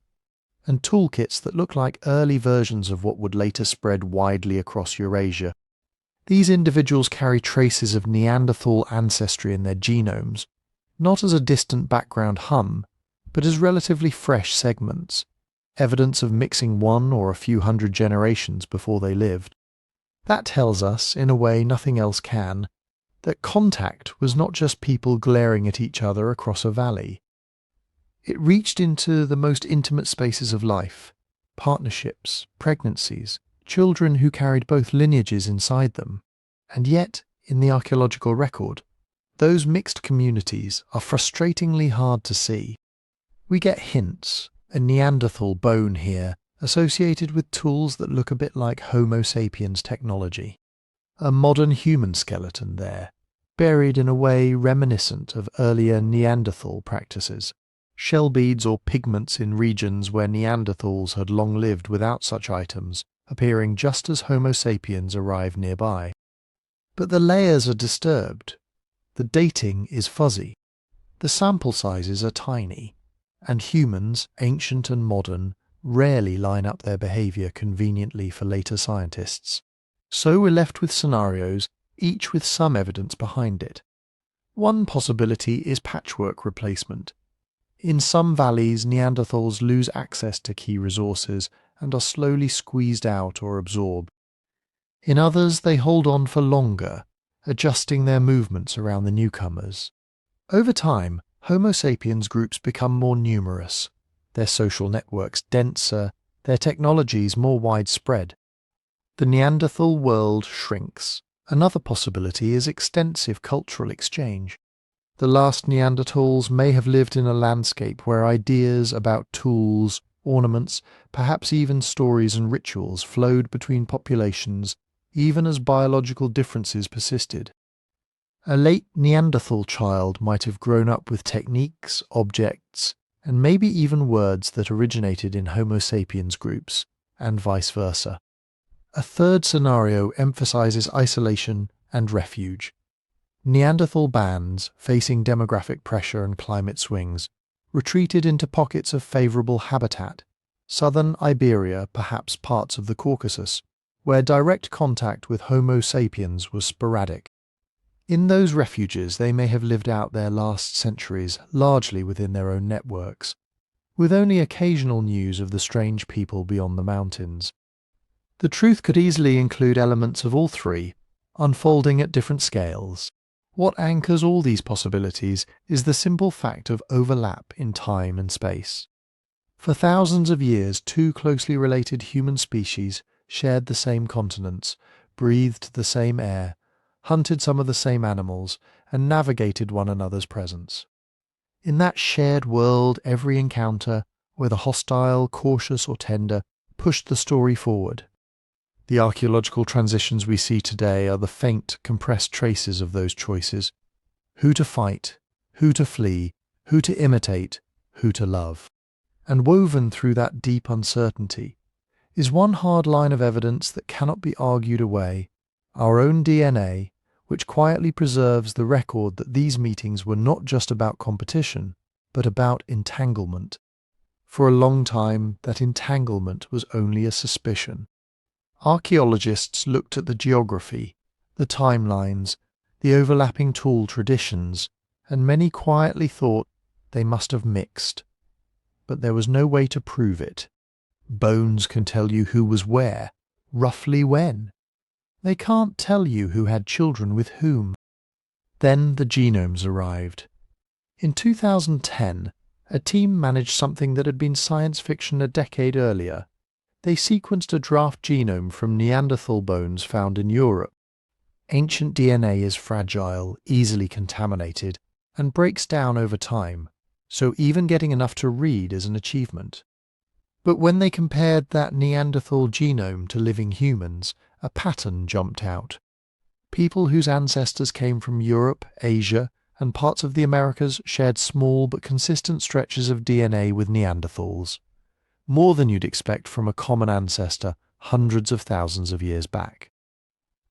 and toolkits that look like early versions of what would later spread widely across Eurasia. These individuals carry traces of Neanderthal ancestry in their genomes, not as a distant background hum, but as relatively fresh segments, evidence of mixing one or a few hundred generations before they lived. That tells us, in a way nothing else can, that contact was not just people glaring at each other across a valley. It reached into the most intimate spaces of life, partnerships, pregnancies, children who carried both lineages inside them. And yet, in the archaeological record, those mixed communities are frustratingly hard to see. We get hints, a Neanderthal bone here, associated with tools that look a bit like Homo sapiens technology. A modern human skeleton there, buried in a way reminiscent of earlier Neanderthal practices. Shell beads or pigments in regions where Neanderthals had long lived without such items, appearing just as Homo sapiens arrived nearby. But the layers are disturbed. The dating is fuzzy. The sample sizes are tiny. And humans, ancient and modern, rarely line up their behaviour conveniently for later scientists. So we're left with scenarios, each with some evidence behind it. One possibility is patchwork replacement. In some valleys, Neanderthals lose access to key resources and are slowly squeezed out or absorbed. In others, they hold on for longer, adjusting their movements around the newcomers. Over time, Homo sapiens groups become more numerous, their social networks denser, their technologies more widespread. The Neanderthal world shrinks. Another possibility is extensive cultural exchange. The last Neanderthals may have lived in a landscape where ideas about tools, ornaments, perhaps even stories and rituals flowed between populations even as biological differences persisted. A late Neanderthal child might have grown up with techniques, objects, and maybe even words that originated in Homo sapiens groups, and vice versa. A third scenario emphasizes isolation and refuge. Neanderthal bands, facing demographic pressure and climate swings, retreated into pockets of favorable habitat, southern Iberia, perhaps parts of the Caucasus, where direct contact with Homo sapiens was sporadic. In those refuges they may have lived out their last centuries largely within their own networks, with only occasional news of the strange people beyond the mountains. The truth could easily include elements of all three, unfolding at different scales. What anchors all these possibilities is the simple fact of overlap in time and space. For thousands of years, two closely related human species shared the same continents, breathed the same air, hunted some of the same animals, and navigated one another's presence. In that shared world, every encounter, whether hostile, cautious, or tender, pushed the story forward. The archaeological transitions we see today are the faint, compressed traces of those choices. Who to fight, who to flee, who to imitate, who to love. And woven through that deep uncertainty is one hard line of evidence that cannot be argued away: our own DNA, which quietly preserves the record that these meetings were not just about competition, but about entanglement. For a long time, that entanglement was only a suspicion. Archaeologists looked at the geography, the timelines, the overlapping tool traditions, and many quietly thought they must have mixed. But there was no way to prove it. Bones can tell you who was where, roughly when. They can't tell you who had children with whom. Then the genomes arrived. In 2010, a team managed something that had been science fiction a decade earlier. They sequenced a draft genome from Neanderthal bones found in Europe. Ancient DNA is fragile, easily contaminated, and breaks down over time, so even getting enough to read is an achievement. But when they compared that Neanderthal genome to living humans, a pattern jumped out. People whose ancestors came from Europe, Asia, and parts of the Americas shared small but consistent stretches of DNA with Neanderthals, more than you'd expect from a common ancestor hundreds of thousands of years back.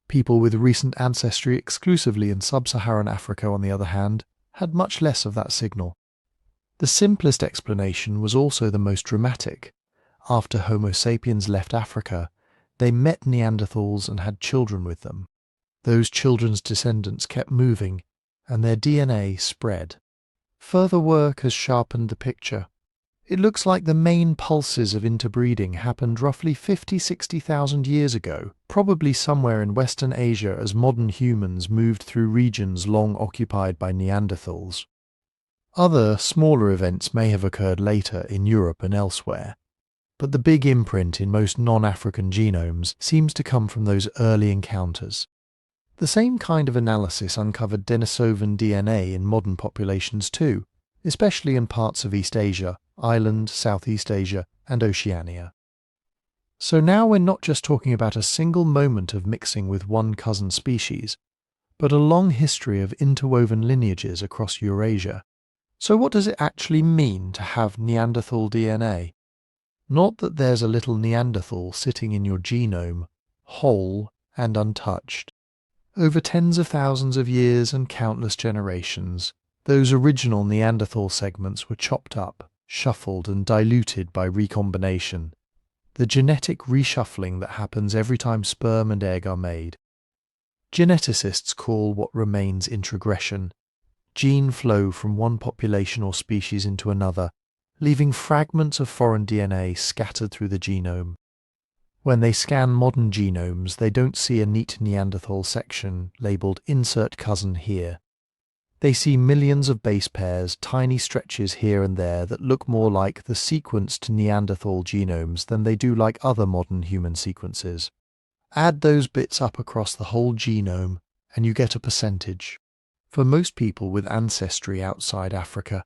People with recent ancestry exclusively in sub-Saharan Africa, on the other hand, had much less of that signal. The simplest explanation was also the most dramatic. After Homo sapiens left Africa, they met Neanderthals and had children with them. Those children's descendants kept moving, and their DNA spread. Further work has sharpened the picture. It looks like the main pulses of interbreeding happened roughly 50–60,000 years ago, probably somewhere in Western Asia as modern humans moved through regions long occupied by Neanderthals. Other, smaller events may have occurred later in Europe and elsewhere, but the big imprint in most non-African genomes seems to come from those early encounters. The same kind of analysis uncovered Denisovan DNA in modern populations too, especially in parts of East Asia, Ireland, Southeast Asia, and Oceania. So now we're not just talking about a single moment of mixing with one cousin species, but a long history of interwoven lineages across Eurasia. So what does it actually mean to have Neanderthal DNA? Not that there's a little Neanderthal sitting in your genome, whole and untouched. Over tens of thousands of years and countless generations, those original Neanderthal segments were chopped up, shuffled and diluted by recombination, the genetic reshuffling that happens every time sperm and egg are made. Geneticists call what remains introgression, gene flow from one population or species into another, leaving fragments of foreign DNA scattered through the genome. When they scan modern genomes, they don't see a neat Neanderthal section labelled "Insert Cousin Here." They see millions of base pairs, tiny stretches here and there that look more like the sequenced Neanderthal genomes than they do like other modern human sequences. Add those bits up across the whole genome, and you get a percentage. For most people with ancestry outside Africa,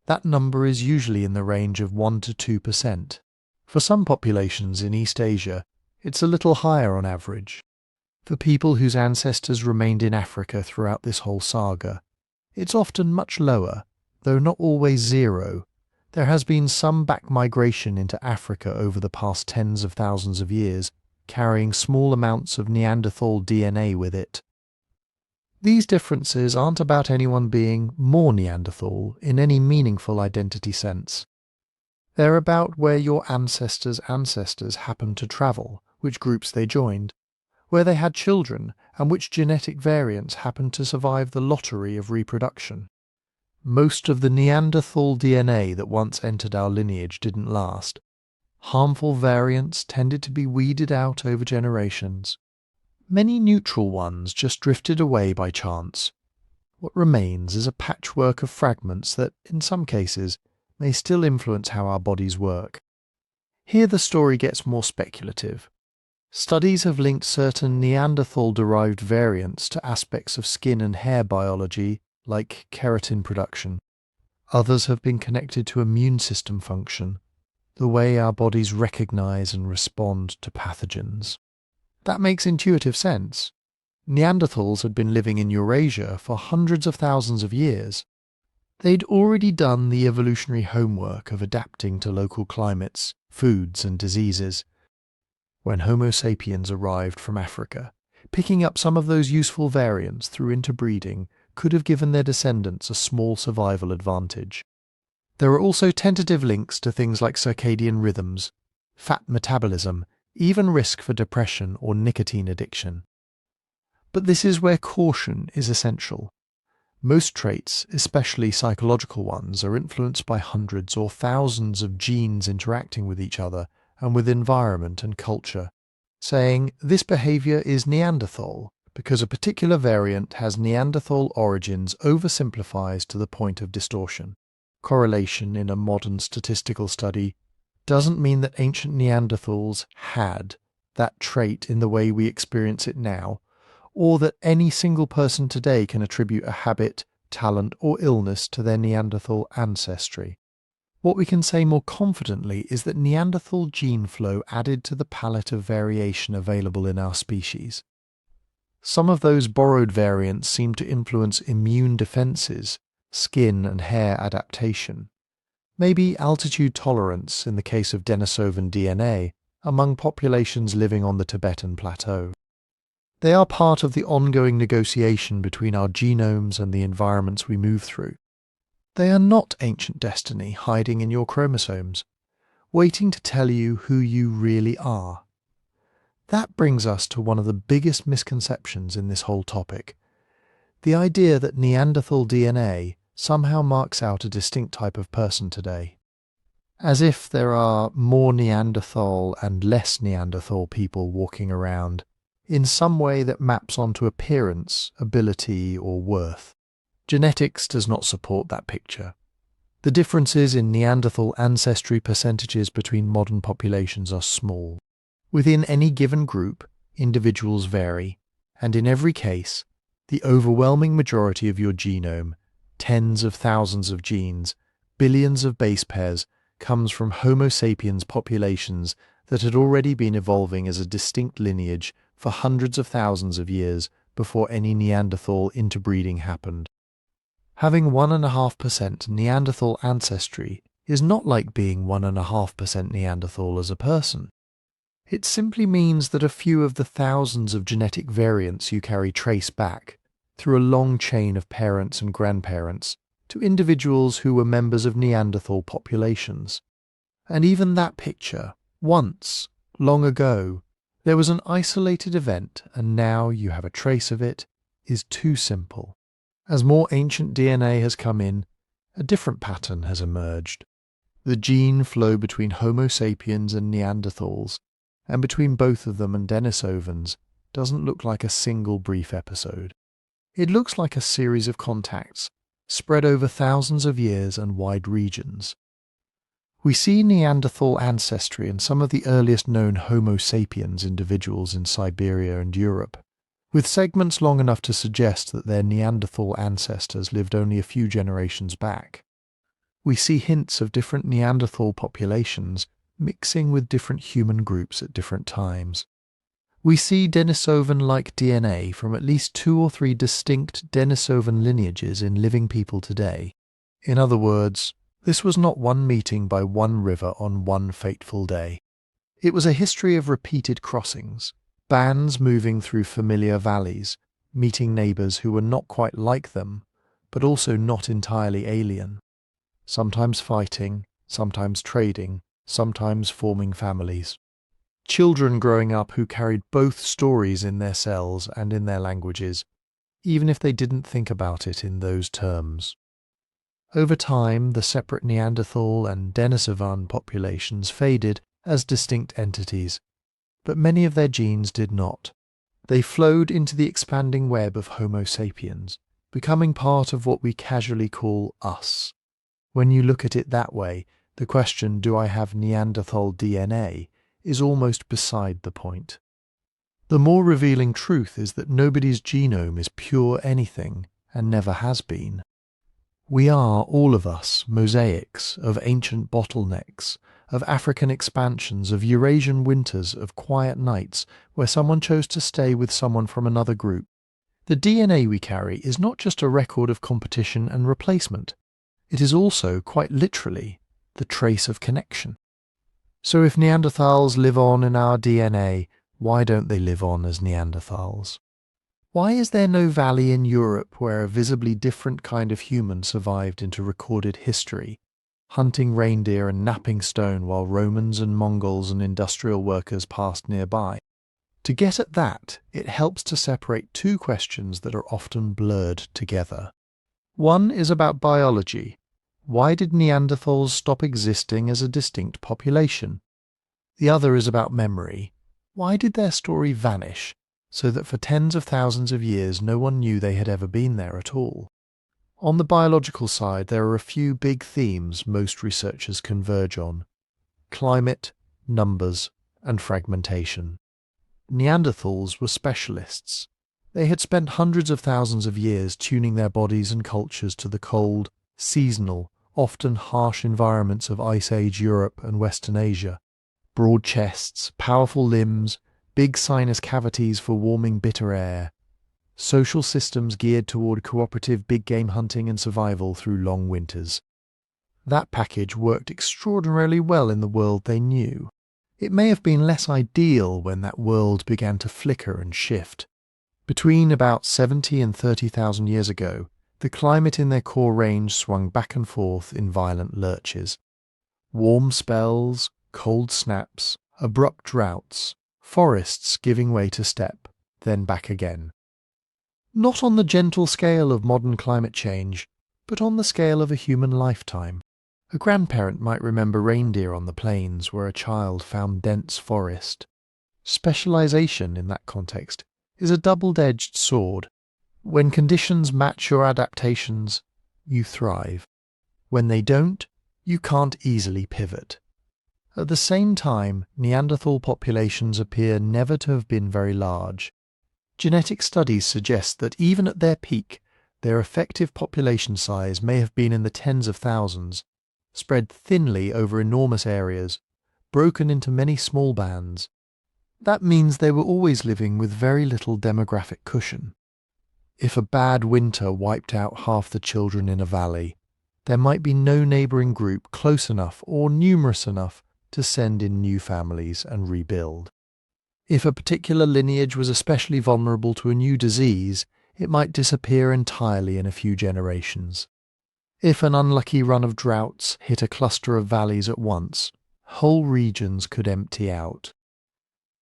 that number is usually in the range of 1 to 2%. For some populations in East Asia, it's a little higher on average. For people whose ancestors remained in Africa throughout this whole saga, it's often much lower, though not always zero. There has been some back migration into Africa over the past tens of thousands of years, carrying small amounts of Neanderthal DNA with it. These differences aren't about anyone being more Neanderthal in any meaningful identity sense. They're about where your ancestors' ancestors happened to travel, which groups they joined, where they had children, and which genetic variants happened to survive the lottery of reproduction. Most of the Neanderthal DNA that once entered our lineage didn't last. Harmful variants tended to be weeded out over generations. Many neutral ones just drifted away by chance. What remains is a patchwork of fragments that, in some cases, may still influence how our bodies work. Here the story gets more speculative. Studies have linked certain Neanderthal-derived variants to aspects of skin and hair biology, like keratin production. Others have been connected to immune system function, the way our bodies recognize and respond to pathogens. That makes intuitive sense. Neanderthals had been living in Eurasia for hundreds of thousands of years. They'd already done the evolutionary homework of adapting to local climates, foods and diseases. When Homo sapiens arrived from Africa, Picking up some of those useful variants through interbreeding could have given their descendants a small survival advantage. There are also tentative links to things like circadian rhythms, fat metabolism, even risk for depression or nicotine addiction. But this is where caution is essential. Most traits, especially psychological ones, are influenced by hundreds or thousands of genes interacting with each other and with environment and culture. Saying this behavior is Neanderthal because a particular variant has Neanderthal origins oversimplifies to the point of distortion. Correlation in a modern statistical study doesn't mean that ancient Neanderthals had that trait in the way we experience it now, or that any single person today can attribute a habit, talent, or illness to their Neanderthal ancestry. What we can say more confidently is that Neanderthal gene flow added to the palette of variation available in our species. Some of those borrowed variants seem to influence immune defenses, skin and hair adaptation, maybe altitude tolerance in the case of Denisovan DNA among populations living on the Tibetan Plateau. They are part of the ongoing negotiation between our genomes and the environments we move through. They are not ancient destiny hiding in your chromosomes, waiting to tell you who you really are. That brings us to one of the biggest misconceptions in this whole topic. The idea that Neanderthal DNA somehow marks out a distinct type of person today. As if there are more Neanderthal and less Neanderthal people walking around in some way that maps onto appearance, ability, or worth. Genetics does not support that picture. The differences in Neanderthal ancestry percentages between modern populations are small. Within any given group, individuals vary, and in every case, the overwhelming majority of your genome, tens of thousands of genes, billions of base pairs, comes from Homo sapiens populations that had already been evolving as a distinct lineage for hundreds of thousands of years before any Neanderthal interbreeding happened. Having 1.5% Neanderthal ancestry is not like being 1.5% Neanderthal as a person. It simply means that a few of the thousands of genetic variants you carry trace back, through a long chain of parents and grandparents, to individuals who were members of Neanderthal populations. And even that picture, once, long ago, there was an isolated event and now you have a trace of it, is too simple. As more ancient DNA has come in, a different pattern has emerged. The gene flow between Homo sapiens and Neanderthals, and between both of them and Denisovans, doesn't look like a single brief episode. It looks like a series of contacts, spread over thousands of years and wide regions. We see Neanderthal ancestry in some of the earliest known Homo sapiens individuals in Siberia and Europe, with segments long enough to suggest that their Neanderthal ancestors lived only a few generations back. We see hints of different Neanderthal populations mixing with different human groups at different times. We see Denisovan-like DNA from at least 2 or 3 distinct Denisovan lineages in living people today. In other words, this was not one meeting by one river on one fateful day. It was a history of repeated crossings, bands moving through familiar valleys, meeting neighbours who were not quite like them, but also not entirely alien. Sometimes fighting, sometimes trading, sometimes forming families. Children growing up who carried both stories in their cells and in their languages, even if they didn't think about it in those terms. Over time, the separate Neanderthal and Denisovan populations faded as distinct entities, but many of their genes did not. They flowed into the expanding web of Homo sapiens, becoming part of what we casually call us. When you look at it that way, the question, do I have Neanderthal DNA, is almost beside the point. The more revealing truth is that nobody's genome is pure anything, and never has been. We are, all of us, mosaics of ancient bottlenecks, of African expansions, of Eurasian winters, of quiet nights, where someone chose to stay with someone from another group. The DNA we carry is not just a record of competition and replacement. It is also, quite literally, the trace of connection. So if Neanderthals live on in our DNA, Why don't they live on as Neanderthals? Why is there no valley in Europe where a visibly different kind of human survived into recorded history, hunting reindeer and napping stone while Romans and Mongols and industrial workers passed nearby? To get at that, it helps to separate two questions that are often blurred together. One is about biology. Why did Neanderthals stop existing as a distinct population? The other is about memory. Why did their story vanish, so that for tens of thousands of years no one knew they had ever been there at all? On the biological side, there are a few big themes most researchers converge on: climate, numbers, and fragmentation. Neanderthals were specialists. They had spent hundreds of thousands of years tuning their bodies and cultures to the cold, seasonal, often harsh environments of Ice Age Europe and Western Asia. Broad chests, powerful limbs, big sinus cavities for warming bitter air. Social systems geared toward cooperative big game hunting and survival through long winters. That package worked extraordinarily well in the world they knew. It may have been less ideal when that world began to flicker and shift. Between about 70 and 30,000 years ago, the climate in their core range swung back and forth in violent lurches. Warm spells, cold snaps, abrupt droughts, forests giving way to steppe, then back again. Not on the gentle scale of modern climate change, but on the scale of a human lifetime. A grandparent might remember reindeer on the plains where a child found dense forest. Specialization in that context is a double-edged sword. When conditions match your adaptations, you thrive. When they don't, you can't easily pivot. At the same time, Neanderthal populations appear never to have been very large. Genetic studies suggest that even at their peak, their effective population size may have been in the tens of thousands, spread thinly over enormous areas, broken into many small bands. That means they were always living with very little demographic cushion. If a bad winter wiped out half the children in a valley, there might be no neighbouring group close enough or numerous enough to send in new families and rebuild. If a particular lineage was especially vulnerable to a new disease, it might disappear entirely in a few generations. If an unlucky run of droughts hit a cluster of valleys at once, whole regions could empty out.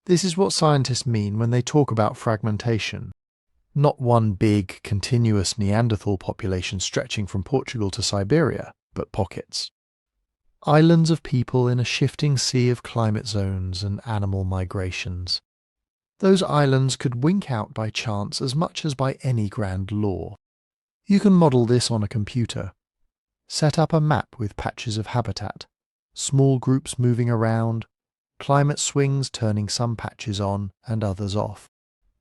This is what scientists mean when they talk about fragmentation. Not one big, continuous Neanderthal population stretching from Portugal to Siberia, but pockets. Islands of people in a shifting sea of climate zones and animal migrations. Those islands could wink out by chance as much as by any grand law. You can model this on a computer. Set up a map with patches of habitat, small groups moving around, climate swings turning some patches on and others off.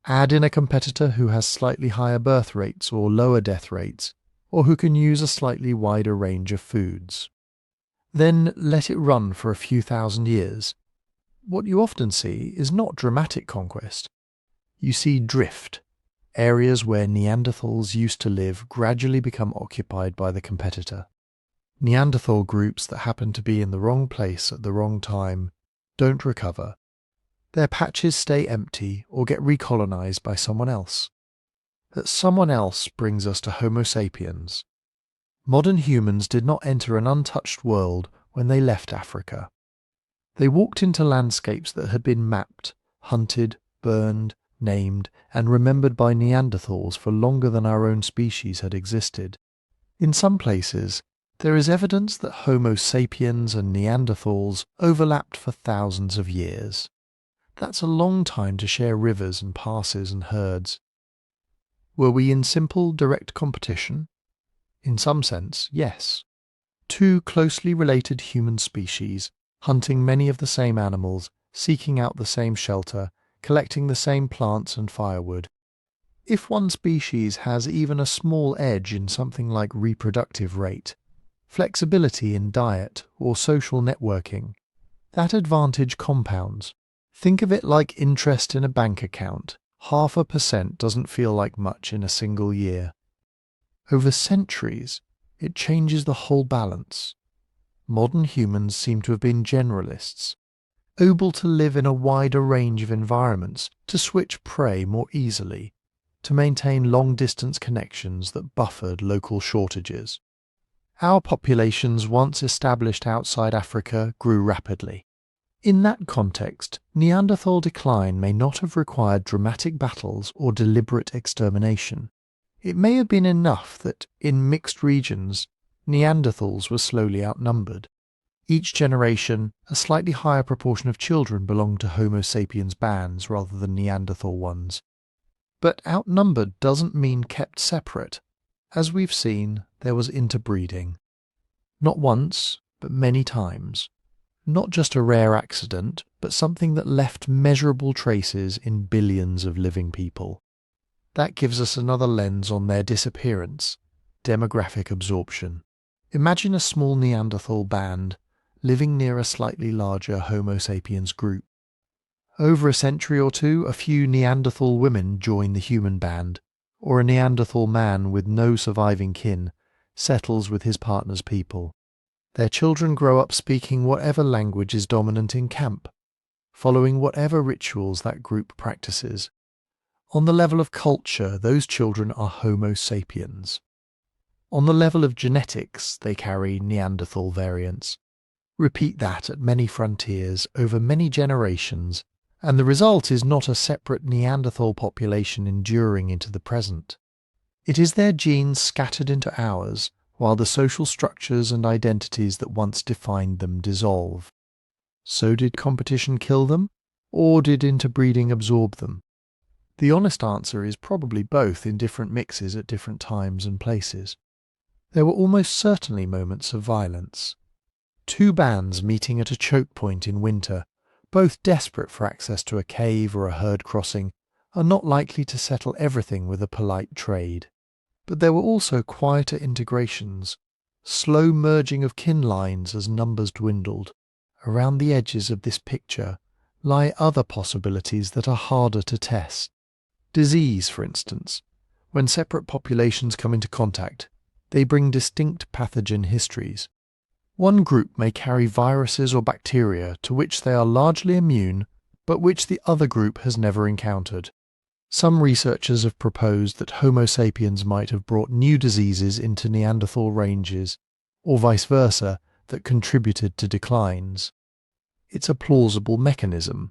Add in a competitor who has slightly higher birth rates or lower death rates, or who can use a slightly wider range of foods. Then let it run for a few thousand years. What you often see is not dramatic conquest. You see drift. Areas where Neanderthals used to live gradually become occupied by the competitor. Neanderthal groups that happen to be in the wrong place at the wrong time don't recover. Their patches stay empty or get recolonized by someone else. That someone else brings us to Homo sapiens. Modern humans did not enter an untouched world when they left Africa. They walked into landscapes that had been mapped, hunted, burned, named, and remembered by Neanderthals for longer than our own species had existed. In some places, there is evidence that Homo sapiens and Neanderthals overlapped for thousands of years. That's a long time to share rivers and passes and herds. Were we in simple, direct competition? In some sense, yes. Two closely related human species, hunting many of the same animals, seeking out the same shelter, collecting the same plants and firewood. If one species has even a small edge in something like reproductive rate, flexibility in diet or social networking, that advantage compounds. Think of it like interest in a bank account. 0.5% doesn't feel like much in a single year. Over centuries, it changes the whole balance. Modern humans seem to have been generalists. able to live in a wider range of environments, to switch prey more easily, to maintain long-distance connections that buffered local shortages. Our populations once established outside Africa grew rapidly. In that context, Neanderthal decline may not have required dramatic battles or deliberate extermination. It may have been enough that, in mixed regions, Neanderthals were slowly outnumbered. Each generation, a slightly higher proportion of children belonged to Homo sapiens bands rather than Neanderthal ones. But outnumbered doesn't mean kept separate. As we've seen, there was interbreeding. Not once, but many times. Not just a rare accident, but something that left measurable traces in billions of living people. That gives us another lens on their disappearance: demographic absorption. Imagine a small Neanderthal band living near a slightly larger Homo sapiens group. Over a century or two, a few Neanderthal women join the human band, or a Neanderthal man with no surviving kin settles with his partner's people. Their children grow up speaking whatever language is dominant in camp, following whatever rituals that group practices. On the level of culture, those children are Homo sapiens. On the level of genetics, they carry Neanderthal variants. Repeat that at many frontiers over many generations, and the result is not a separate Neanderthal population enduring into the present. It is their genes scattered into ours, while the social structures and identities that once defined them dissolve. So did competition kill them, or did interbreeding absorb them? The honest answer is probably both in different mixes at different times and places. There were almost certainly moments of violence. Two bands meeting at a choke point in winter, both desperate for access to a cave or a herd crossing, are not likely to settle everything with a polite trade. But there were also quieter integrations, slow merging of kin lines as numbers dwindled. Around the edges of this picture lie other possibilities that are harder to test. Disease, for instance. When separate populations come into contact, they bring distinct pathogen histories. One group may carry viruses or bacteria to which they are largely immune, but which the other group has never encountered. Some researchers have proposed that Homo sapiens might have brought new diseases into Neanderthal ranges, or vice versa, that contributed to declines. It's a plausible mechanism.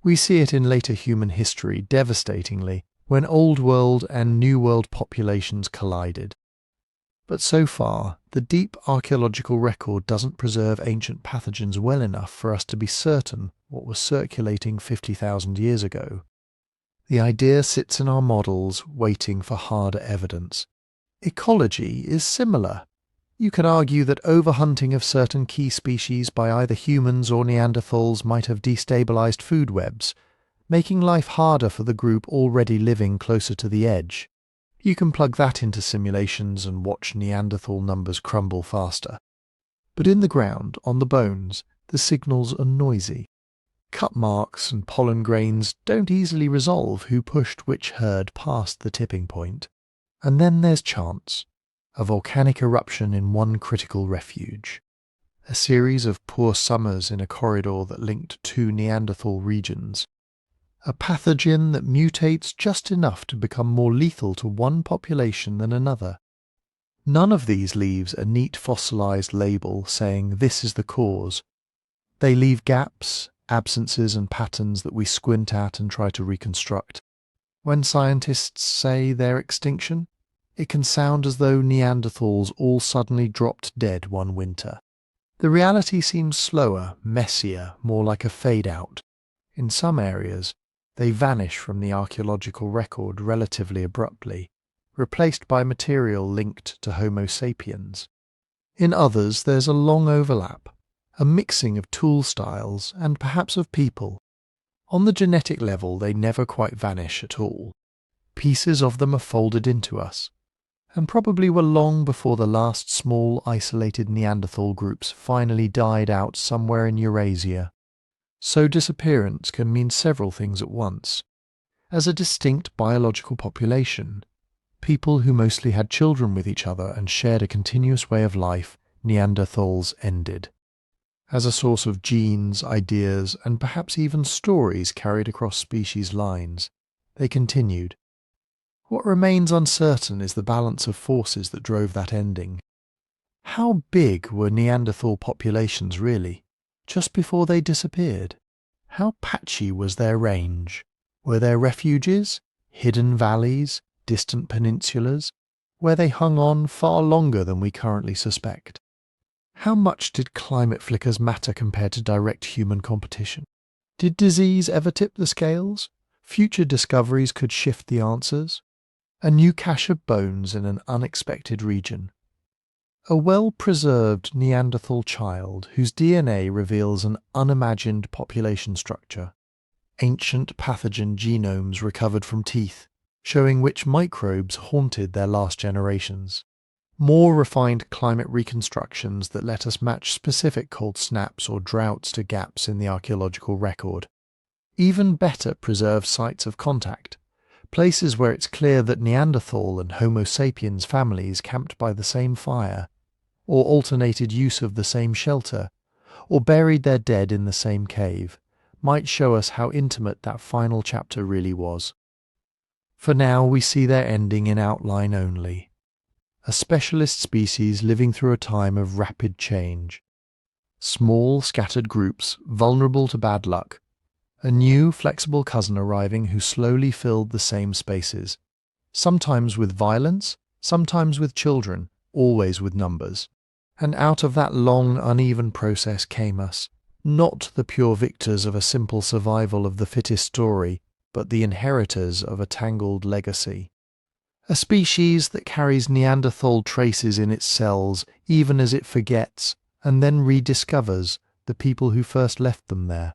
We see it in later human history devastatingly when Old World and New World populations collided. But so far, the deep archaeological record doesn't preserve ancient pathogens well enough for us to be certain what was circulating 50,000 years ago. The idea sits in our models, waiting for harder evidence. Ecology is similar. You can argue that overhunting of certain key species by either humans or Neanderthals might have destabilized food webs, making life harder for the group already living closer to the edge. You can plug that into simulations and watch Neanderthal numbers crumble faster. But in the ground, on the bones, the signals are noisy. Cut marks and pollen grains don't easily resolve who pushed which herd past the tipping point. And then there's chance. A volcanic eruption in one critical refuge. A series of poor summers in a corridor that linked two Neanderthal regions. A pathogen that mutates just enough to become more lethal to one population than another. None of these leaves a neat fossilized label saying this is the cause. They leave gaps, absences and patterns that we squint at and try to reconstruct. When scientists say their extinction, it can sound as though Neanderthals all suddenly dropped dead one winter. The reality seems slower, messier, more like a fade-out. In some areas, they vanish from the archaeological record relatively abruptly, replaced by material linked to Homo sapiens. In others, there's a long overlap, a mixing of tool styles and perhaps of people. On the genetic level, they never quite vanish at all. Pieces of them are folded into us, and probably were long before the last small isolated Neanderthal groups finally died out somewhere in Eurasia. So disappearance can mean several things at once. As a distinct biological population, people who mostly had children with each other and shared a continuous way of life, Neanderthals ended. as a source of genes, ideas, and perhaps even stories carried across species lines. They continued. What remains uncertain is the balance of forces that drove that ending. How big were Neanderthal populations really, just before they disappeared? How patchy was their range? Were there refuges, hidden valleys, distant peninsulas, where they hung on far longer than we currently suspect? How much did climate flickers matter compared to direct human competition? Did disease ever tip the scales? Future discoveries could shift the answers. A new cache of bones in an unexpected region. A well-preserved Neanderthal child whose DNA reveals an unimagined population structure. Ancient pathogen genomes recovered from teeth, showing which microbes haunted their last generations. More refined climate reconstructions that let us match specific cold snaps or droughts to gaps in the archaeological record. Even better preserved sites of contact, places where it's clear that Neanderthal and Homo sapiens families camped by the same fire, or alternated use of the same shelter, or buried their dead in the same cave, might show us how intimate that final chapter really was. For now we see their ending in outline only. A specialist species living through a time of rapid change. Small, scattered groups, vulnerable to bad luck. A new, flexible cousin arriving who slowly filled the same spaces. Sometimes with violence, sometimes with children, always with numbers. And out of that long, uneven process came us, not the pure victors of a simple survival of the fittest story, but the inheritors of a tangled legacy. A species that carries Neanderthal traces in its cells even as it forgets, and then rediscovers the people who first left them there.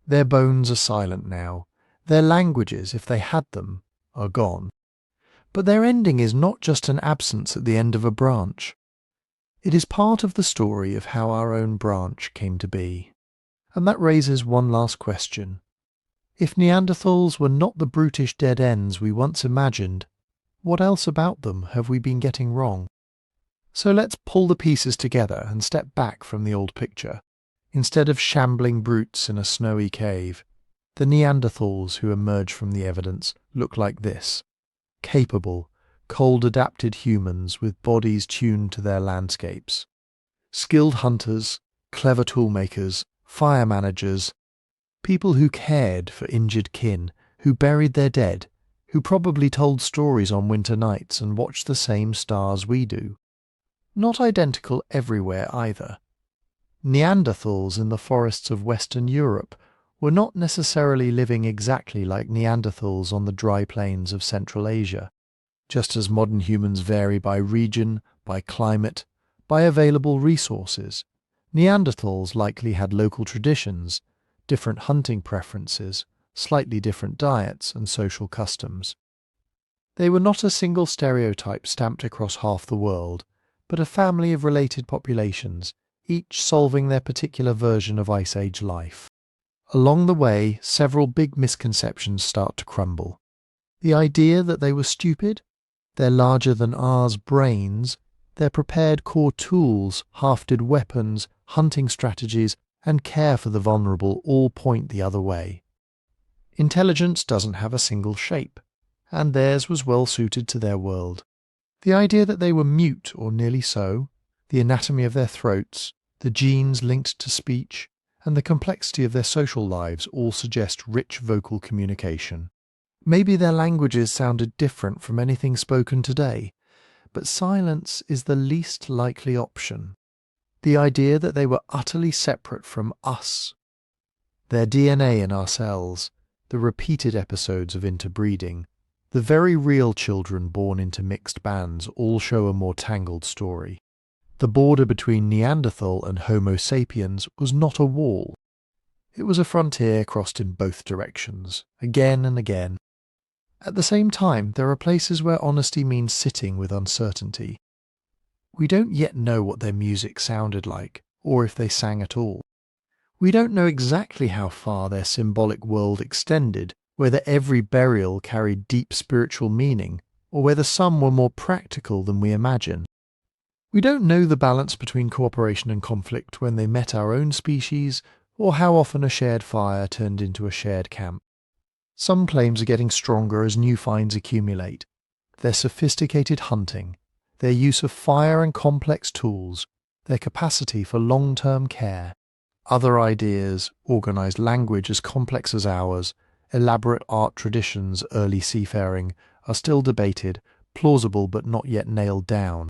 Their bones are silent now. Their languages, if they had them, are gone. But their ending is not just an absence at the end of a branch. It is part of the story of how our own branch came to be. And that raises one last question. If Neanderthals were not the brutish dead ends we once imagined, what else about them have we been getting wrong? So let's pull the pieces together and step back from the old picture. Instead of shambling brutes in a snowy cave, the Neanderthals who emerge from the evidence look like this. Capable, cold-adapted humans with bodies tuned to their landscapes. Skilled hunters, clever toolmakers, fire managers, people who cared for injured kin, who buried their dead, who probably told stories on winter nights and watched the same stars we do. Not identical everywhere either. Neanderthals in the forests of Western Europe were not necessarily living exactly like Neanderthals on the dry plains of Central Asia. Just as modern humans vary by region, by climate, by available resources, Neanderthals likely had local traditions, different hunting preferences, slightly different diets and social customs. They were not a single stereotype stamped across half the world, but a family of related populations, each solving their particular version of Ice Age life. Along the way, several big misconceptions start to crumble. The idea that they were stupid, their larger-than-ours brains, their prepared core tools, hafted weapons, hunting strategies, and care for the vulnerable all point the other way. Intelligence doesn't have a single shape, and theirs was well suited to their world. The idea that they were mute or nearly so, the anatomy of their throats, the genes linked to speech, and the complexity of their social lives all suggest rich vocal communication. Maybe their languages sounded different from anything spoken today, but silence is the least likely option. The idea that they were utterly separate from us. Their DNA in our cells, the repeated episodes of interbreeding, the very real children born into mixed bands all show a more tangled story. The border between Neanderthal and Homo sapiens was not a wall. It was a frontier crossed in both directions, again and again. At the same time, there are places where honesty means sitting with uncertainty. We don't yet know what their music sounded like, or if they sang at all. We don't know exactly how far their symbolic world extended, whether every burial carried deep spiritual meaning, or whether some were more practical than we imagine. We don't know the balance between cooperation and conflict when they met our own species, or how often a shared fire turned into a shared camp. Some claims are getting stronger as new finds accumulate. Their sophisticated hunting, their use of fire and complex tools, their capacity for long-term care. Other ideas, organised language as complex as ours, elaborate art traditions, early seafaring, are still debated, plausible but not yet nailed down.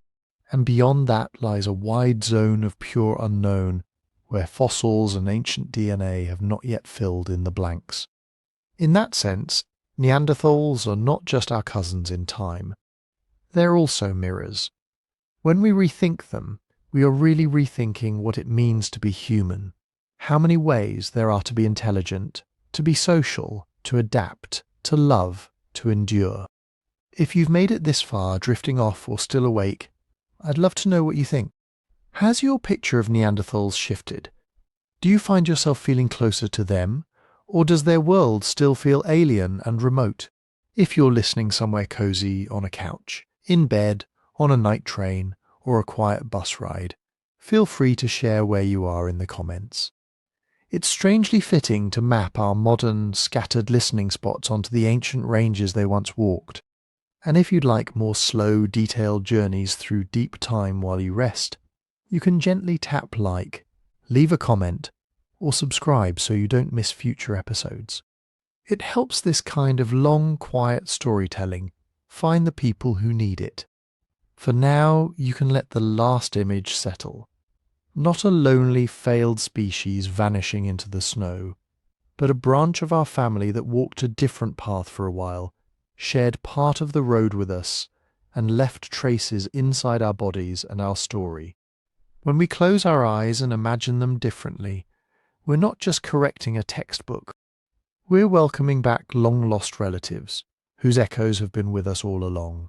And beyond that lies a wide zone of pure unknown, where fossils and ancient DNA have not yet filled in the blanks. In that sense, Neanderthals are not just our cousins in time. They're also mirrors. When we rethink them, we are really rethinking what it means to be human. How many ways there are to be intelligent, to be social, to adapt, to love, to endure. If you've made it this far, drifting off or still awake, I'd love to know what you think. Has your picture of Neanderthals shifted? Do you find yourself feeling closer to them, or does their world still feel alien and remote? If you're listening somewhere cozy, on a couch, in bed, on a night train, or a quiet bus ride, feel free to share where you are in the comments. It's strangely fitting to map our modern, scattered listening spots onto the ancient ranges they once walked. And if you'd like more slow, detailed journeys through deep time while you rest, you can gently tap like, leave a comment, or subscribe so you don't miss future episodes. It helps this kind of long, quiet storytelling find the people who need it. For now, you can let the last image settle. Not a lonely, failed species vanishing into the snow, but a branch of our family that walked a different path for a while, shared part of the road with us, and left traces inside our bodies and our story. When we close our eyes and imagine them differently, we're not just correcting a textbook. We're welcoming back long-lost relatives, whose echoes have been with us all along.